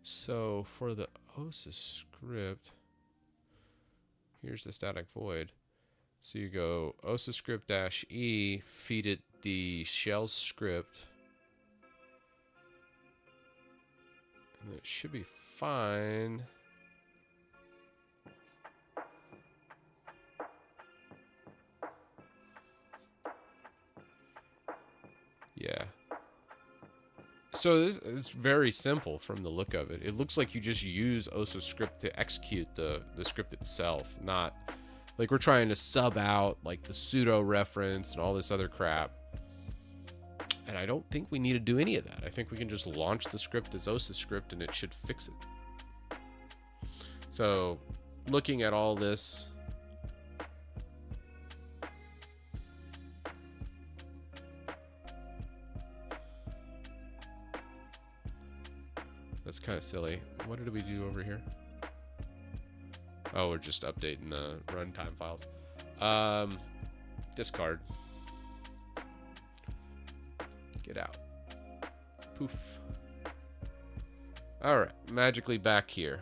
So for the OSA script, here's the static void. So you go OSA script -e, feed it the shell script, and it should be fine. Yeah. So it's very simple from the look of it. It looks like you just use OSA script to execute the script itself, not like we're trying to sub out like the pseudo reference and all this other crap. And I don't think we need to do any of that. I think we can just launch the script as OSA script and it should fix it. So looking at all this, that's kind of silly. What did we do over here? Oh, we're just updating the runtime files. Discard. Get out. Poof. Alright, magically back here.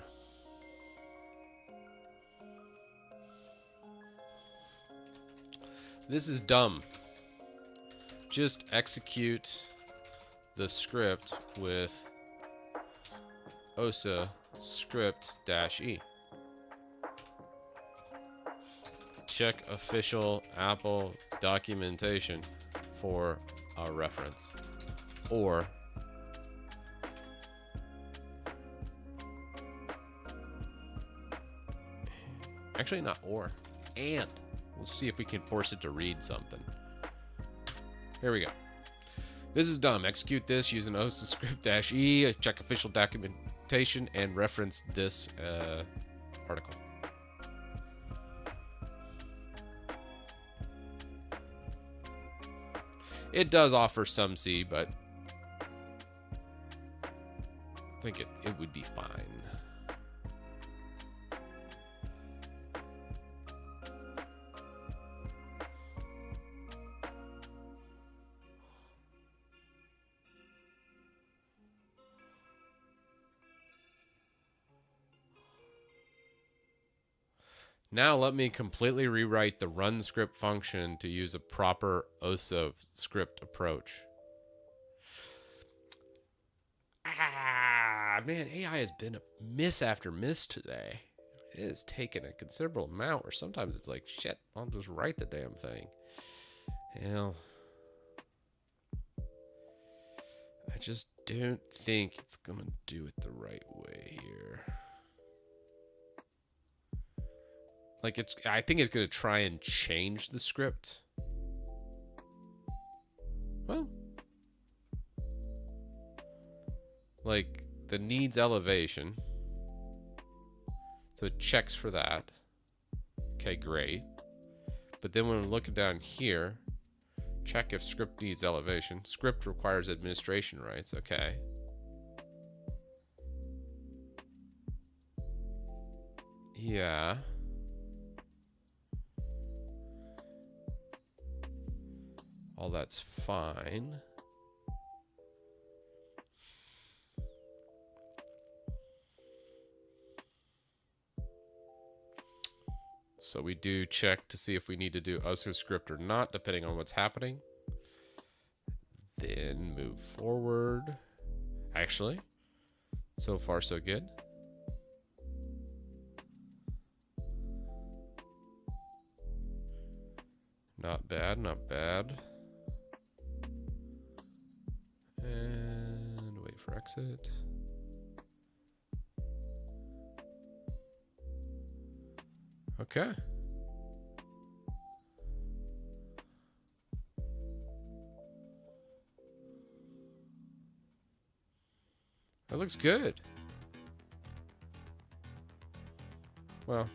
This is dumb. Just execute the script with OSA script -e. Check official Apple documentation for a reference. Or actually not or, and we'll see if we can force it to read something. Here we go. This is dumb. Execute this using OSA script -e, check official documentation, and reference this article. It does offer some C, but I think it would be fine. Now let me completely rewrite the run script function to use a proper OSA script approach. Man, AI has been a miss after miss today. It has taken a considerable amount, or sometimes it's like, shit, I'll just write the damn thing. Hell, I just don't think it's gonna do it the right way here. Like I think it's gonna try and change the script. Well, like the needs elevation, so it checks for that. Okay, great. But then when we're looking down here, check if script needs elevation. Script requires administration rights. Okay. Yeah. All that's fine. So we do check to see if we need to do OSA script or not, depending on what's happening. Then move forward. Actually, so far so good. Not bad, not bad. And wait for exit. Okay. That looks good. Well,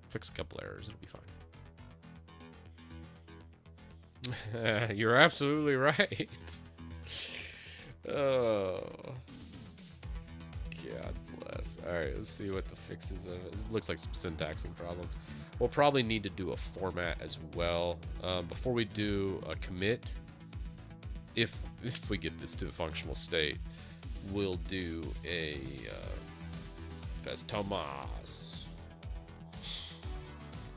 fix a couple errors, it'll be fine. You're absolutely right. Oh. God bless. Alright, let's see what the fixes of it. It looks like some syntaxing problems. We'll probably need to do a format as well. Before we do a commit, if we get this to a functional state, we'll do a Tomas.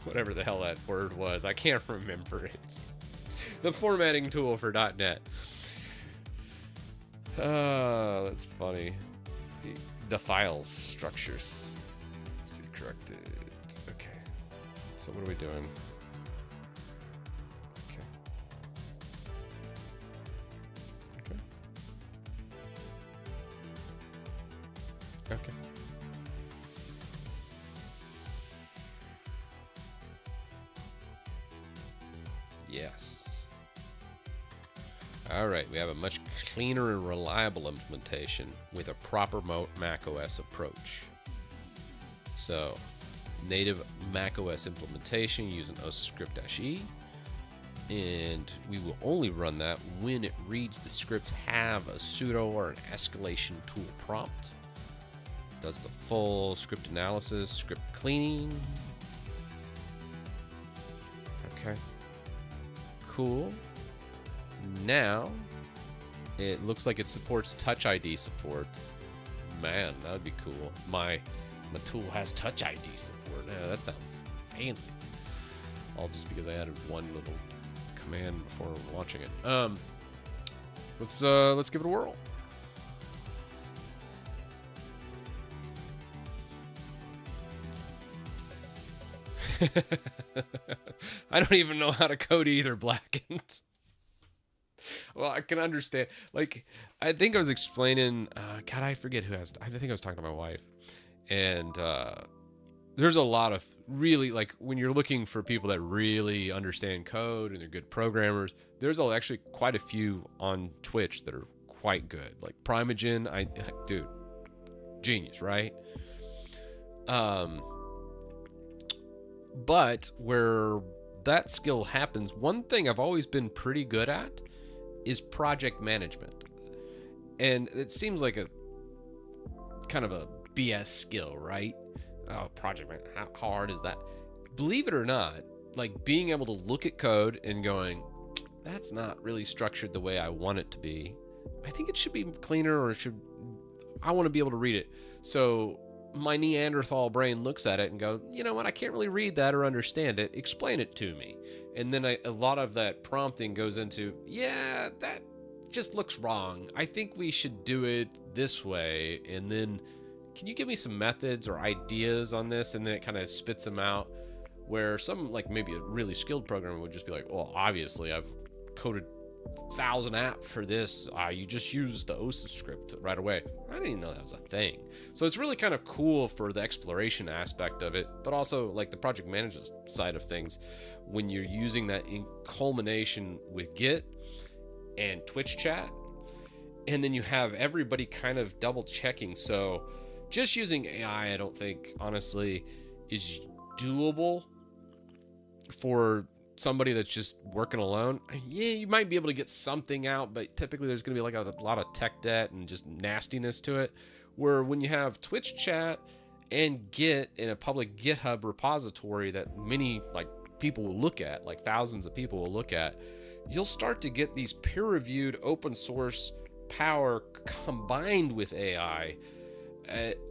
Whatever the hell that word was. I can't remember it. The formatting tool for .NET. That's funny. The file structures to correct it. Okay. So what are we doing? Okay. Okay. Okay. Yes. All right, we have a much cleaner and reliable implementation with a proper macOS approach. So, native macOS implementation using OSA script -e and we will only run that when it reads the scripts have a sudo or an escalation tool prompt. Does the full script analysis, script cleaning. Okay. Cool. Now, it looks like it supports Touch ID support. Man, that would be cool. My tool has Touch ID support. Yeah, that sounds fancy. All just because I added one little command before launching it. Let's give it a whirl. I don't even know how to code either, Blackened. Well, I can understand. Like, I think I was explaining. God, I forget who has. I think I was talking to my wife, and there's a lot of really, like, when you're looking for people that really understand code and they're good programmers. There's actually quite a few on Twitch that are quite good. Like Primogen, dude, genius, right? But where that skill happens, one thing I've always been pretty good at is project management. And it seems like a kind of a BS skill, right? Oh, project management, how hard is that? Believe it or not, like being able to look at code and going, that's not really structured the way I want it to be. I think it should be cleaner, or I want to be able to read it. So my Neanderthal brain looks at it and goes, you know what, I can't really read that or understand it. Explain it to me. And then a lot of that prompting goes into, yeah, that just looks wrong. I think we should do it this way. And then can you give me some methods or ideas on this? And then it kind of spits them out, where some, like maybe a really skilled programmer would just be like, well, obviously I've coded 1,000 apps for this. You just use the OSIS script right away. I didn't even know that was a thing. So it's really kind of cool for the exploration aspect of it, but also like the project management side of things, when you're using that in culmination with Git and Twitch chat, and then you have everybody kind of double checking. So just using AI, I don't think honestly is doable for somebody that's just working alone. Yeah, you might be able to get something out, but typically there's going to be like a lot of tech debt and just nastiness to it. Where when you have Twitch chat and Git in a public GitHub repository that many like people will look at, like thousands of people will look at, you'll start to get these peer-reviewed open source power combined with AI.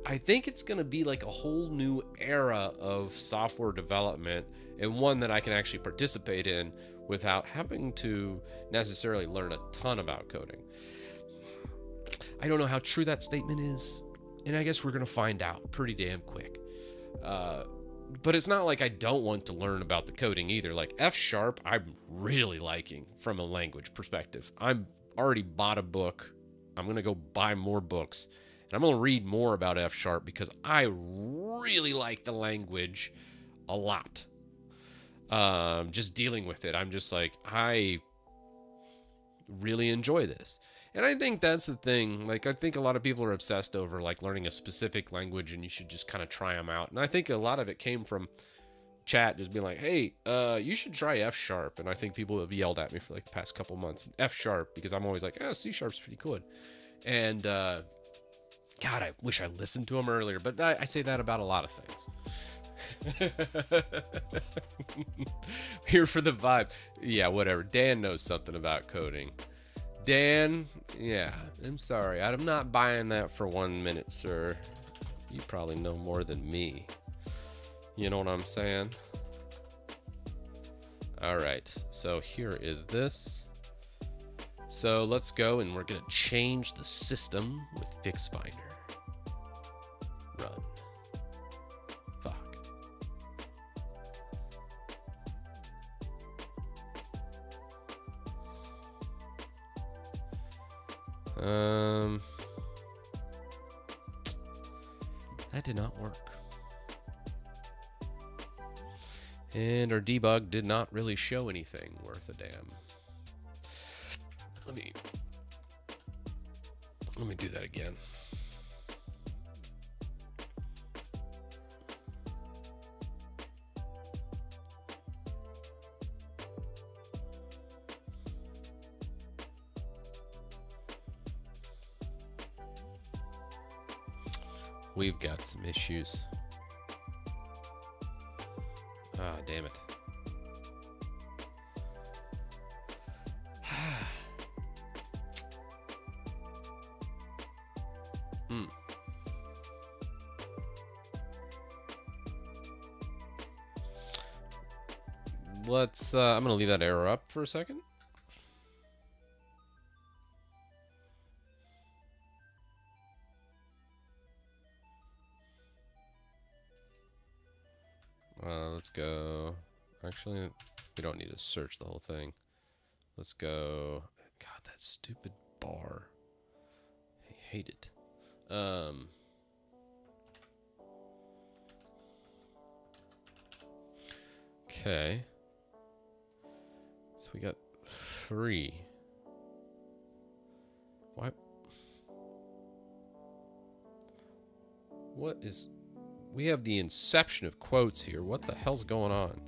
I think it's going to be like a whole new era of software development, and one that I can actually participate in without having to necessarily learn a ton about coding. I don't know how true that statement is, and I guess we're going to find out pretty damn quick. But it's not like I don't want to learn about the coding either. Like F#, I'm really liking from a language perspective. I'm already bought a book. I'm going to go buy more books. And I'm going to read more about F# because I really like the language a lot. Just dealing with it, I'm just like, I really enjoy this. And I think that's the thing. Like, I think a lot of people are obsessed over like learning a specific language, and you should just kind of try them out. And I think a lot of it came from chat just being like, hey, you should try F#. And I think people have yelled at me for like the past couple months, F#, because I'm always like, oh, C# pretty good. And, God, I wish I listened to him earlier, but I say that about a lot of things. Here for the vibe. Yeah, whatever. Dan knows something about coding. Dan, yeah, I'm sorry. I'm not buying that for 1 minute, sir. You probably know more than me. You know what I'm saying? All right, so here is this. So let's go, and we're going to change the system with FixFinder. Run. Fuck. That did not work. And our debug did not really show anything worth a damn. Let me do that again. We've got some issues. Ah, damn it. Hmm. Let's, I'm gonna leave that error up for a second. Let's go. Actually, we don't need to search the whole thing. Let's go. God, that stupid bar. I hate it. Okay. So we got 3. Why? What is... We have the inception of quotes here. What the hell's going on?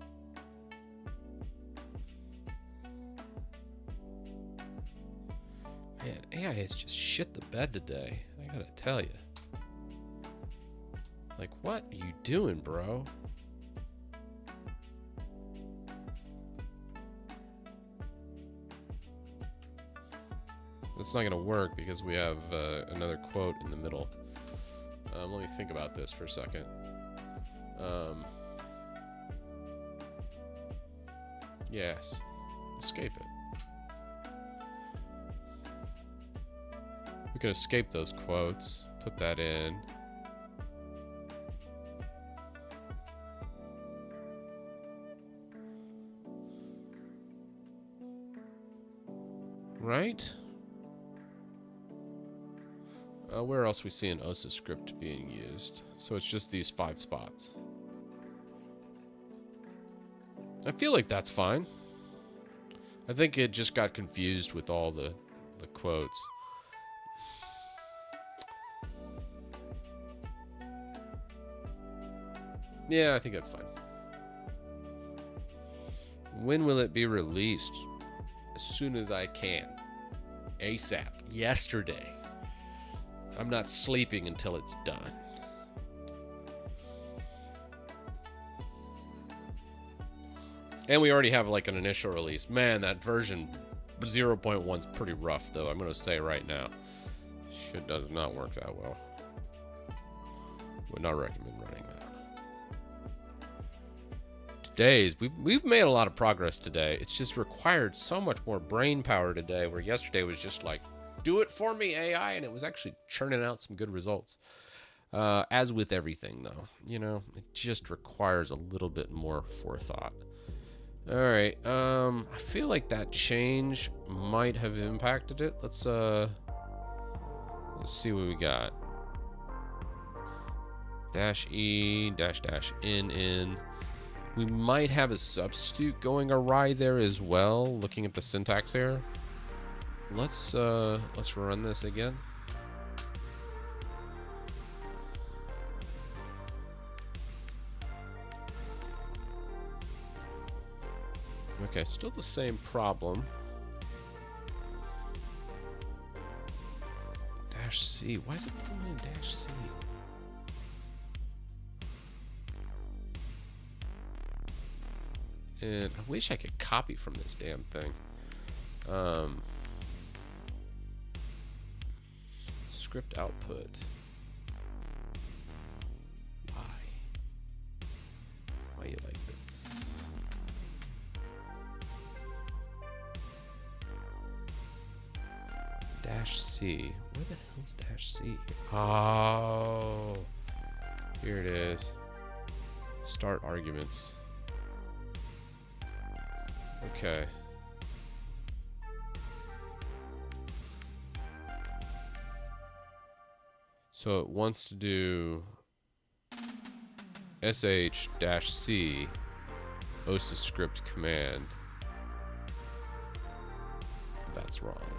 Man, AI has just shit the bed today. I gotta tell you. Like, what are you doing, bro? It's not gonna work because we have another quote in the middle. Let me think about this for a second. Yes. Escape it. We can escape those quotes. Put that in. Right? Where else we see an OSA script being used? So it's just these 5 spots. I feel like that's fine. I think it just got confused with all the quotes. Yeah, I think that's fine. When will it be released? As soon as I can. ASAP. Yesterday. I'm not sleeping until it's done. And we already have like an initial release. Man, that version 0.1's pretty rough though, I'm gonna say right now. Shit does not work that well. Would not recommend running that. Today's we've made a lot of progress today. It's just required so much more brain power today, where yesterday was just like, do it for me, AI, and it was actually churning out some good results. As with everything, though, you know, it just requires a little bit more forethought. All right, I feel like that change might have impacted it. Let's see what we got. -E, -in. We might have a substitute going awry there as well, looking at the syntax error. Let's run this again. Okay, still the same problem. -C. Why is it putting in -C? And I wish I could copy from this damn thing. Script output. Why you like this? -C. Where the hell's -C? Oh, here it is. Start arguments. Okay. So it wants to do sh-c OSA script command. That's wrong.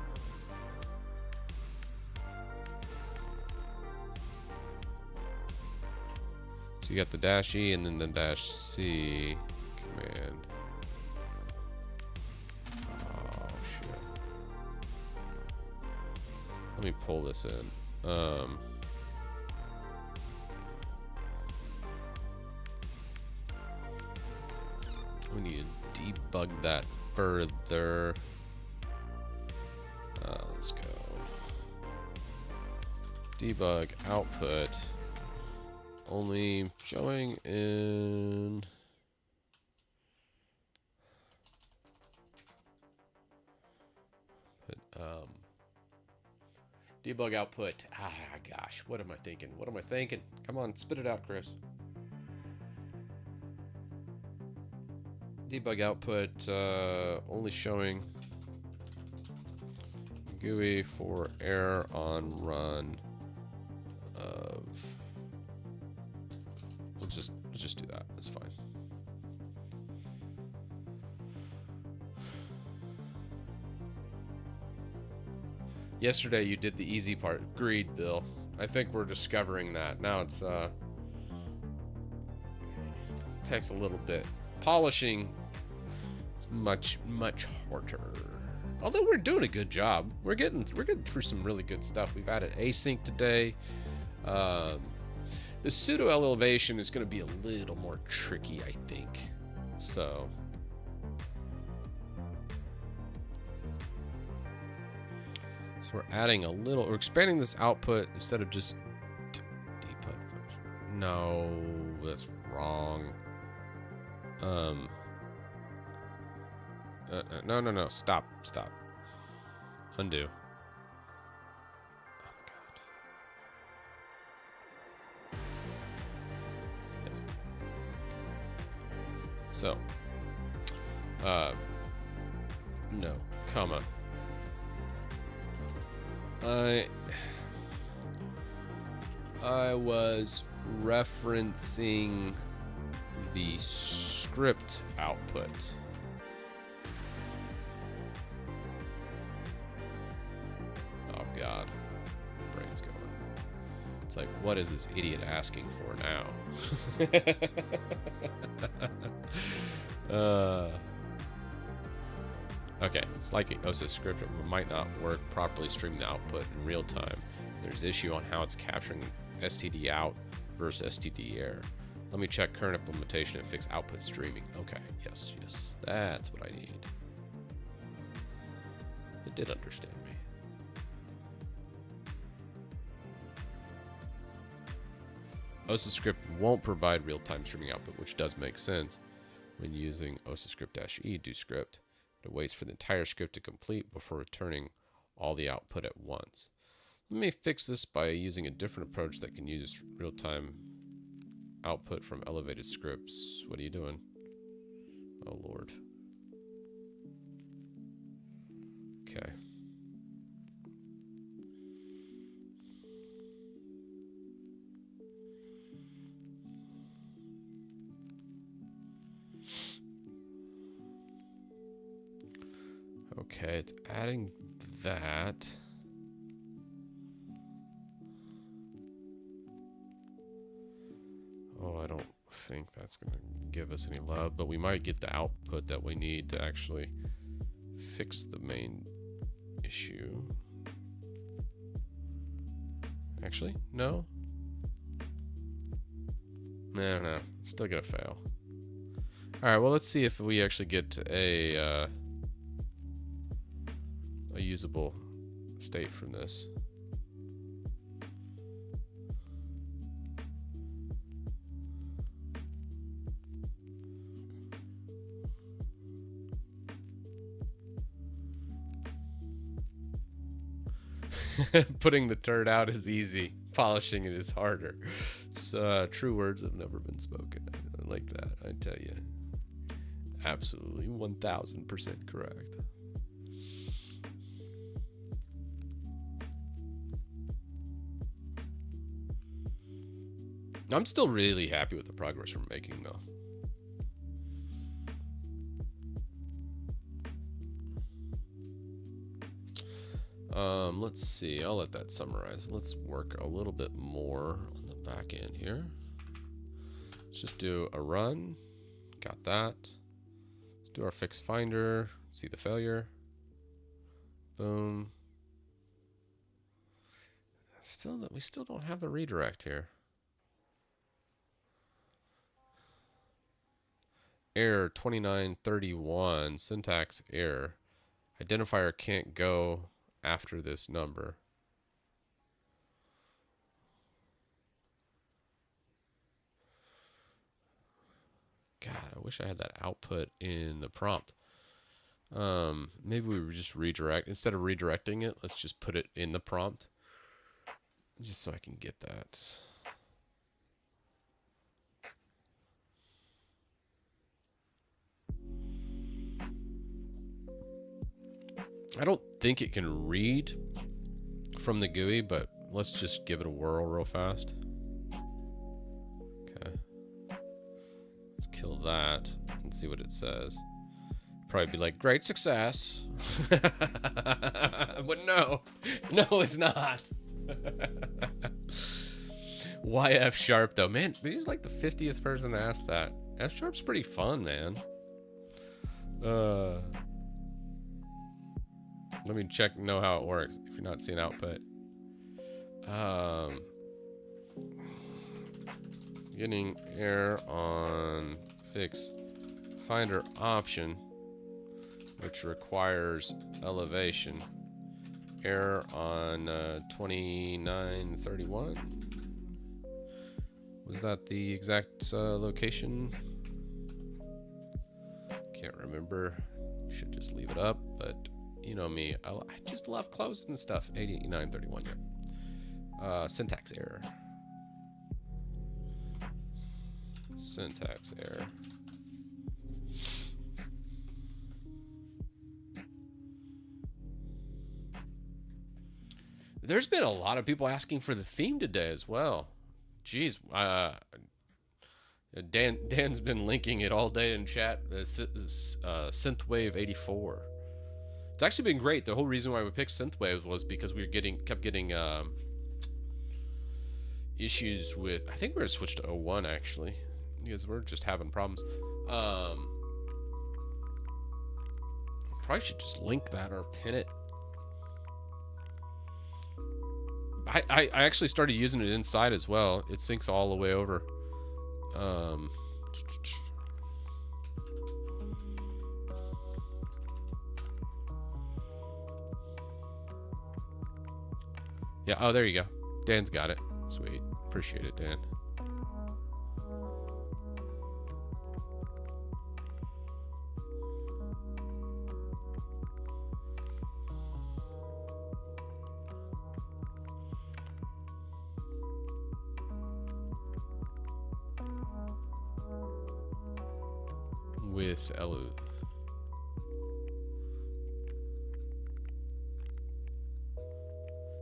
So you got the -e and then the -c command. Oh shit. Let me pull this in. We need to debug that further. Let's go. Debug output only showing in debug output. Ah, gosh, what am I thinking? What am I thinking? Come on, spit it out, Chris. Debug output only showing GUI for error on run of. Let's just do that. That's fine. Yesterday you did the easy part. Agreed, Bill. I think we're discovering that. Now it's takes a little bit. Polishing is much harder. Although we're doing a good job. We're getting through some really good stuff. We've added async today. The pseudo elevation is going to be a little more tricky, I think. So we're adding a little, we're expanding this output instead of just debug function. No, that's wrong. No. Stop. Undo. Oh, God. Yes. So, no, comma. I was referencing the script output. Oh God, my brain's going. It's like, what is this idiot asking for now? Okay, it's like an OSIS script might not work properly stream the output in real time. There's issue on how it's capturing STD out versus STD error. Let me check current implementation and fix output streaming. Okay, yes, that's what I need. It did understand me. OSIS script won't provide real-time streaming output, which does make sense when using OSIS script-e do script. It waits for the entire script to complete before returning all the output at once. Let me fix this by using a different approach that can use real-time output from elevated scripts. What are you doing? Oh, Lord. Okay. Okay, it's adding that. Oh, I don't think that's going to give us any love, but we might get the output that we need to actually fix the main issue. Actually, no. No, still gonna fail. All right, well, let's see if we actually get a usable state from this. Putting the turd out is easy. Polishing it is harder. So, true words have never been spoken. I like that, I tell you. Absolutely 1000% correct. I'm still really happy with the progress we're making, though. Let's see. I'll let that summarize. Let's work a little bit more on the back end here. Let's just do a run. Got that. Let's do our fix finder. See the failure. Boom. We still don't have the redirect here. error 2931, syntax error. Identifier can't go after this number. God, I wish I had that output in the prompt. Maybe we would just redirect. Instead of redirecting it, let's just put it in the prompt. Just so I can get that. I don't think it can read from the GUI, but let's just give it a whirl real fast. Okay. Let's kill that and see what it says. Probably be like, great success. But no, it's not. Why F sharp though? Man, you're like the 50th person to ask that. F sharp's pretty fun, man. Let me know how it works if you're not seeing output. Getting error on fix finder option, which requires elevation. Error on 2931. Was that the exact location? Can't remember. Should just leave it up, but you know me. I just love closing stuff. 8931. Yeah. Syntax error. Syntax error. There's been a lot of people asking for the theme today as well. Jeez, Dan's been linking it all day in chat. Synthwave 84. It's actually been great. The whole reason why we picked Synthwave was because we kept getting issues with. I think we're gonna switch to 01 actually, because we're just having problems. Probably should just link that or pin it. I actually started using it inside as well. It syncs all the way over. Yeah, oh, there you go. Dan's got it. Sweet. Appreciate it, Dan. With Elu.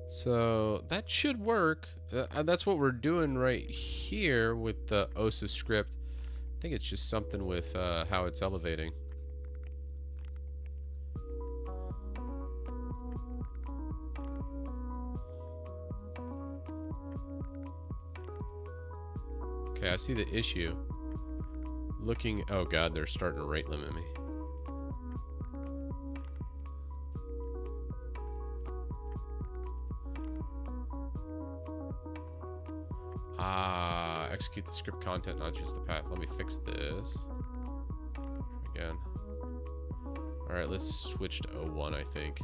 So that should work. That's what we're doing right here with the OSA script. I think it's just something with how it's elevating. Okay, I see the issue. Looking, oh god, they're starting to rate limit me. Execute the script content, not just the path. Let me fix this. Again. Alright, let's switch to 01, I think.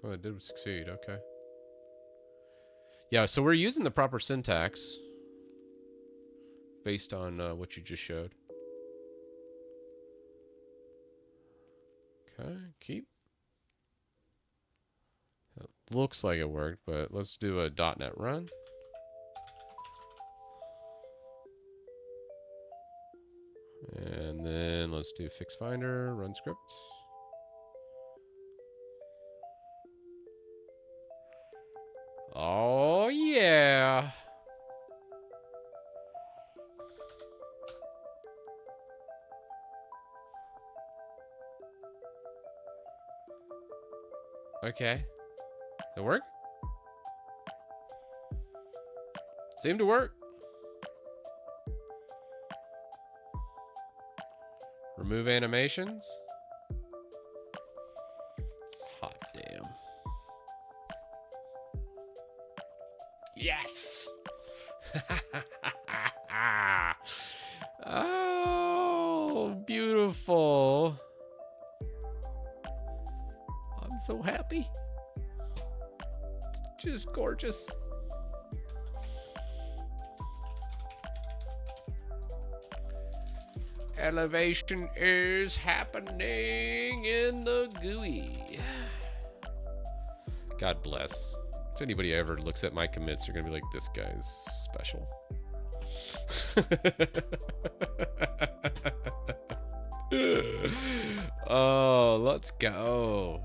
Oh, it did succeed, okay. Yeah, so we're using the proper syntax based on what you just showed. Okay, keep. It looks like it worked, but let's do a .NET run. And then let's do fix finder, run script. Oh yeah. Okay. It work? Seemed to work. Remove animations. Hot damn. Yes. so happy. It's just gorgeous. Elevation is happening in the GUI. God bless. If anybody ever looks at my commits, they're gonna be like, this guy's special. Oh, let's go.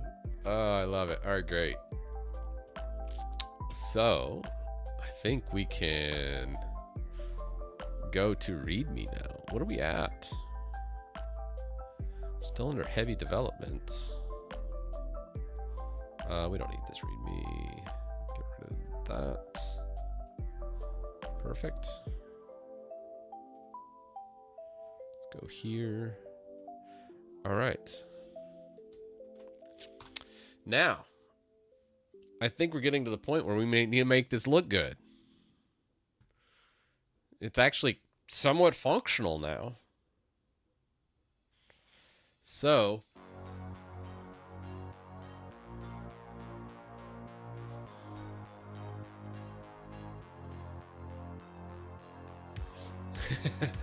Oh, I love it. All right, great. So, I think we can go to README now. What are we at? Still under heavy development. We don't need this README. Get rid of that. Perfect. Let's go here. All right. Now, I think we're getting to the point where we may need to make this look good. It's actually somewhat functional now. So,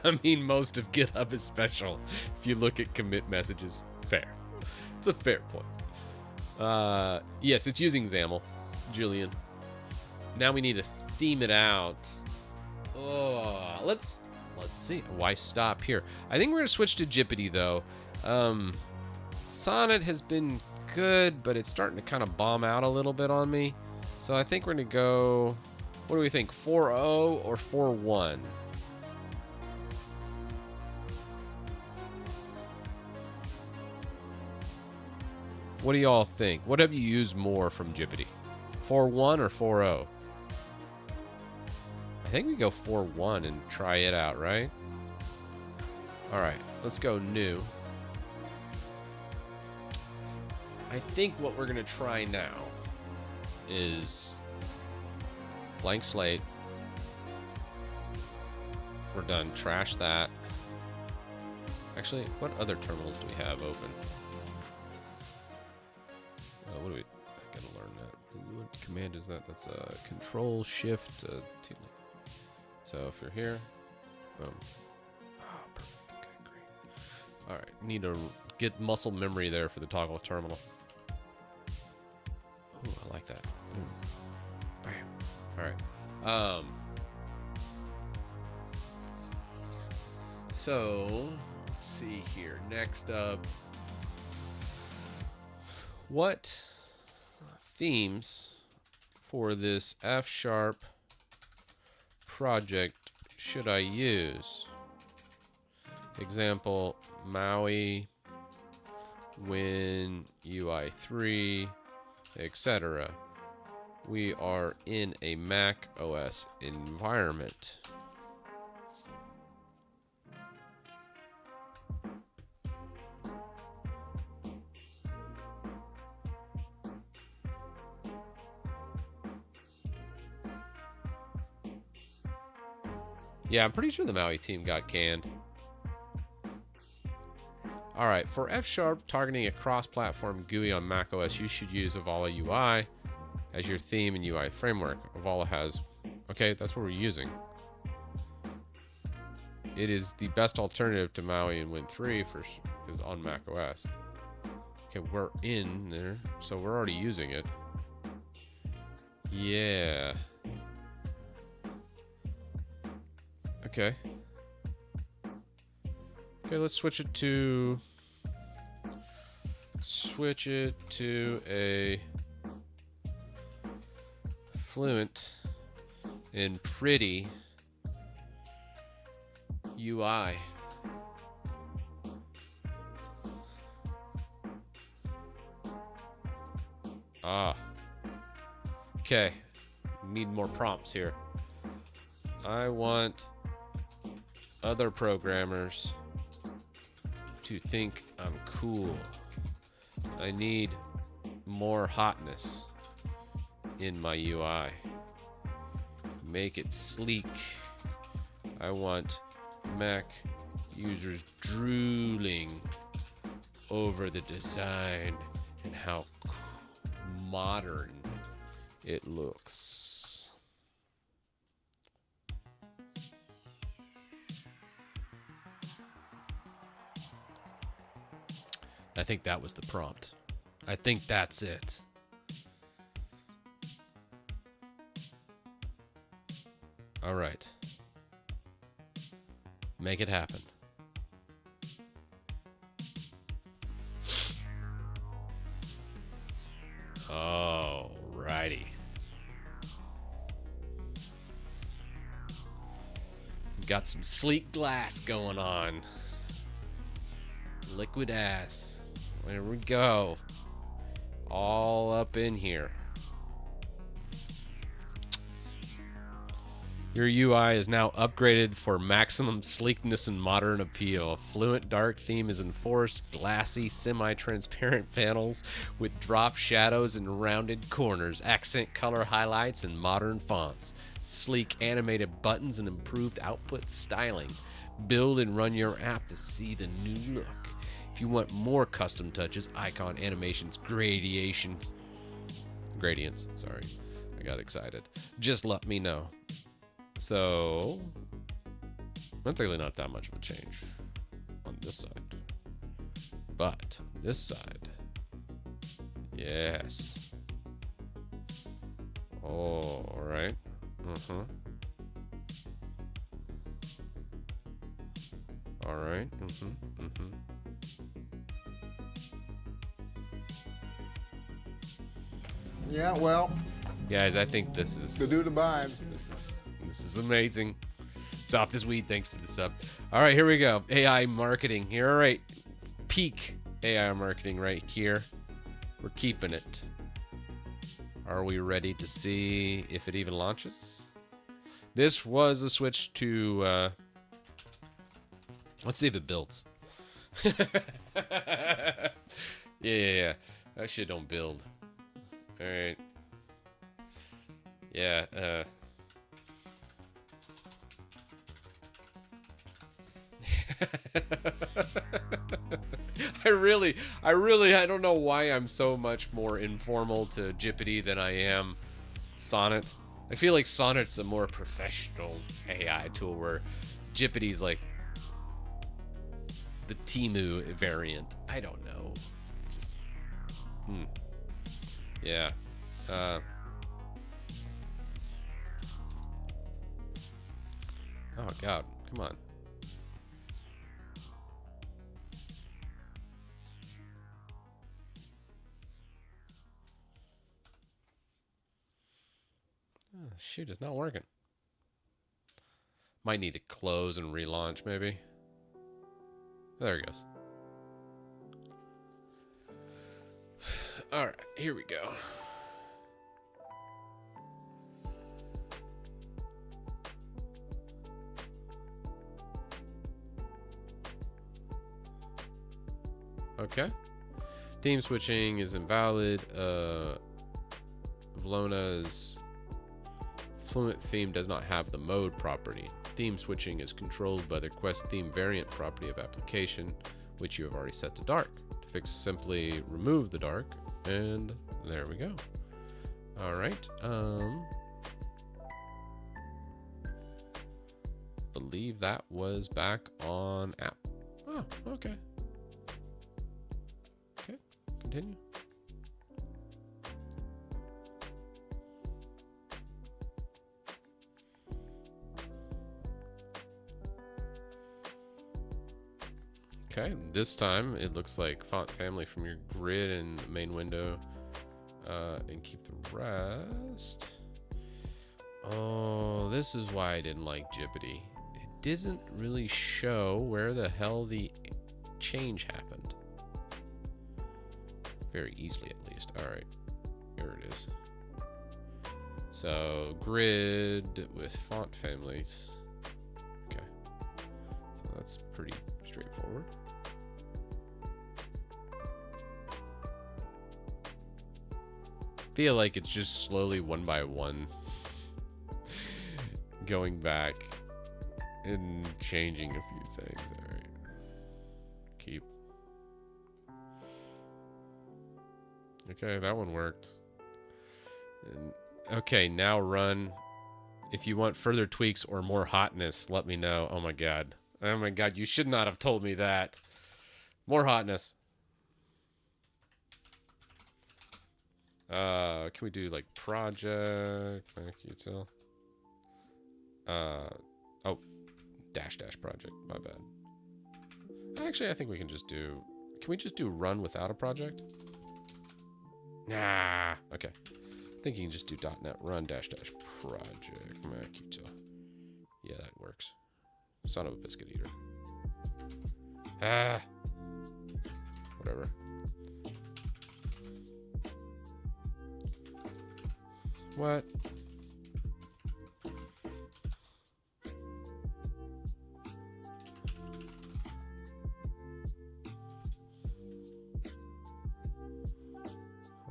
I mean, most of GitHub is special. If you look at commit messages, fair. It's a fair point. Yes, it's using XAML, Julian. Now we need to theme it out. Oh, let's see. Why stop here? I think we're gonna switch to Jippity though. Sonnet has been good, but it's starting to kind of bomb out a little bit on me. So I think we're gonna go. What do we think? 4.0 or 4.1? What do y'all think? What have you used more from Jippity? 4.1 or 4.0? I think we go 4.1 and try it out, right? All right, let's go new. I think what we're gonna try now is blank slate. We're done. Trash that. Actually, what other terminals do we have open? What do we? I gotta learn that. What command is that? That's a Control Shift. So if you're here, boom. Oh, perfect. Okay, great. All right, need to get muscle memory there for the toggle terminal. Ooh, I like that. Ooh. Bam. All right. So let's see here. Next up, what themes for this F# project should I use? Example, Maui, Win, UI3, etc. We are in a Mac OS environment. Yeah, I'm pretty sure the Maui team got canned. All right, for F# targeting a cross-platform GUI on macOS, you should use Avala UI as your theme and UI framework. Avala has, okay, that's what we're using. It is the best alternative to Maui and Win3 because on macOS. Okay, we're in there, so we're already using it. Yeah. Okay. Okay, let's switch it to a fluent and pretty UI. Okay. Need more prompts here. I want other programmers to think I'm cool. I need more hotness in my UI. Make it sleek. I want Mac users drooling over the design and how modern it looks. I think that was the prompt. I think that's it. All right. Make it happen. Oh, righty. Got some sleek glass going on. Liquid ass. There we go. All up in here. Your UI is now upgraded for maximum sleekness and modern appeal. A fluent dark theme is enforced. Glassy, semi-transparent panels with drop shadows and rounded corners. Accent color highlights and modern fonts. Sleek animated buttons and improved output styling. Build and run your app to see the new look. If you want more custom touches, icon animations, gradients, sorry, I got excited. Just let me know. So, that's actually not that much of a change on this side. But on this side, yes. Oh, all right. All right. Yeah, well, Guys, I think this is the dude abides. This is amazing. Soft as weed, thanks for the sub. All right, here we go. AI marketing here. All right, peak AI marketing right here. We're keeping it. Are we ready to see if it even launches? This was a switch to, let's see if it builds. Yeah. That shit don't build. All right. Yeah, I don't know why I'm so much more informal to Jippity than I am Sonnet. I feel like Sonnet's a more professional AI tool where Jippity's like the Temu variant. I don't know. Just, yeah. Oh God, come on. Oh, shoot, it's not working. Might need to close and relaunch, maybe. There it goes. All right, here we go. Okay. Theme switching is invalid. Vlona's Fluent theme does not have the mode property. Theme switching is controlled by the request theme variant property of application, which you have already set to dark. To fix, simply remove the dark, and there we go. All right. Believe that was back on app. Oh, okay. Okay, continue. Okay, this time it looks like font family from your grid and main window, and keep the rest. Oh, this is why I didn't like Jippity. It doesn't really show where the hell the change happened. Very easily, at least. All right, here it is. So grid with font families. Okay, so that's pretty straightforward. Feel like it's just slowly one by one going back and changing a few things. All right, keep. Okay, that one worked. Okay, now run. If you want further tweaks or more hotness, let me know. Oh my god. Oh my god, you should not have told me that. More hotness. Can we do like project, macUtil? Oh, dash project, my bad. Actually, I think we can just do, can we just do run without a project? Nah, okay. I think you can just do .NET run dash project macUtil. Yeah, that works. Son of a biscuit eater. Ah, whatever. What?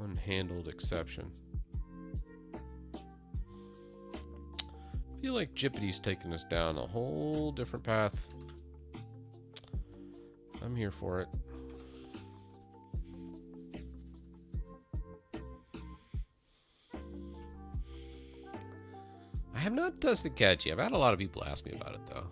Unhandled exception. I feel like Jippity's taking us down a whole different path. I'm here for it. I have not tested Catchy. I've had a lot of people ask me about it, though.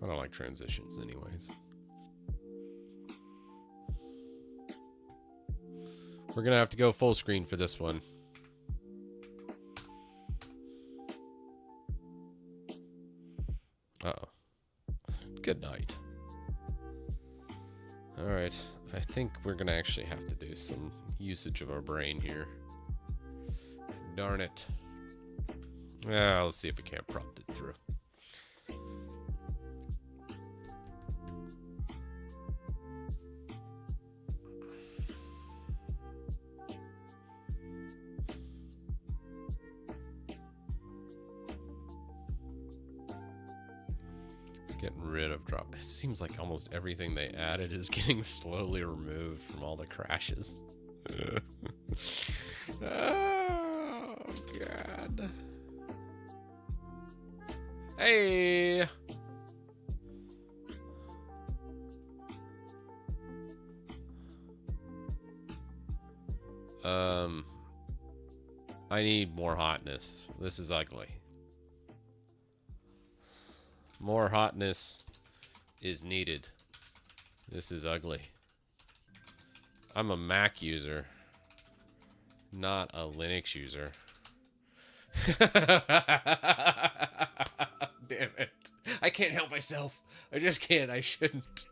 I don't like transitions anyways. We're gonna have to go full screen for this one. Uh-oh. Good night. Alright, I think we're gonna actually have to do some usage of our brain here. Darn it. Let's see if we can't prompt it through. Getting rid of drop. It seems like almost everything they added is getting slowly removed from all the crashes. Oh, God. Hey! I need more hotness. This is ugly. More hotness is needed. This is ugly. I'm a Mac user, not a Linux user. Damn it. I can't help myself. I just can't. I shouldn't.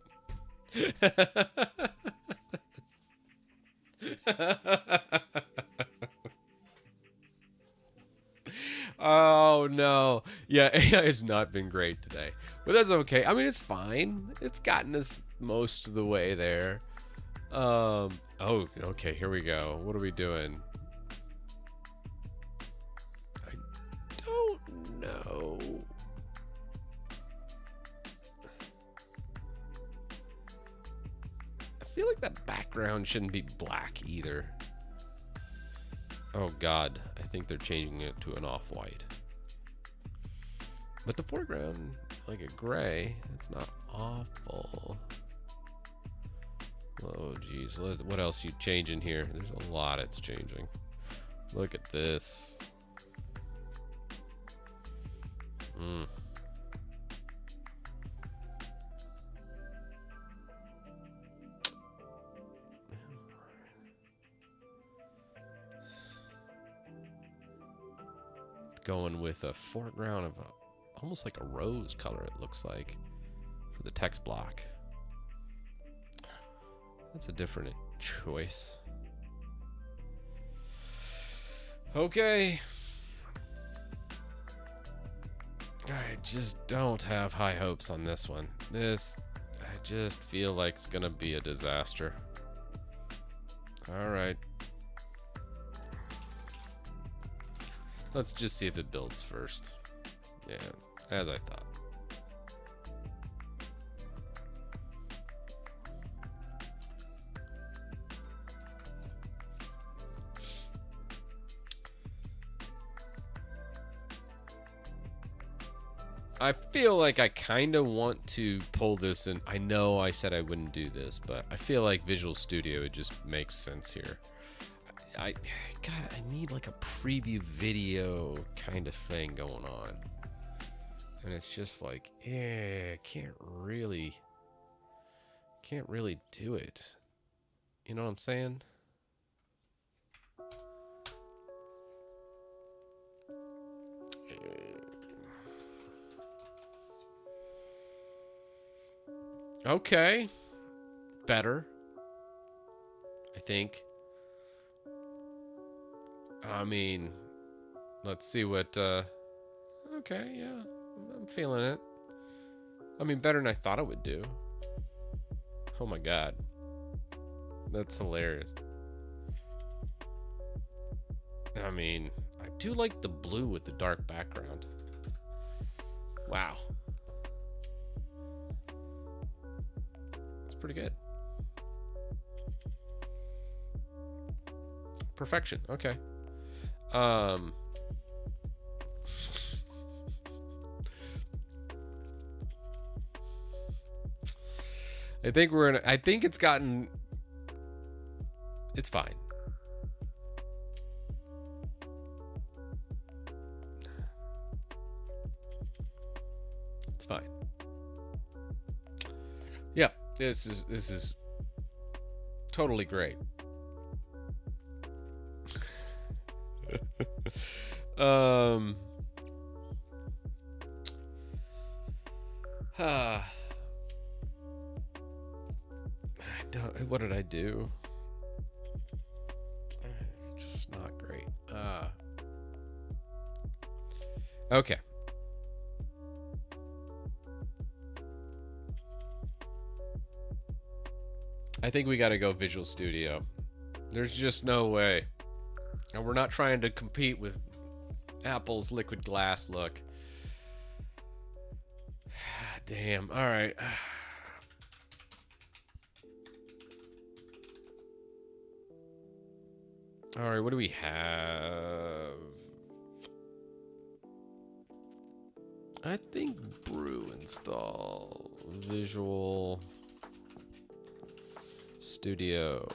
Oh no. Yeah, AI has not been great today. But that's okay. I mean, it's fine. It's gotten us most of the way there. Oh, okay, here we go. What are we doing? I don't know. I feel like that background shouldn't be black either. Oh god, I think they're changing it to an off-white. But the foreground, like a gray, it's not awful. Oh geez, what else you changing here? There's a lot it's changing. Look at this. Going with a foreground of almost like a rose color, it looks like, for the text block. That's a different choice. Okay. I just don't have high hopes on this one. I just feel like it's gonna be a disaster. Alright. Let's just see if it builds first. Yeah, as I thought. I feel like I kind of want to pull this in. I know I said I wouldn't do this, but I feel like Visual Studio, it just makes sense here. God, I need like a preview video kind of thing going on. And it's just like, yeah, can't really do it. You know what I'm saying? Okay. Better. I think. I mean, let's see what, okay, yeah, I'm feeling it. I mean, better than I thought it would do. Oh my God. That's hilarious. I mean, I do like the blue with the dark background. Wow. It's pretty good. Perfection. Okay. I think we're in. I think it's gotten. It's fine. It's fine. Yeah, this is totally great. What did I do? It's just not great. Okay. I think we got to go Visual Studio. There's just no way. And we're not trying to compete with Apple's liquid glass look. Damn. All right. All right, what do we have? I think brew install Visual Studio.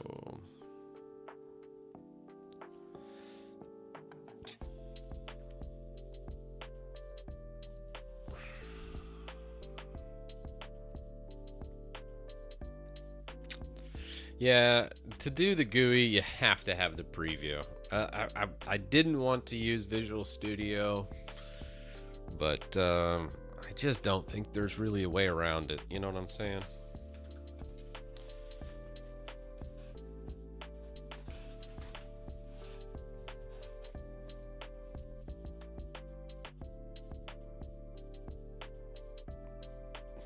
Yeah, to do the GUI, you have to have the preview. I didn't want to use Visual Studio, but I just don't think there's really a way around it. You know what I'm saying?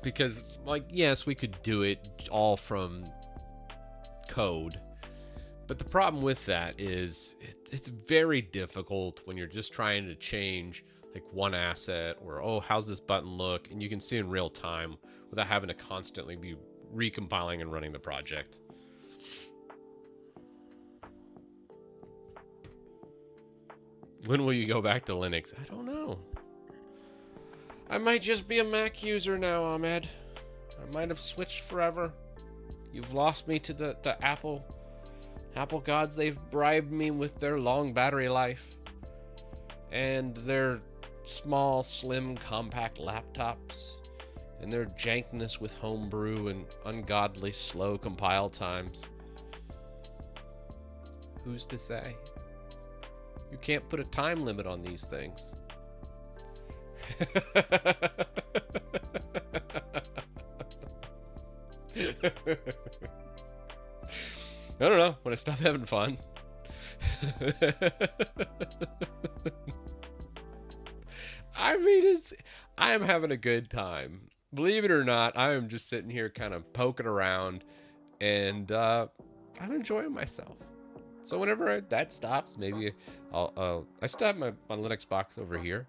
Because, like, yes, we could do it all from code, but the problem with that is it's very difficult when you're just trying to change like one asset, or oh, how's this button look, and you can see in real time without having to constantly be recompiling and running the project. When will you go back to Linux? I don't know. I might just be a Mac user now, Ahmed. I might have switched forever. You've lost me to the Apple gods. They've bribed me with their long battery life and their small, slim, compact laptops and their jankness with homebrew and ungodly slow compile times. Who's to say? You can't put a time limit on these things. I don't know, when I stop having fun. I mean, I am having a good time. Believe it or not, I am just sitting here kind of poking around, and I'm enjoying myself. So whenever that stops, maybe I still have my Linux box over here.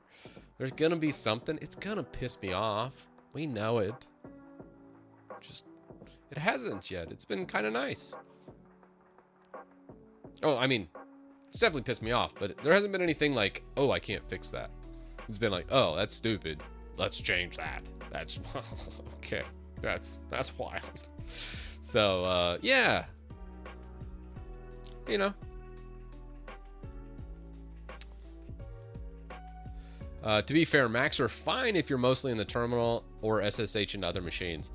There's gonna be something. It's gonna piss me off. We know it. Just, it hasn't yet. It's been kind of nice. Oh, I mean, it's definitely pissed me off, but there hasn't been anything like, oh, I can't fix that. It's been like, oh, that's stupid. let's change that. That's okay. That's wild. So yeah, you know. To be fair, Macs are fine if you're mostly in the terminal or SSH into other machines.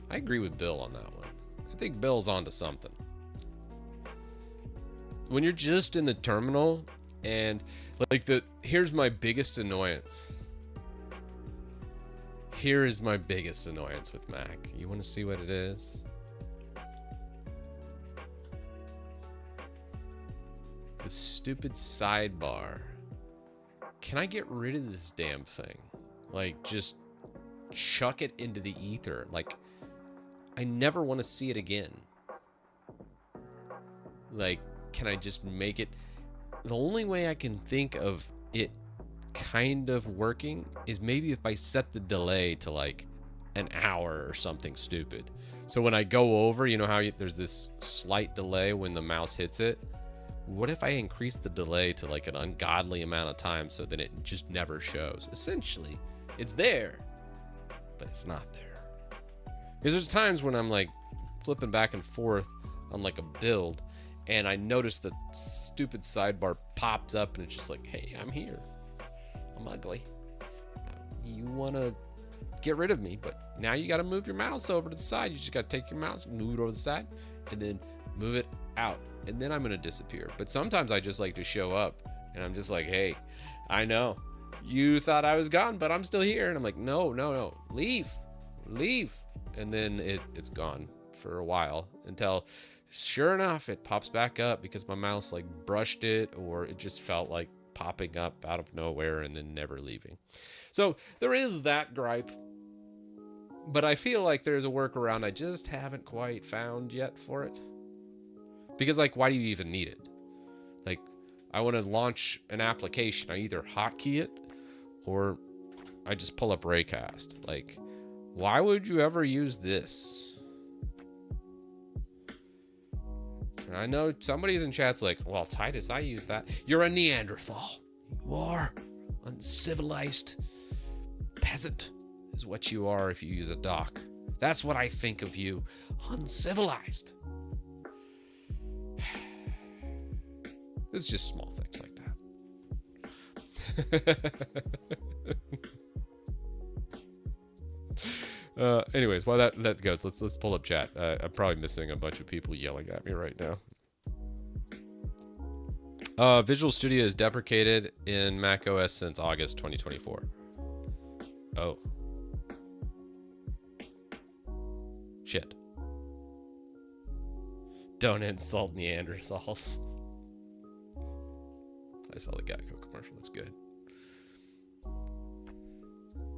I agree with Bill on that one. I think Bill's onto something. When you're just in the terminal and like here's my biggest annoyance. Here is my biggest annoyance with Mac. You want to see what it is? The stupid sidebar. Can I get rid of this damn thing? Like, just chuck it into the ether. Like, I never want to see it again. Like, can I just make it? The only way I can think of it kind of working is maybe if I set the delay to like an hour or something stupid. So when I go over, you know how there's this slight delay when the mouse hits it? What if I increase the delay to like an ungodly amount of time so that it just never shows? Essentially, it's there, but it's not there. Because there's times when I'm like flipping back and forth on like a build and I notice the stupid sidebar pops up and it's just like, hey, I'm here. I'm ugly. You want to get rid of me, but now you got to move your mouse over to the side. You just got to take your mouse, move it over to the side, and then move it out. And then I'm going to disappear. But sometimes I just like to show up and I'm just like, hey, I know you thought I was gone, but I'm still here. And I'm like, no, leave. And then it's gone for a while until sure enough, it pops back up because my mouse like brushed it or it just felt like popping up out of nowhere and then never leaving. So there is that gripe, but I feel like there's a workaround I just haven't quite found yet for it. Because like, why do you even need it? Like, I want to launch an application. I either hotkey it or I just pull up Raycast. Like, why would you ever use this? And I know somebody's in chat's like, well, Titus, I use that. You're a Neanderthal. You are uncivilized peasant is what you are if you use a dock. That's what I think of you. Uncivilized. It's just small things like that. Anyways, while that goes, let's pull up chat. I'm probably missing a bunch of people yelling at me right now. Visual Studio is deprecated in macOS since August 2024. Oh. Shit. Don't insult Neanderthals. I saw the Geico commercial. That's good.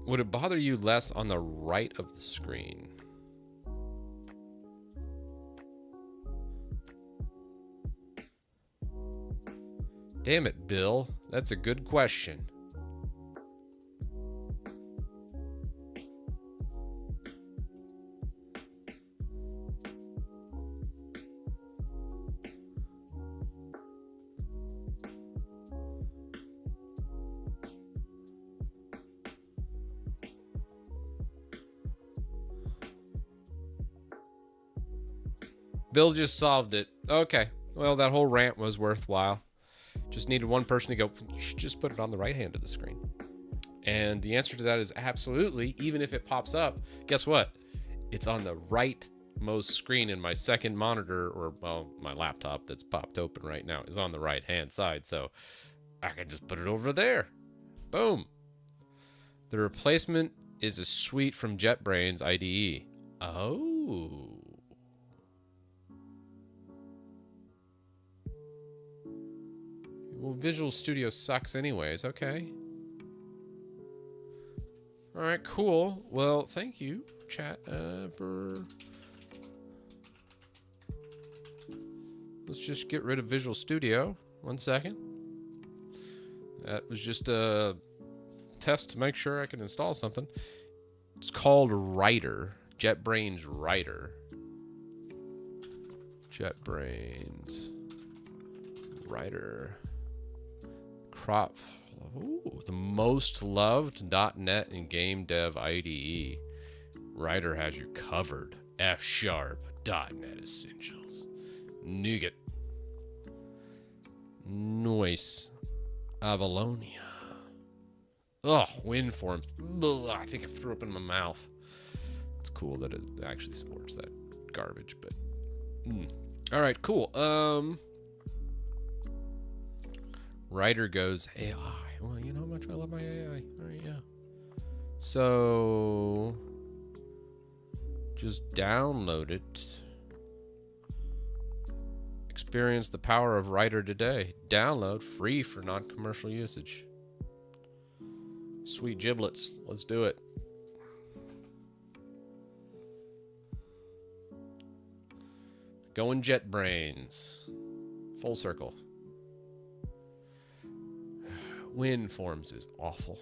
Would it bother you less on the right of the screen? Damn it, Bill. That's a good question. Bill just solved it. Okay. Well, that whole rant was worthwhile. Just needed one person to go, you should just put it on the right hand of the screen. And the answer to that is absolutely. Even if it pops up, guess what? It's on the rightmost screen, and my second monitor, or well, my laptop that's popped open right now is on the right hand side. So I can just put it over there. Boom. The replacement is a suite from JetBrains IDE. Oh. Well, Visual Studio sucks anyways. Okay. All right, cool. Well, thank you, chat, for... Let's just get rid of Visual Studio. 1 second. That was just a test to make sure I can install something. It's called Writer. JetBrains Writer. JetBrains Writer. Crop Ooh, the most loved .NET and game dev IDE. Writer has you covered. F#, .NET Essentials. Nougat. Noise. Avalonia. Ugh, WinForms. Ugh, I think I threw up in my mouth. It's cool that it actually supports that garbage, but... All right, cool. Writer goes AI. Well, you know how much I love my AI. All right, yeah. So... just download it. Experience the power of Writer today. Download free for non-commercial usage. Sweet giblets. Let's do it. Going JetBrains. Full circle. WinForms is awful.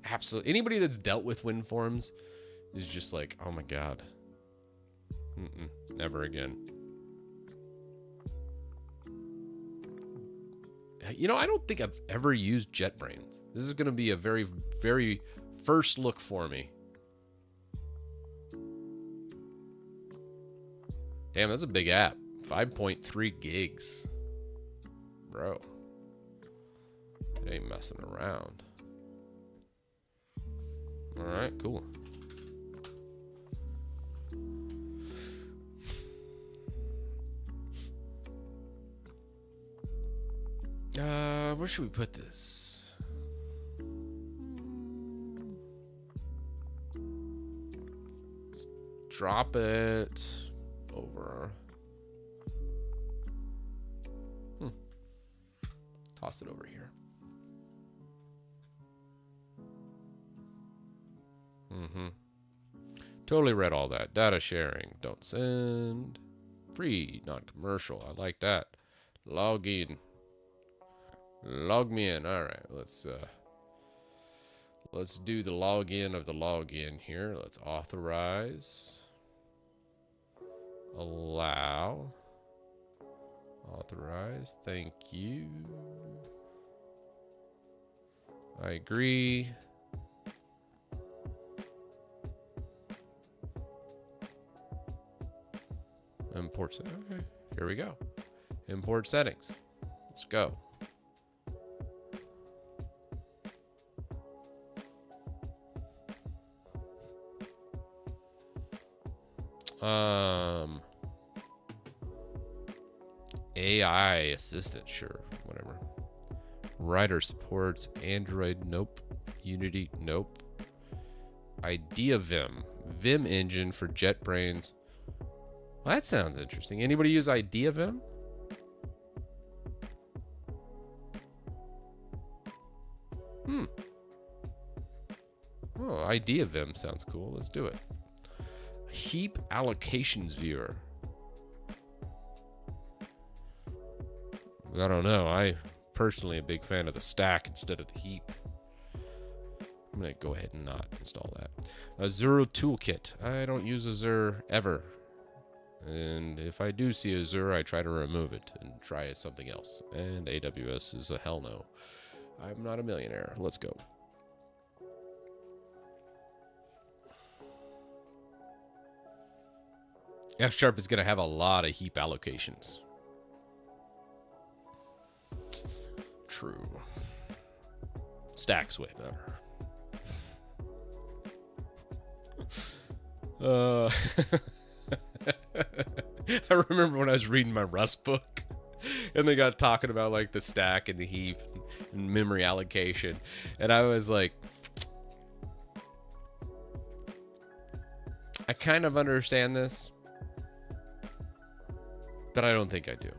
Absolutely. Anybody that's dealt with WinForms is just like, oh my god. Never again. You know, I don't think I've ever used JetBrains. This is going to be a very, very first look for me. Damn, that's a big app. 5.3 gigs. Bro. It ain't messing around. Alright, cool. Where should we put this? Let's drop it over. Toss it over here. Totally read all that. Data sharing. Don't send. Free. Non-commercial. I like that. Log in. Log me in. All right. Let's do the login of the login here. Let's authorize. Allow. Authorize. Thank you. I agree. Import. Okay. Here we go. Import settings. Let's go. AI assistant, sure, whatever. Writer supports Android, nope. Unity, nope. Idea Vim engine for JetBrains. Well, that sounds interesting. Anybody use Idea Vim? Oh, Idea Vim sounds cool. Let's do it. Heap allocations viewer. I don't know. I personally a big fan of the stack instead of the heap. I'm going to go ahead and not install that. Azure Toolkit. I don't use Azure ever. And if I do see Azure, I try to remove it and try something else. And AWS is a hell no. I'm not a millionaire. Let's go. F# is going to have a lot of heap allocations. True. Stack's way better. I remember when I was reading my Rust book and they got talking about like the stack and the heap and memory allocation. And I was like, I kind of understand this, but I don't think I do.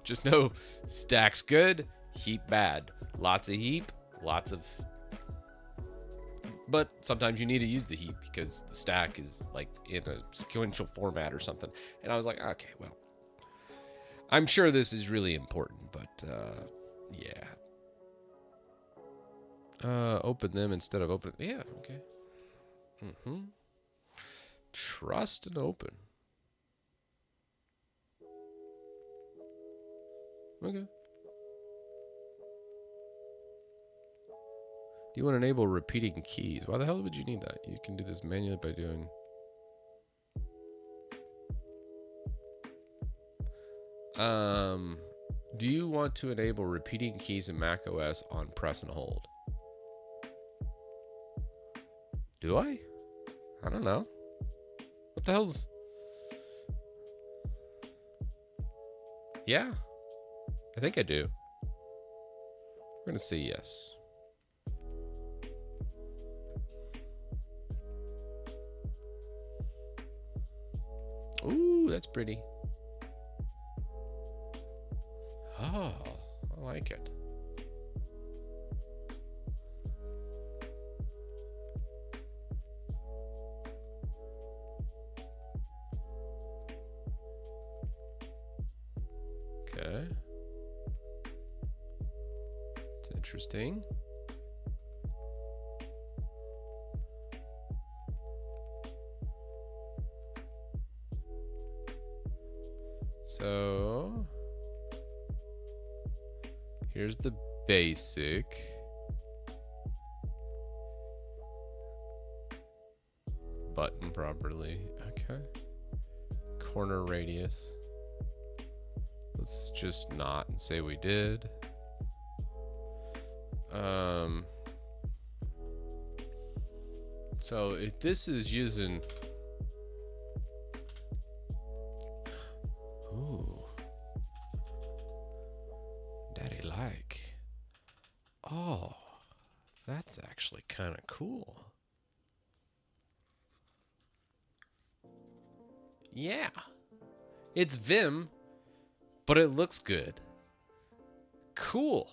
Just know stack's good, heap bad. Lots of heap, lots of... But sometimes you need to use the heap because the stack is like in a sequential format or something. And I was like, okay, well, I'm sure this is really important, but yeah. Open them instead of open. Yeah, okay. Trust and open. Okay. Do you want to enable repeating keys? Why the hell would you need that? You can do this manually by doing... do you want to enable repeating keys in macOS on press and hold? Do I? I don't know. What the hell's... Yeah. I think I do. We're going to say yes. Ooh, that's pretty. Oh, I like it. Okay. It's interesting. So here's the basic. Button properly. Okay. Corner radius. Let's just not and say we did. So if this is using... Ooh. Daddy like. Oh, that's actually kind of cool. Yeah. It's Vim, but it looks good. Cool.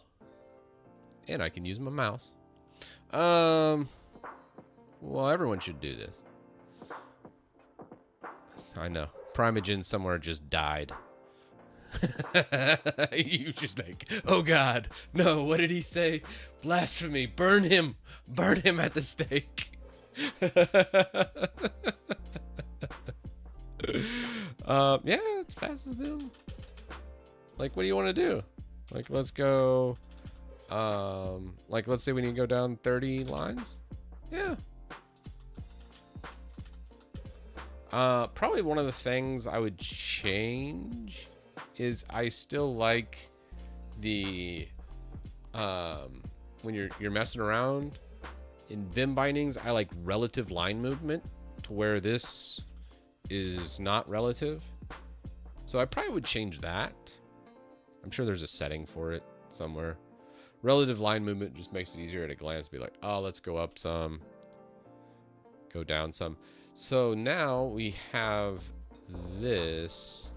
And I can use my mouse. Well, everyone should do this. I know. Primogen somewhere just died. You just like, oh God, no, what did he say? Blasphemy, burn him at the stake. Yeah, it's fast as Vim. Like, what do you want to do? Like, let's go, like, let's say we need to go down 30 lines. Yeah. Probably one of the things I would change is I still like the, when you're messing around in Vim bindings, I like relative line movement to where this is not relative. So I probably would change that. I'm sure there's a setting for it somewhere. Relative line movement just makes it easier at a glance to be like, oh, let's go up some, go down some. So now we have this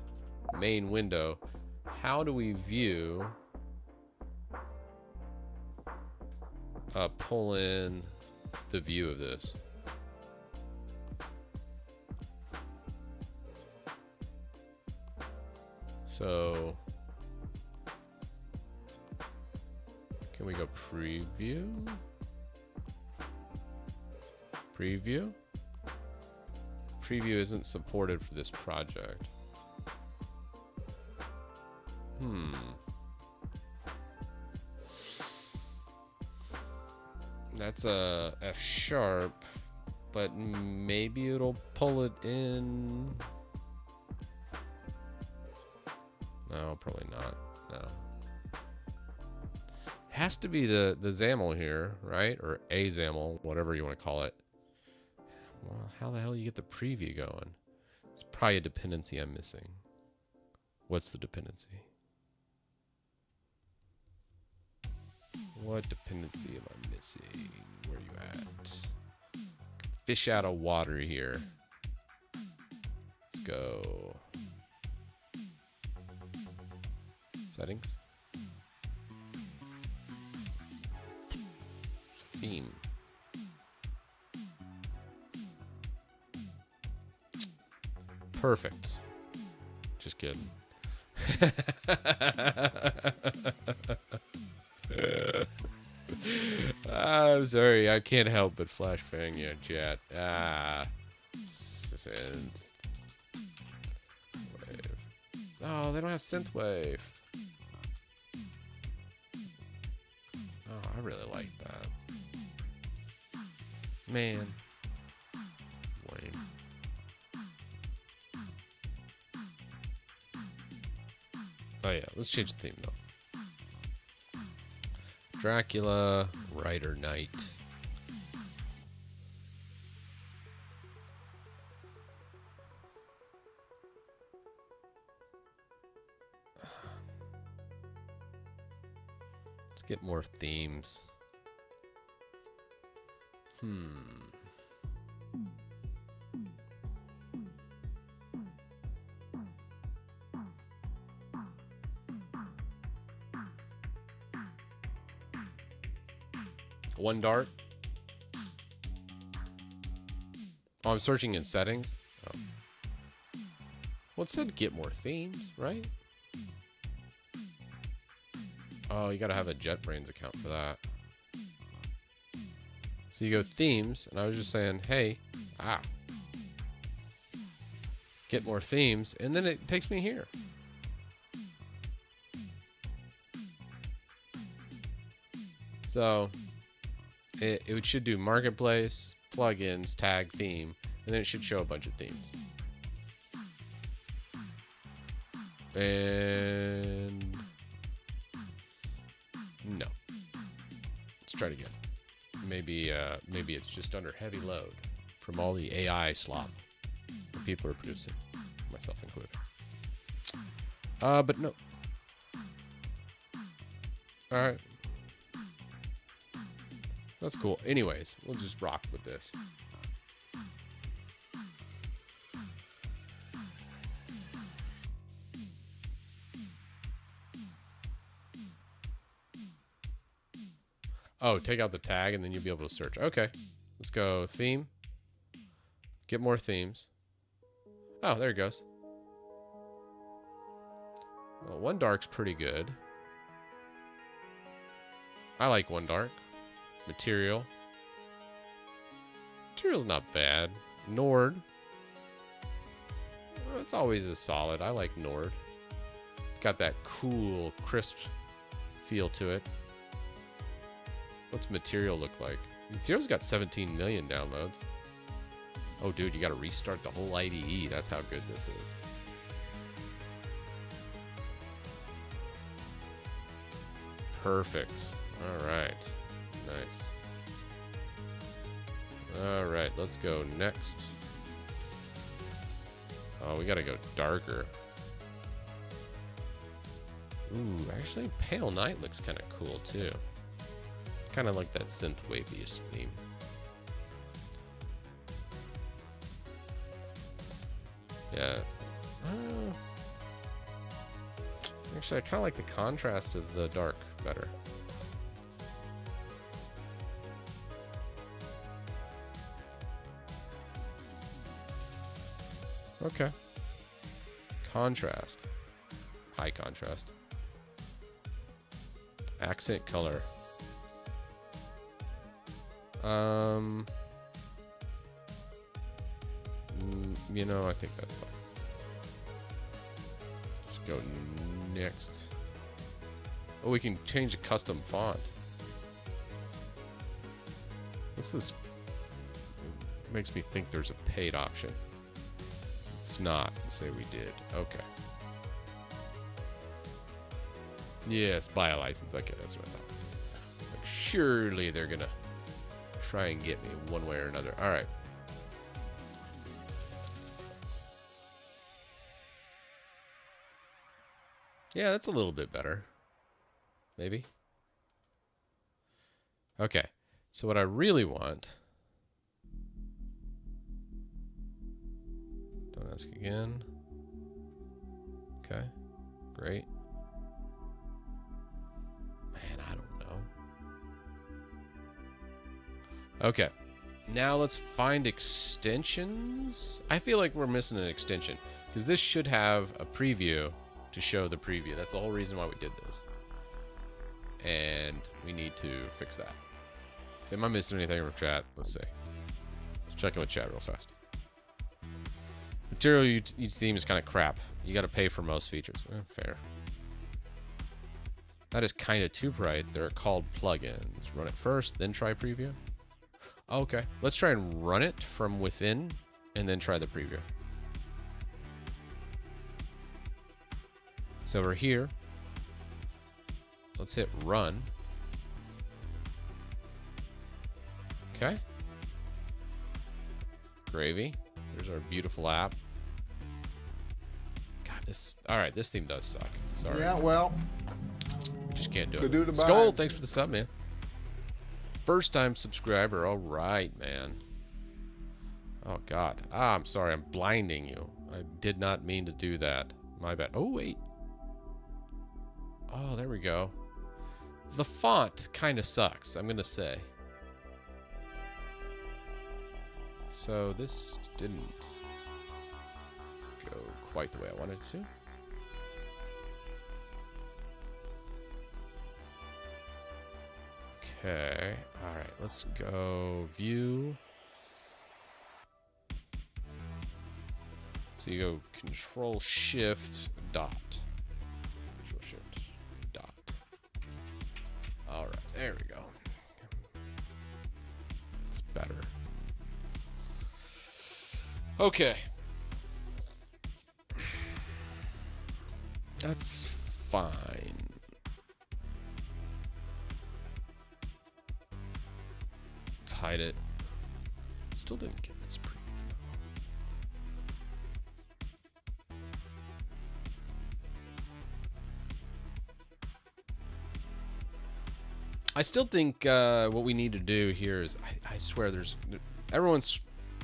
main window. How do we view, pull in the view of this? So can we go preview? Preview? Preview isn't supported for this project. That's a F sharp, but maybe it'll pull it in. No, probably not. No. It has to be the XAML here, right? Or a XAML, whatever you want to call it. Well, how the hell do you get the preview going? It's probably a dependency I'm missing. What's the dependency? What dependency am I missing? Where are you at? Fish out of water here. Let's go. Settings. Theme. Perfect. Just kidding. I'm sorry, I can't help but flashbang you, chat. Synthwave. Oh, they don't have synthwave. Oh, I really like that. Man. Lame. Oh yeah, let's change the theme though. Dracula, Rider Knight. Let's get more themes. One dart. Oh, I'm searching in settings. Oh. Well, it said get more themes, right? Oh, you gotta have a JetBrains account for that. So you go themes, and I was just saying, hey, get more themes, and then it takes me here. So it should do marketplace, plugins, tag, theme, and then it should show a bunch of themes. And no. Let's try it again. Maybe it's just under heavy load from all the AI slop that people are producing, myself included. But no. All right. That's cool. Anyways, we'll just rock with this. Oh, take out the tag and then you'll be able to search. Okay. Let's go theme. Get more themes. Oh, there it goes. Well, One Dark's pretty good. I like One Dark. Material. Material's not bad. Nord. Well, it's always a solid. I like Nord. It's got that cool, crisp feel to it. What's Material look like? Material's got 17 million downloads. Oh, dude, you gotta restart the whole IDE. That's how good this is. Perfect. All right. Nice. All right, let's go next. Oh, we gotta go darker. Ooh, actually, Pale Night looks kind of cool too. Kind of like that synthwave-ish theme. Yeah. Actually, I kind of like the contrast of the dark better. Okay. Contrast. High contrast. Accent color. You know, I think that's fine. Just go next. Oh, we can change a custom font. What's this? It makes me think there's a paid option. It's not. Say we did. Okay. Yes, buy a license. Okay, that's what I thought. Like, surely they're gonna try and get me one way or another. All right. Yeah, that's a little bit better. Maybe. Okay. So what I really want... Don't ask again. Okay. Great. Man, I don't know. Okay. Now let's find extensions. I feel like we're missing an extension because this should have a preview to show the preview. That's the whole reason why we did this. And we need to fix that. Am I missing anything from chat? Let's see. Let's check in with chat real fast. Material theme is kind of crap. You got to pay for most features. Fair. That is kind of too bright. They're called plugins. Run it first, then try preview. Okay, let's try and run it from within and then try the preview. So we're here. Let's hit run. Okay. Gravy. There's our beautiful app. God, this... Alright, this theme does suck. Sorry. Yeah, well, We just can't do the it. dude Skull, abides. thanks for the sub, man. First time subscriber. Alright, man. Oh, God. Ah, I'm sorry. I'm blinding you. I did not mean to do that. My bad. Oh, wait. Oh, there we go. The font kind of sucks, I'm going to say. So this didn't go quite the way I wanted it to. Okay. All right. Let's go view. So you go Control Shift dot. Control Shift dot. All right. There we go. It's better. Okay. That's fine. Let's hide it. Still didn't get this preview. I still think what we need to do here is, I swear there's, everyone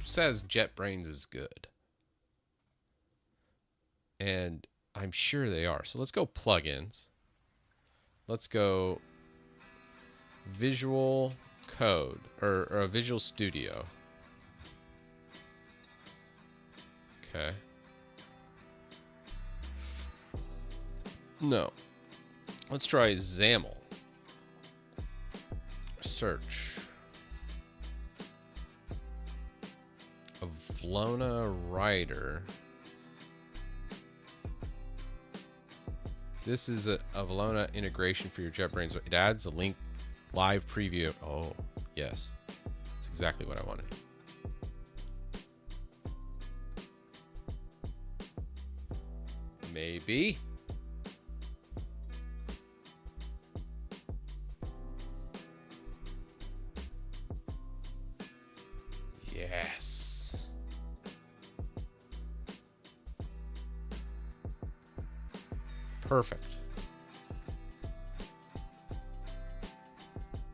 says JetBrains is good. And I'm sure they are. So let's go plugins. Let's go Visual Code or Visual Studio. Okay. No. Let's try XAML. Search. Avlona Writer. This is a Avlona integration for your JetBrains. It adds a link live preview. Oh, yes. That's exactly what I wanted. Maybe. Yes. Perfect.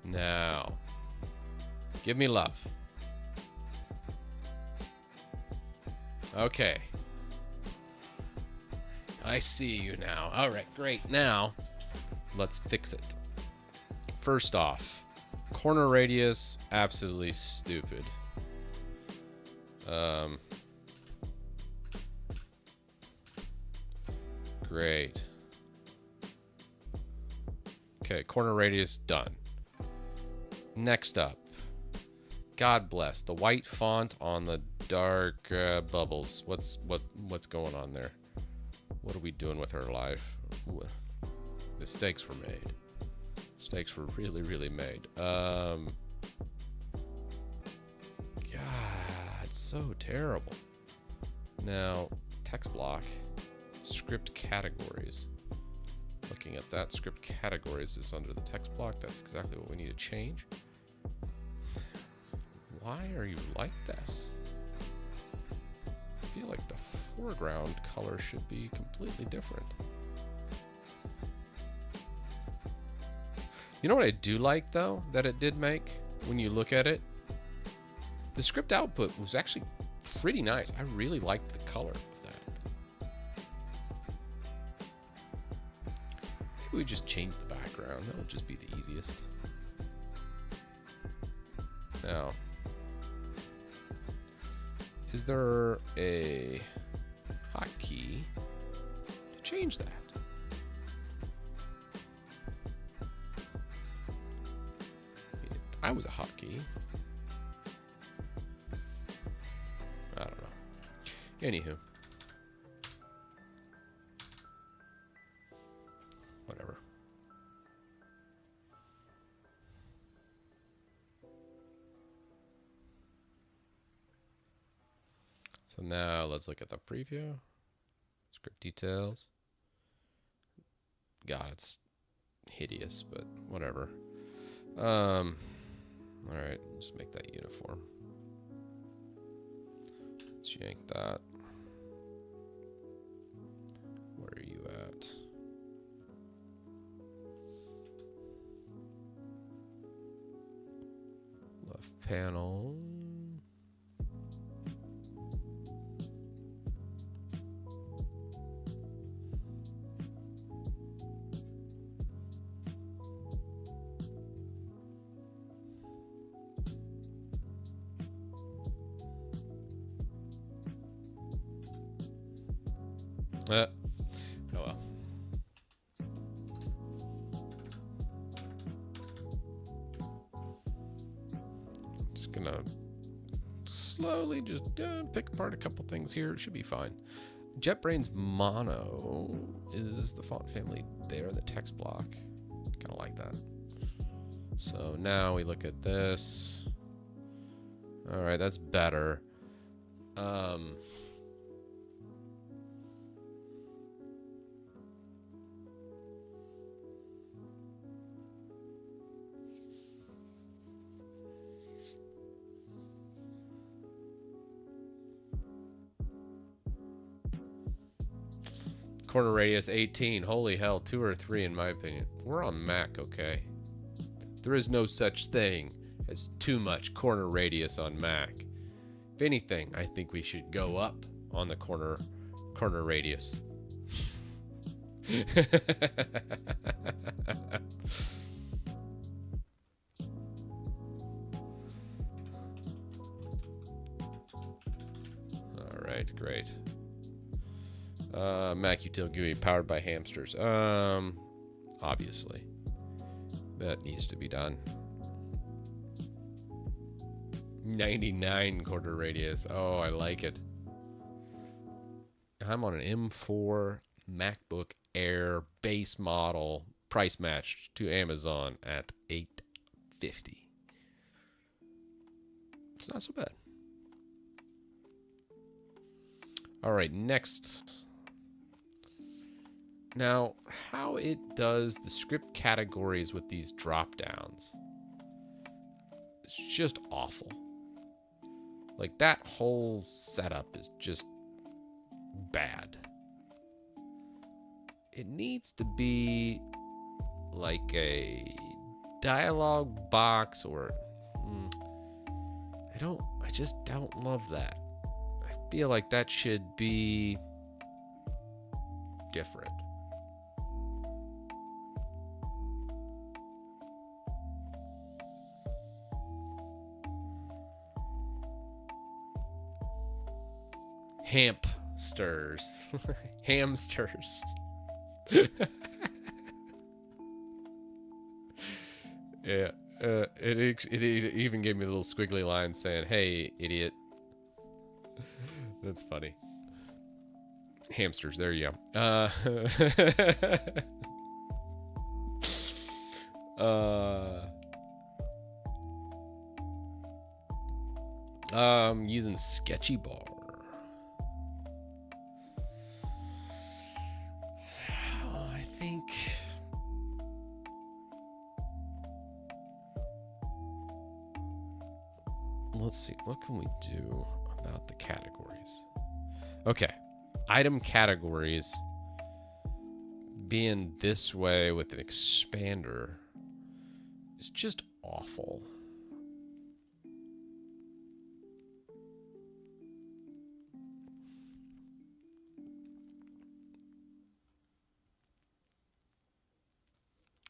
Now, give me love. Okay. I see you now. All right, great. Now, let's fix it. First off, corner radius, absolutely stupid. Great. Okay, corner radius done. Next up, God bless the white font on the dark bubbles. What's going on there? What are we doing with our life? Mistakes were made. Mistakes were really, really made. God, it's so terrible. Now, text block, script categories. Looking at that, script categories is under the text block. That's exactly what we need to change. Why are you like this? I feel like the foreground color should be completely different. You know what I do like, though, that it did make when you look at it? The script output was actually pretty nice. I really liked the color of that. Maybe we just change the background. That would just be the easiest. Now, is there a hotkey to change that? I was a hotkey. I don't know. Anywho. Whatever. So now let's look at the preview. Script details. God, it's hideous, but whatever. All right, let's make that uniform. Let's yank that. Where are you at? Left panel. Oh well. Just gonna slowly just pick apart a couple things here. It should be fine. JetBrains Mono is the font family there in the text block. Kind of like that. So now we look at this. All right, that's better. Corner radius 18. Holy hell, 2 or 3 in my opinion. We're on Mac, okay? There is no such thing as too much corner radius on Mac. If anything, I think we should go up on the corner radius. All right, great. macUtil GUI powered by hamsters. Obviously. That needs to be done. 99 corner radius. Oh, I like it. I'm on an M4 MacBook Air base model, price matched to Amazon at $850. It's not so bad. All right, next. Now, how it does the script categories with these drop downs, it's just awful. Like, that whole setup is just bad. It needs to be like a dialogue box, or I just don't love that. I feel like that should be different. Hamsters. Hamsters. Yeah. It even gave me a little squiggly line saying, "Hey, idiot." That's funny. Hamsters. There you go. Using Sketchy Bar. I think let's see, what can we do about the categories? Okay, item categories being this way with an expander is just awful.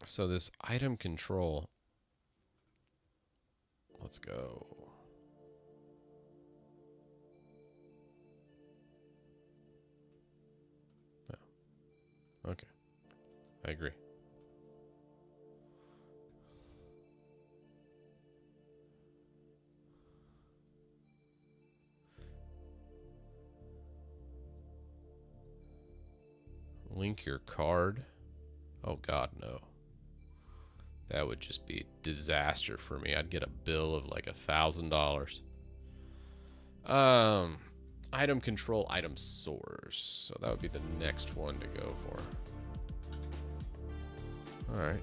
So this item control, let's go. No. Okay, I agree. Link your card. Oh God, no. That would just be a disaster for me. I'd get a bill of like $1,000. Item control, item source. So that would be the next one to go for. All right.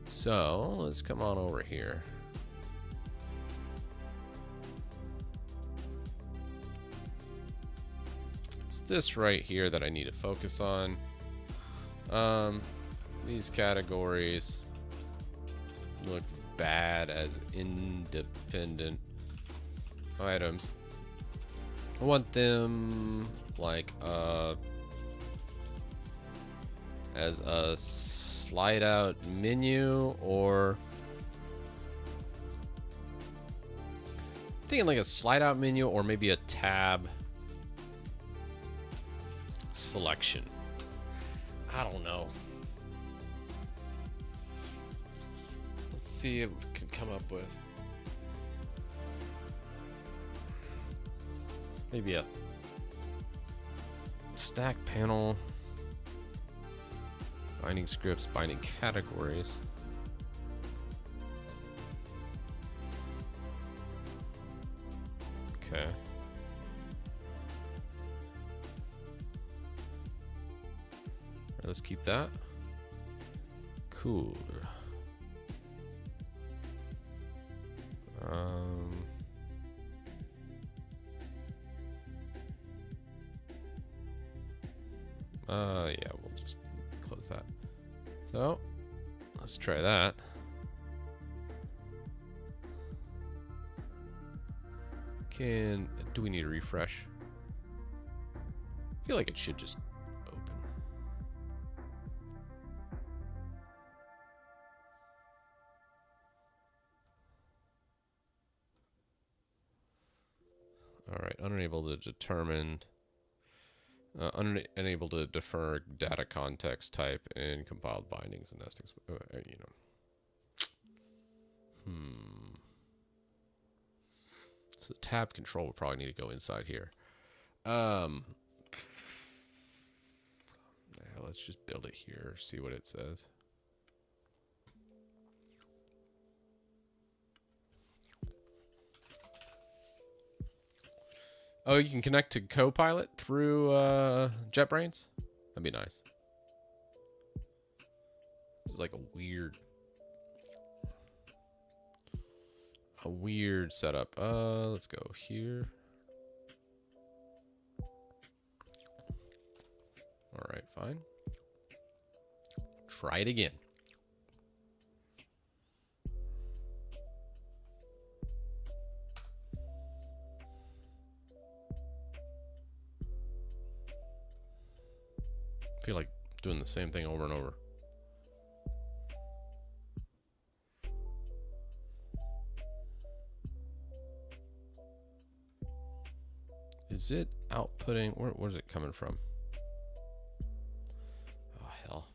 So let's come on over here. It's this right here that I need to focus on. These categories look bad as independent items. I want them like as a slide out menu, or I'm thinking like a slide out menu, or maybe a tab selection. I don't know. Let's see if we can come up with maybe a stack panel, binding scripts, binding categories. Okay. Alright, let's keep that. Cool. Yeah, we'll just close that. So, let's try that. Do we need a refresh? I feel like it should just open. All right, unable to determine, unable to defer data context type in compiled bindings and nestings. You know. So the tab control will probably need to go inside here. Yeah, let's just build it here, see what it says. Oh, you can connect to Copilot through JetBrains? That'd be nice. This is like a weird setup. Let's go here. All right, fine. Try it again. I feel like doing the same thing over and over. Is it outputting? Where's it coming from? Oh, hell.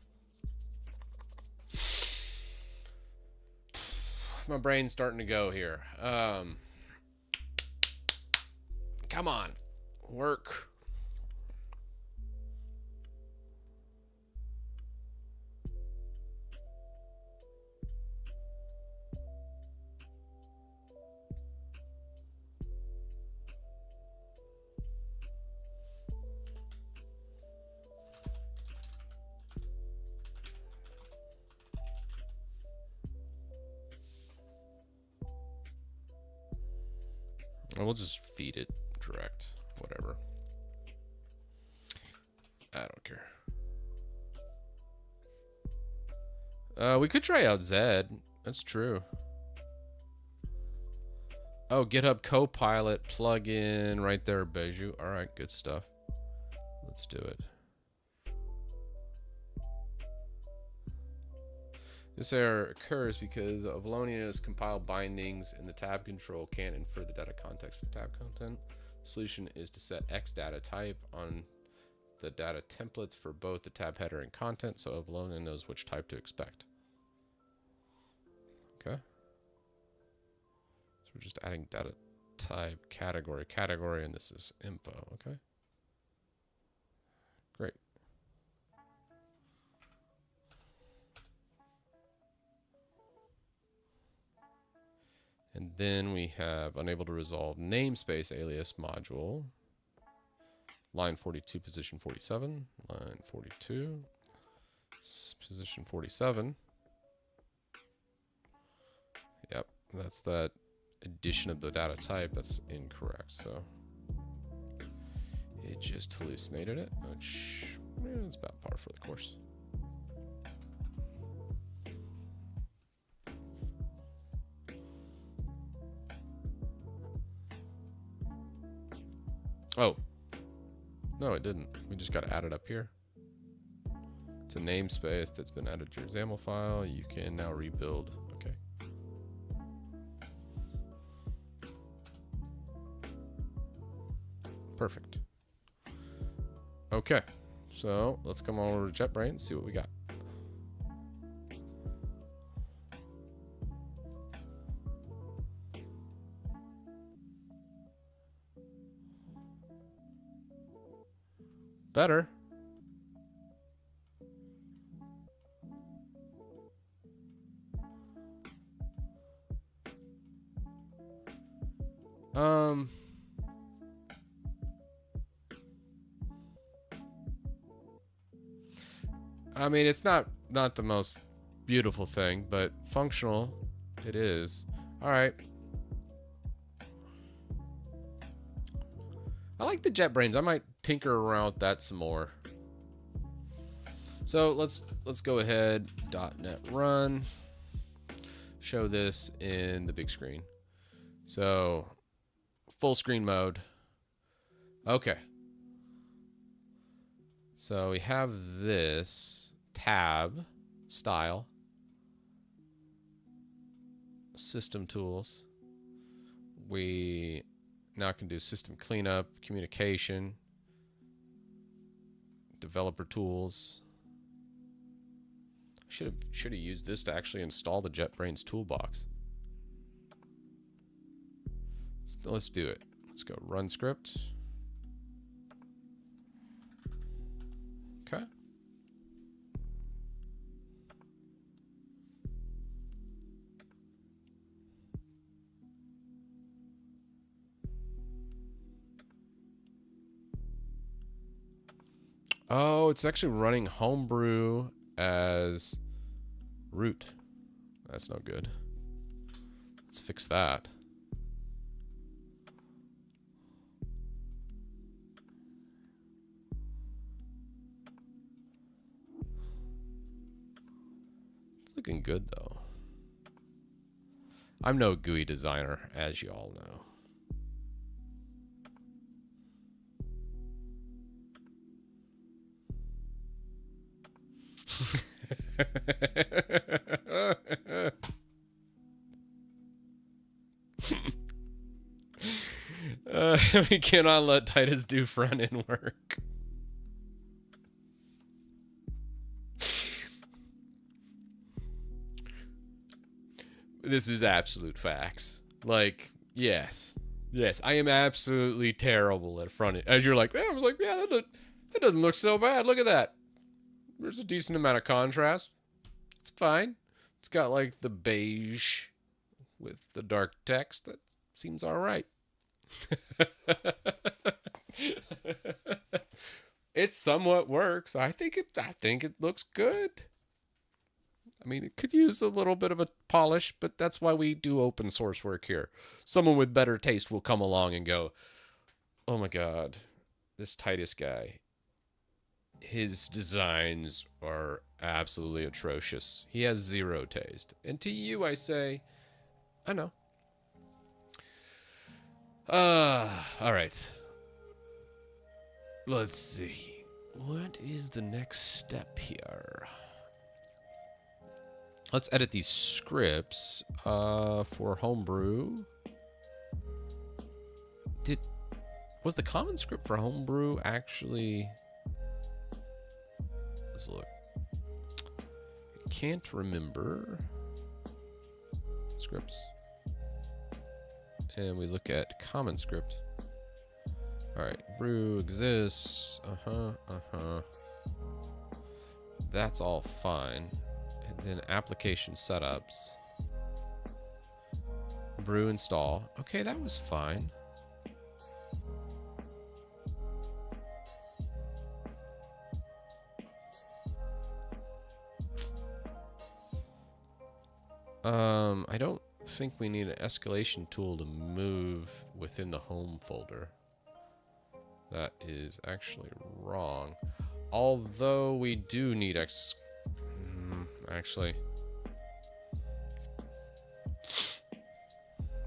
My brain's starting to go here. Come on. Work. We'll just feed it direct, whatever. I don't care. We could try out Zed. That's true. Oh, GitHub Copilot plugin right there, Beju. All right, good stuff. Let's do it. This error occurs because Avalonia's compiled bindings in the tab control can't infer the data context for the tab content. The solution is to set X data type on the data templates for both the tab header and content, so Avalonia knows which type to expect. Okay. So we're just adding data type, category, and this is info. Okay. Great. And then we have unable to resolve namespace alias module. Line 42, position 47. Line 42, position 47. Yep, that's that addition of the data type. That's incorrect, so it just hallucinated it, which it's about par for the course. Oh, no, it didn't. We just got to add it up here. It's a namespace that's been added to your XAML file. You can now rebuild. Okay. Perfect. Okay, so let's come over to JetBrains and see what we got. Better. I mean, it's not the most beautiful thing, but functional it is. All right. I like the JetBrains. I might tinker around with that some more. So let's go ahead, .NET run, show this in the big screen. So full screen mode. Okay. So we have this tab style, system tools. We now can do system cleanup, communication, developer tools. Should have used this to actually install the JetBrains toolbox. Let's do it. Let's go run script. Okay. Oh, it's actually running Homebrew as root. That's no good. Let's fix that. It's looking good though. I'm no GUI designer, as you all know. We cannot let Titus do front-end work. This is absolute facts. Like, yes, I am absolutely terrible at front-end. As you're like, I was like, yeah, that doesn't look so bad. Look at that. There's a decent amount of contrast. It's fine. It's got like the beige with the dark text. That seems all right. It somewhat works. I think it looks good. I mean, it could use a little bit of a polish, but that's why we do open source work here. Someone with better taste will come along and go, "Oh my God, this Titus guy. His designs are absolutely atrocious. He has zero taste." And to you, I say, I know. All right. Let's see. What is the next step here? Let's edit these scripts for Homebrew. Was the common script for Homebrew actually... Let's look. I can't remember. Scripts. And we look at common script. Alright, brew exists. That's all fine. And then application setups. brew install. Okay, that was fine. I don't think we need an escalation tool to move within the home folder. That is actually wrong. Although we do need actually.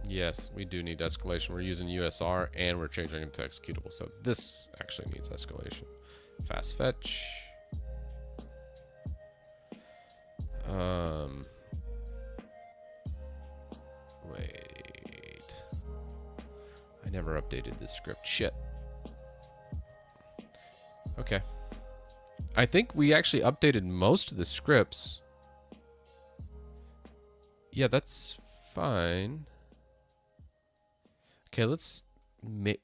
Yes, we do need escalation. We're using USR and we're changing it to executable. So this actually needs escalation. Fast fetch. Wait. I never updated this script. Shit. Okay. I think we actually updated most of the scripts. Yeah, that's fine. Okay, let's Alright,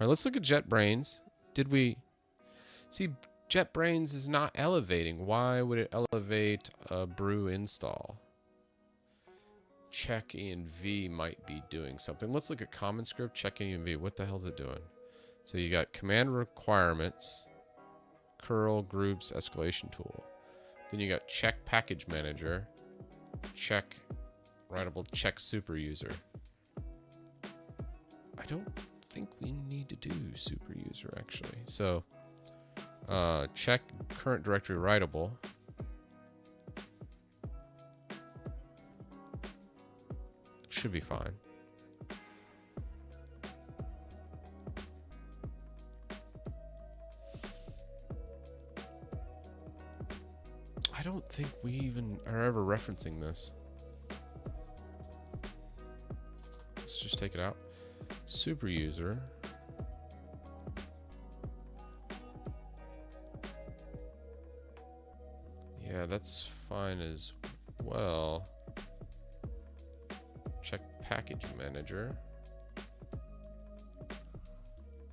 let's look at JetBrains. Did we see JetBrains is not elevating? Why would it elevate a brew install? Check env might be doing something. Let's look at common script, check env. What the hell is it doing? So you got command requirements, curl groups, escalation tool. Then you got check package manager, check writable, check super user. I don't think we need to do super user actually. So check current directory writable. Should be fine. I don't think we even are ever referencing this. Let's just take it out. Super user. Yeah, that's fine as well. Check package manager.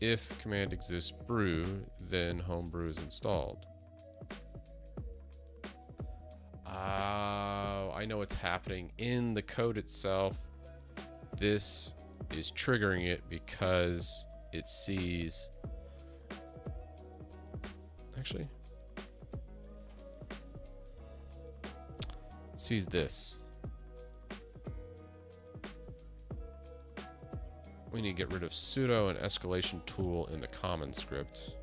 If command exists brew, then homebrew is installed. I know what's happening in the code itself. This is triggering it because it sees. Actually, it sees this. We need to get rid of sudo and escalation tool in the common script.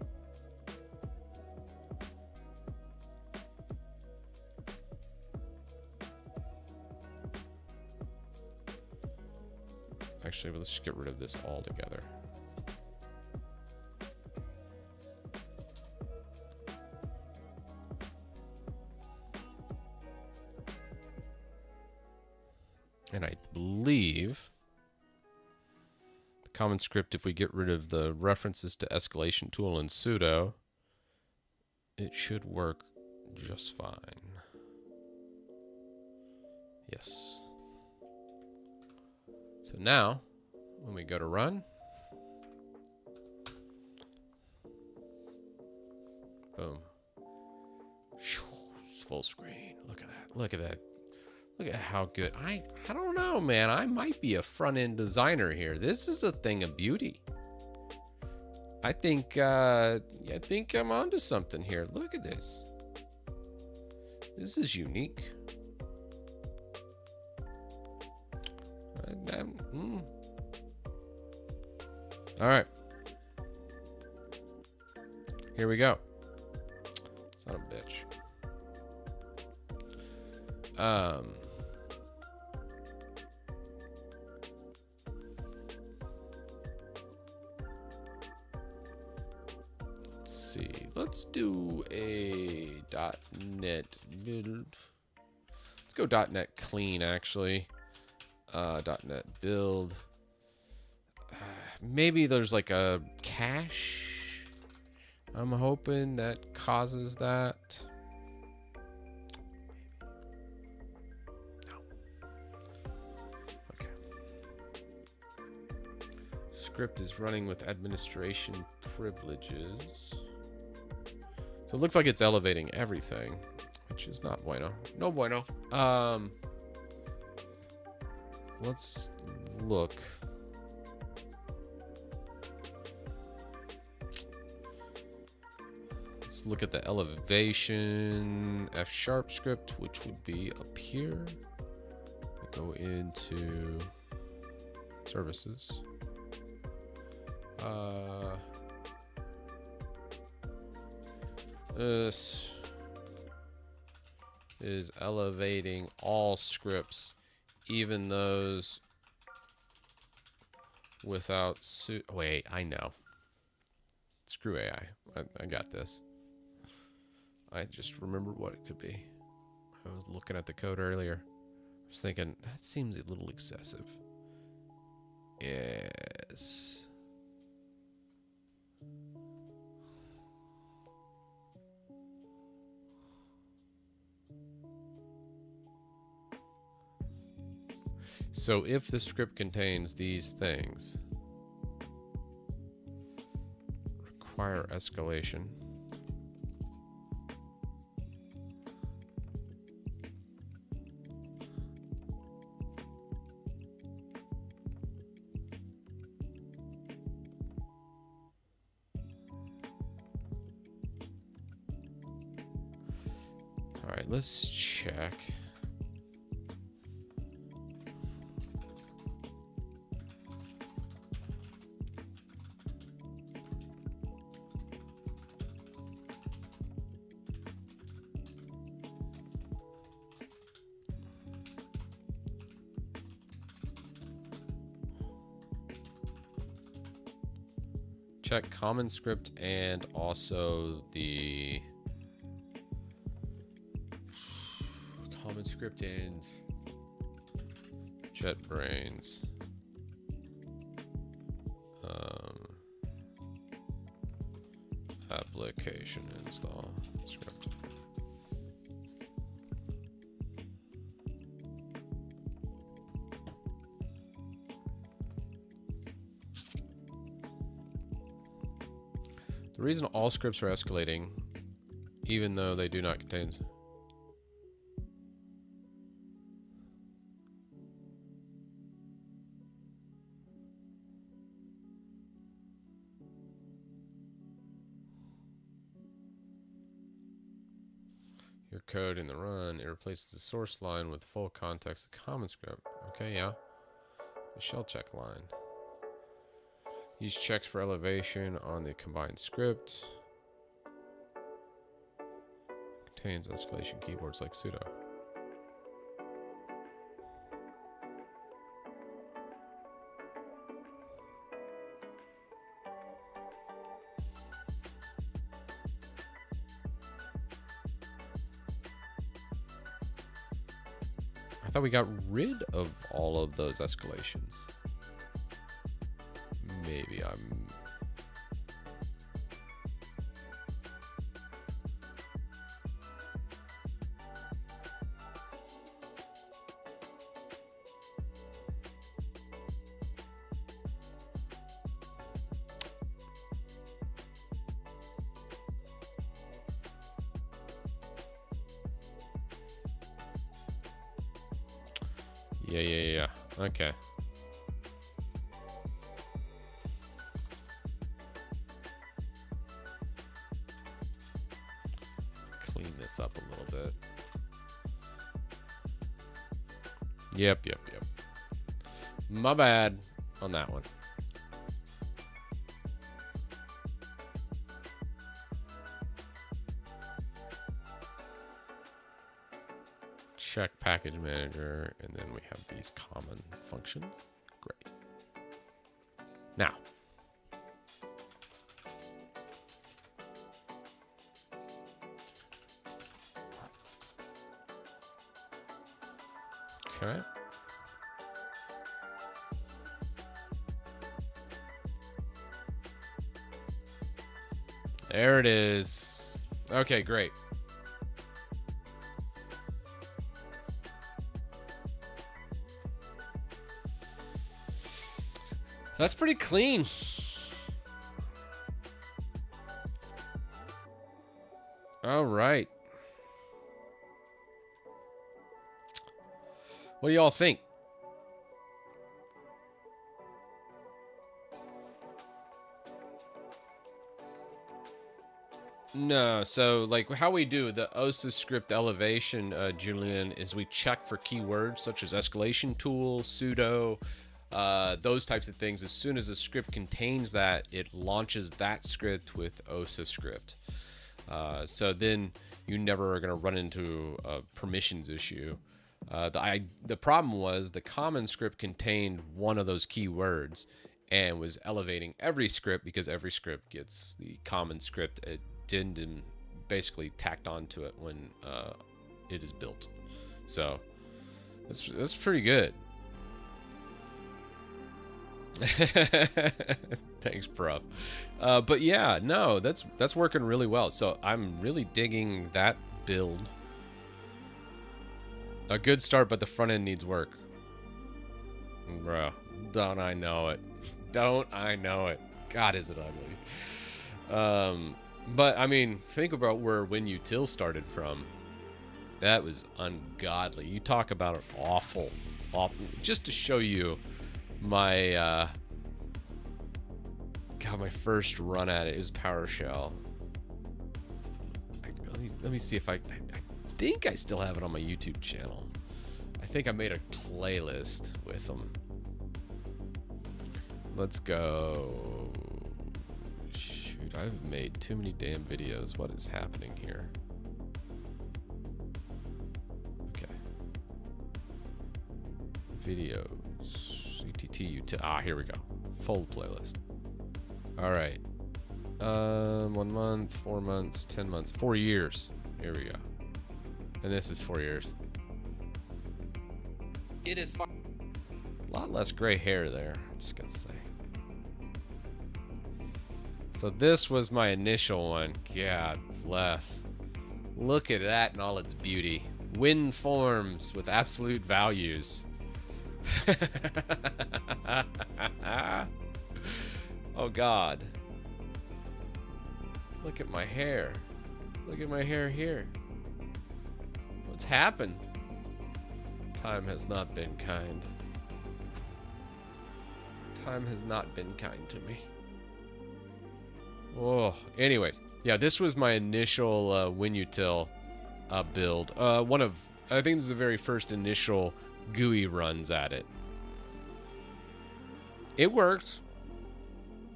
Actually, let's just get rid of this altogether. And I believe the common script, if we get rid of the references to escalation tool and sudo, it should work just fine. Yes. So now, when we go to run, boom, it's full screen. Look at that. Look at that. Look at how good. I don't know, man. I might be a front-end designer here. This is a thing of beauty. I think I'm onto something here. Look at this. This is unique. All right. Here we go. Son of a bitch. Let's see. Let's do a .NET build. Let's go .NET clean, actually. .NET build. Maybe there's like a cache. I'm hoping that causes that. No. Okay. Script is running with administration privileges. So it looks like it's elevating everything, which is not bueno. No bueno. let's look. Let's look at the elevation F# script, which would be up here. We go into services. This is elevating all scripts, even those without wait, I know. Screw AI. I got this. I just remembered what it could be. I was looking at the code earlier. I was thinking, that seems a little excessive. Yes. So if the script contains these things, require escalation. All right, let's check. Check common script and also the common script and JetBrains. Application install script. The reason all scripts are escalating, even though they do not contain your code in the run, it replaces the source line with full context of common script. Okay, yeah. The shell check line. Use checks for elevation on the combined script. Contains escalation keywords like sudo. I thought we got rid of all of those escalations. Maybe I'm... Yeah. Okay. Clean this up a little bit. Yep. My bad on that one. Check package manager, and then we have these common functions. Great. Now, okay. There it is. Okay, great. That's pretty clean. All right. What do y'all think? No, so like how we do the OSA script elevation, Julian, is we check for keywords such as escalation tool, sudo, those types of things. As soon as a script contains that, it launches that script with OSA script. So then you never are going to run into a permissions issue. The problem was the common script contained one of those keywords and was elevating every script because every script gets the common script addendum basically tacked onto it when it is built. So that's pretty good. Thanks, Prof. But yeah, no, that's working really well. So I'm really digging that build. A good start, but the front end needs work. Bro, don't I know it? Don't I know it? God, is it ugly. But I mean, think about where macUtil started from. That was ungodly. You talk about an awful. Just to show you my my first run at it was PowerShell. Let me see if I think I still have it on my YouTube channel. I think I made a playlist with them. Let's go. Shoot, I've made too many damn videos. What is happening here? Okay. Videos. CTT util. Ah, here we go. Full playlist. All right. 1 month, 4 months, 10 months, 4 years. Here we go. And this is 4 years. It is fun. A lot less gray hair there, just gonna say. So this was my initial one. God bless. Look at that in all its beauty. Wind forms with absolute values. Oh God. Look at my hair. Look at my hair here. What's happened? Time has not been kind. Time has not been kind to me. Oh, anyways. Yeah, this was my initial macUtil build. I think this is the very first initial GUI runs at it. It worked.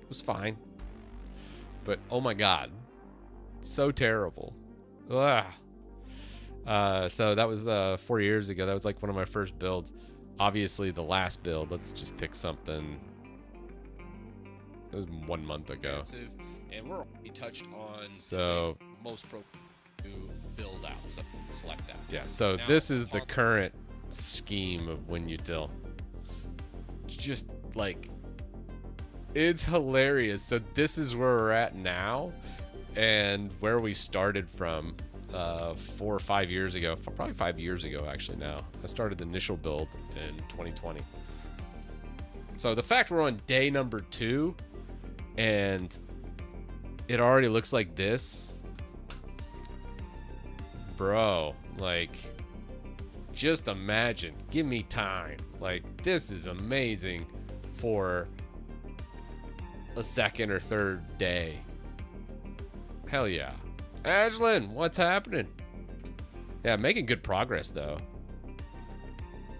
It was fine. But oh my God, so terrible. Ugh. So that was 4 years ago. That was like one of my first builds. Obviously the last build, let's just pick something. It was 1 month ago. And we're already touched on so most pro build out. So select that. Yeah, so now, this is the current scheme of macUtil. Just like, it's hilarious. So this is where we're at now and where we started from 4 or 5 years ago. Probably 5 years ago actually now. I started the initial build in 2020. So the fact we're on day number 2 and it already looks like this, bro, like, just imagine. Give me time. Like, this is amazing for a second or third day. Hell yeah. Ashlyn, what's happening? Yeah, making good progress though.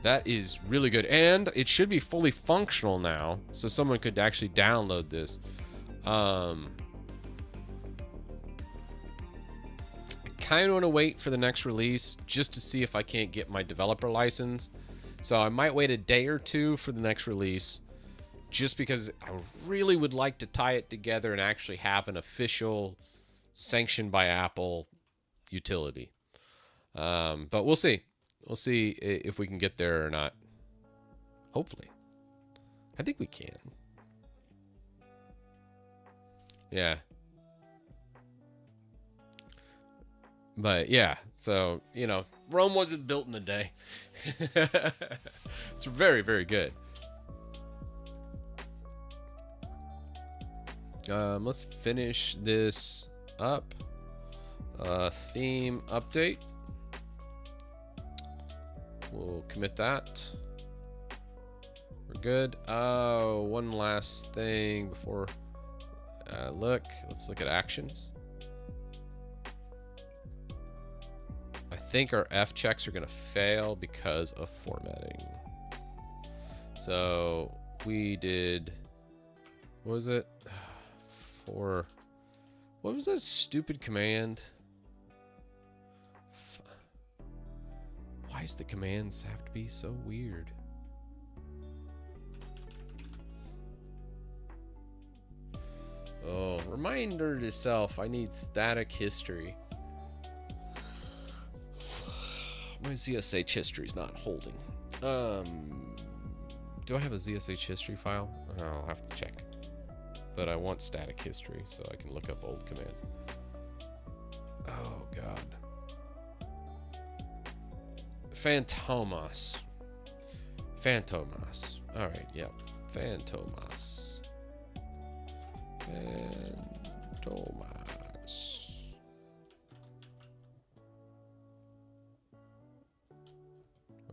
That is really good. And it should be fully functional now, so someone could actually download this. I kind of want to wait for the next release just to see if I can't get my developer license. So I might wait a day or two for the next release, just because I really would like to tie it together and actually have an official sanctioned by Apple utility. But we'll see. We'll see if we can get there or not. Hopefully. I think we can. Yeah. But yeah, so, you know, Rome wasn't built in a day. It's very, very good. Let's finish this up. Theme update. We'll commit that. We're good. Oh, one last thing before let's look at actions. think our F checks are going to fail because of formatting. So we did, what was it? What was that stupid command? Why does the commands have to be so weird? Oh, reminder to self, I need static history. My ZSH history is not holding. Do I have a ZSH history file? I'll have to check. But I want static history so I can look up old commands. Oh, God. Phantomas. Phantomas. All right, yep. Phantomas. Phantomas.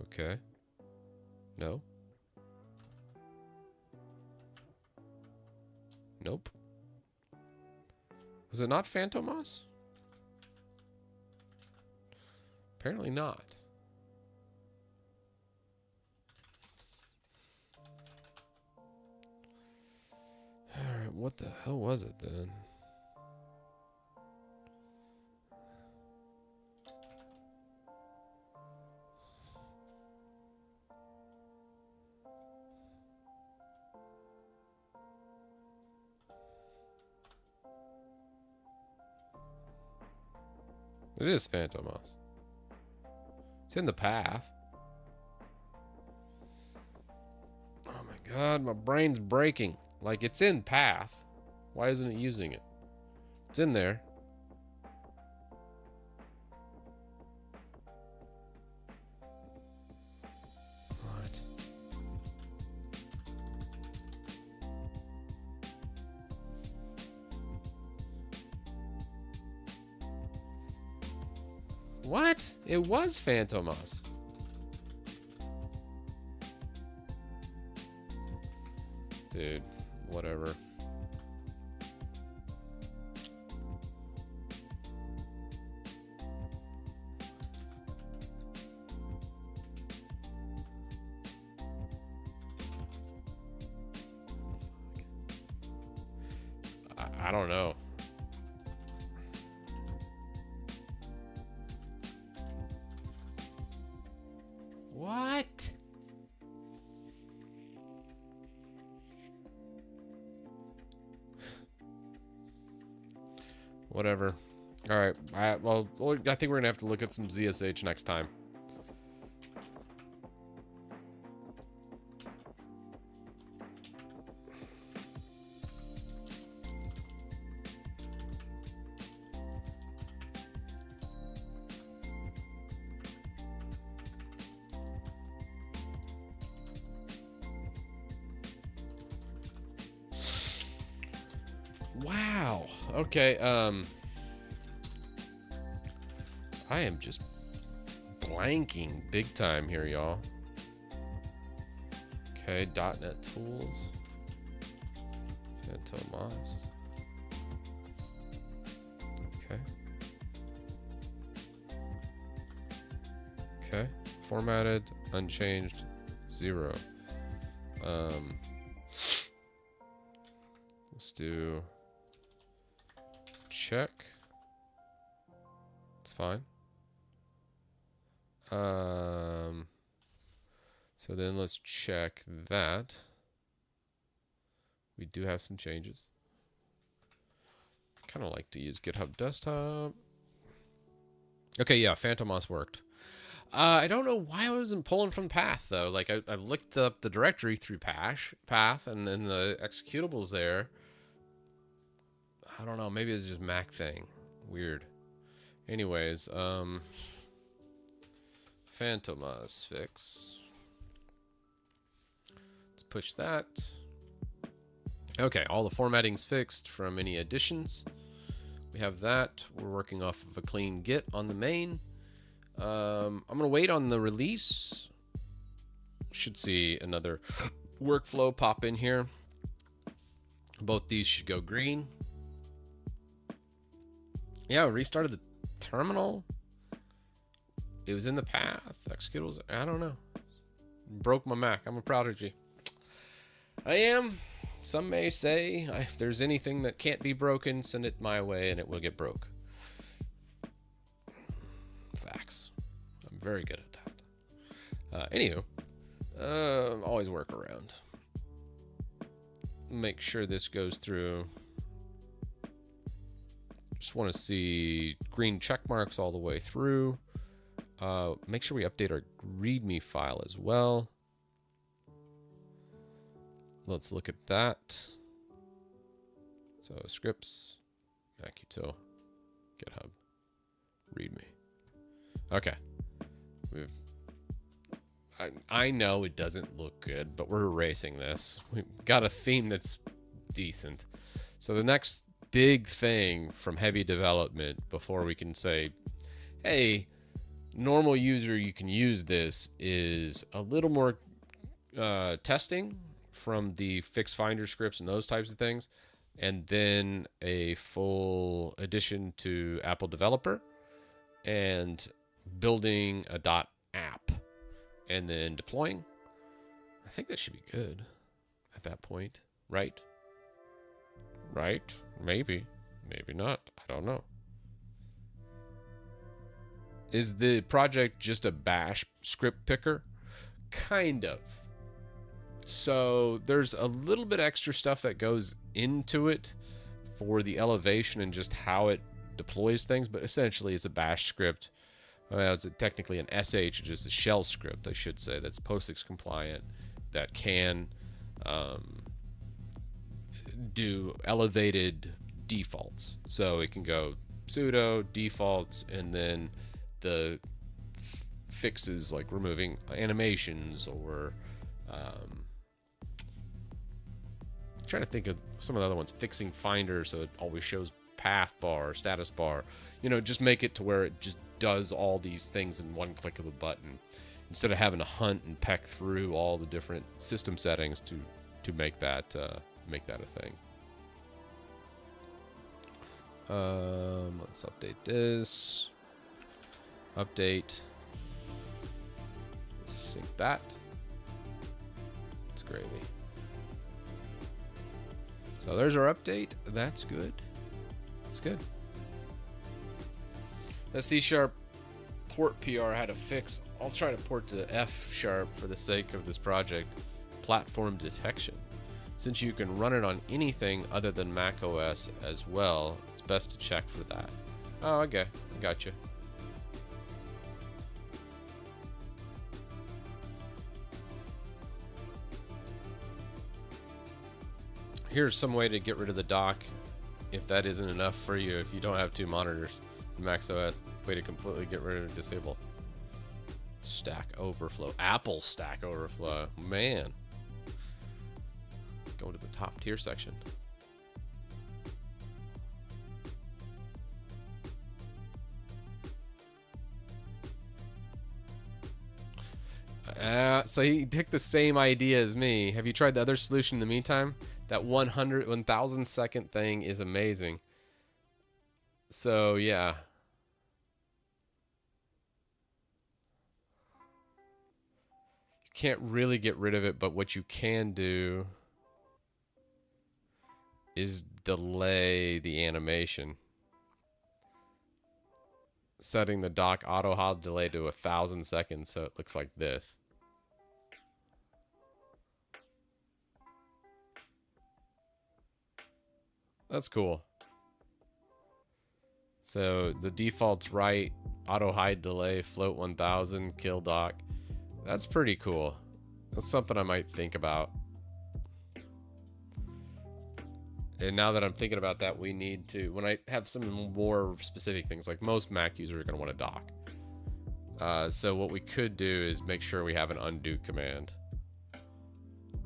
Okay. No. Nope. Was it not Phantomas? Apparently not. Alright, what the hell was it then? It is Phantomas. It's in the path. Oh my god, my brain's breaking. Like, it's in path. Why isn't it using it? It's in there. What? What? It was Phantomas. Dude, whatever. I don't know. What? Whatever. All right. Well, I think we're gonna have to look at some ZSH next time. Wow. Okay. I am just blanking big time here, y'all. Okay, .NET Tools. Phantomas. Okay. Okay. Formatted, unchanged, 0. Let's do check. It's fine. So then let's check that. We do have some changes. Kind of like to use GitHub Desktop. Okay, yeah, Phantomas worked. I don't know why I wasn't pulling from path though. Like I looked up the directory through path and then the executables there. I don't know, maybe it's just Mac thing. Weird. Anyways, Phantomas fix. Let's push that. Okay, all the formatting's fixed from any additions. We have that. We're working off of a clean Git on the main. I'm gonna wait on the release. Should see another workflow pop in here. Both these should go green. Yeah, restarted the terminal. It was in the path. Executable was, I don't know. Broke my Mac. I'm a prodigy. I am. Some may say if there's anything that can't be broken, send it my way and it will get broke. Facts. I'm very good at that. Anywho, always work around. Make sure this goes through. Just want to see green check marks all the way through. Make sure we update our README file as well. Let's look at that. So scripts, macUtil, GitHub, README. Okay. I know it doesn't look good, but we're erasing this. We've got a theme that's decent. So the next big thing from heavy development before we can say, hey, normal user, you can use this, is a little more testing from the fix finder scripts and those types of things, and then a full addition to Apple Developer and building a .app and then deploying. I think that should be good at that point, right? Right? Maybe. Maybe not. I don't know. Is the project just a bash script picker? Kind of. So there's a little bit extra stuff that goes into it for the elevation and just how it deploys things, but essentially it's a bash script. It's technically an SH, just a shell script, I should say, that's POSIX compliant, that can do elevated defaults. So it can go sudo defaults and then the fixes like removing animations or trying to think of some of the other ones, fixing Finder so it always shows path bar, status bar, just make it to where it just does all these things in one click of a button instead of having to hunt and peck through all the different system settings to make that a thing. Let's update this. Update. Sync that. It's gravy. So there's our update. That's good. That's good. The C# port PR had a fix. I'll try to port to F# for the sake of this project. Platform detection. Since you can run it on anything other than macOS as well, it's best to check for that. Oh, okay. I got you. Here's some way to get rid of the dock if that isn't enough for you, if you don't have two monitors in macOS. Way to completely get rid of and disable Stack Overflow. Apple Stack Overflow. Man. Go to the top tier section. So he took the same idea as me. Have you tried the other solution in the meantime? That 1,000 second thing is amazing. So yeah. You can't really get rid of it, but what you can do is delay the animation. Setting the dock auto hide delay to 1,000 seconds so it looks like this. That's cool. So the default's right, auto hide delay, float 1000, kill dock. That's pretty cool. That's something I might think about. And now that I'm thinking about that, we need to, when I have some more specific things, like most Mac users are going to want to dock. So what we could do is make sure we have an undo command.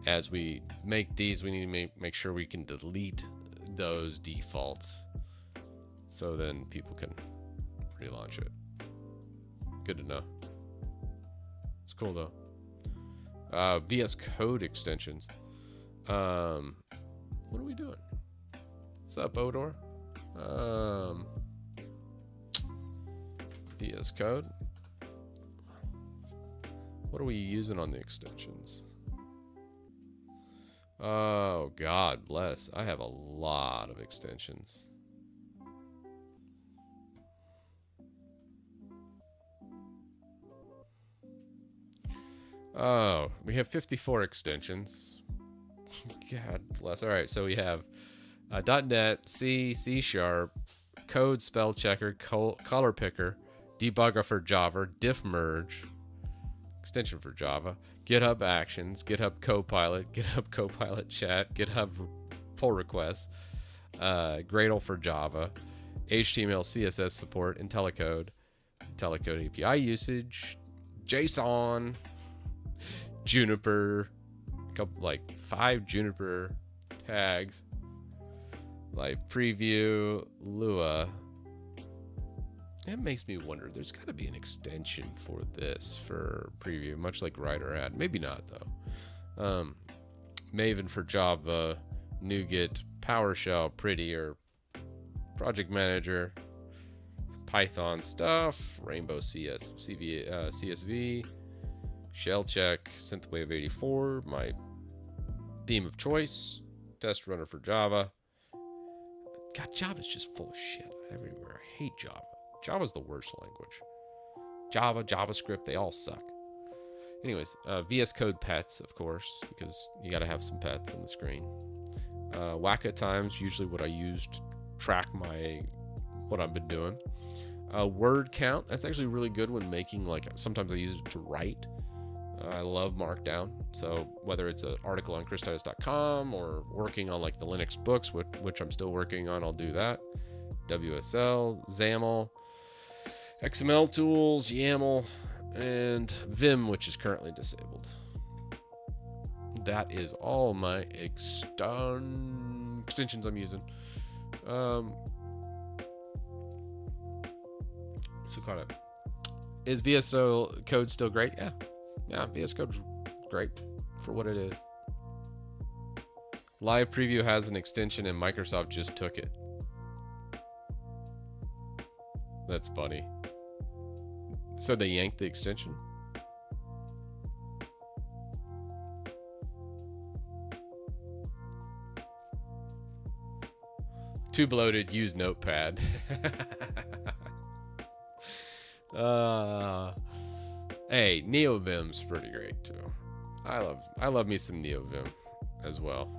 As we make these, we need to make sure we can delete those defaults. So then people can relaunch it. Good to know. It's cool though. VS Code extensions. What are we doing? What's up, Odor? VS Code. What are we using on the extensions? Oh, God bless. I have a lot of extensions. Oh, we have 54 extensions. God bless. All right, so we have .NET, C, C Sharp, Code Spell Checker, Color Picker, Debugger for Java, Diff Merge, extension for Java, GitHub Actions, GitHub Copilot, GitHub Copilot Chat, GitHub Pull Requests, Gradle for Java, HTML, CSS support, IntelliCode, IntelliCode API usage, JSON, Juniper, like 5 Juniper tags, like preview, Lua. It makes me wonder, there's got to be an extension for this, for preview, much like Writer had. Maybe not, though. Maven for Java, NuGet, PowerShell, Pretty, or Project Manager, Python stuff, Rainbow CSV, Shell Check, Synthwave 84, my theme of choice, Test Runner for Java. God, Java's just full of shit everywhere. I hate Java. Java's the worst language. Java, JavaScript, they all suck. Anyways, VS Code pets, of course, because you got to have some pets on the screen. Wacka times, usually what I use to track what I've been doing. Word count, that's actually really good when making, like, sometimes I use it to write. I love Markdown, so whether it's an article on christitus.com or working on like the Linux books, which I'm still working on, I'll do that. WSL, XAML, XML tools, YAML, and Vim, which is currently disabled. That is all my extensions I'm using. So kind of, is VS Code still great? Yeah, VS Code's great for what it is. Live Preview has an extension and Microsoft just took it. That's funny. So they yanked the extension? Too bloated, use Notepad. Hey, NeoVim's pretty great too. I love me some NeoVim as well.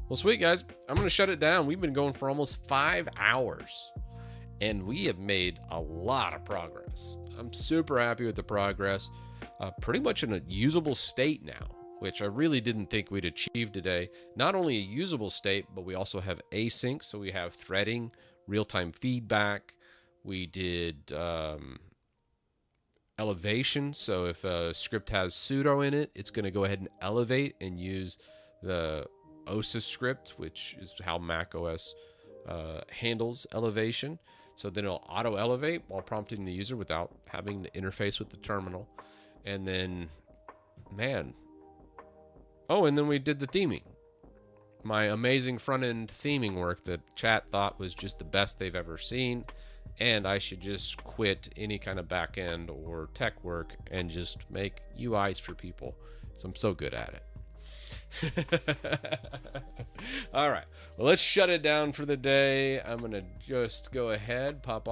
Well, sweet guys, I'm gonna shut it down. We've been going for almost 5 hours, and we have made a lot of progress. I'm super happy with the progress. Pretty much in a usable state now, which I really didn't think we'd achieve today. Not only a usable state, but we also have async, so we have threading, real-time feedback. We did elevation, so if a script has sudo in it, it's going to go ahead and elevate and use the OSIS script, which is how macOS handles elevation. So then it'll auto-elevate while prompting the user without having to interface with the terminal. And then, man. Oh, and then we did the theming. My amazing front-end theming work that chat thought was just the best they've ever seen, and I should just quit any kind of back-end or tech work and just make UIs for people, so I'm so good at it. All right, well, let's shut it down for the day. I'm gonna just go ahead, pop off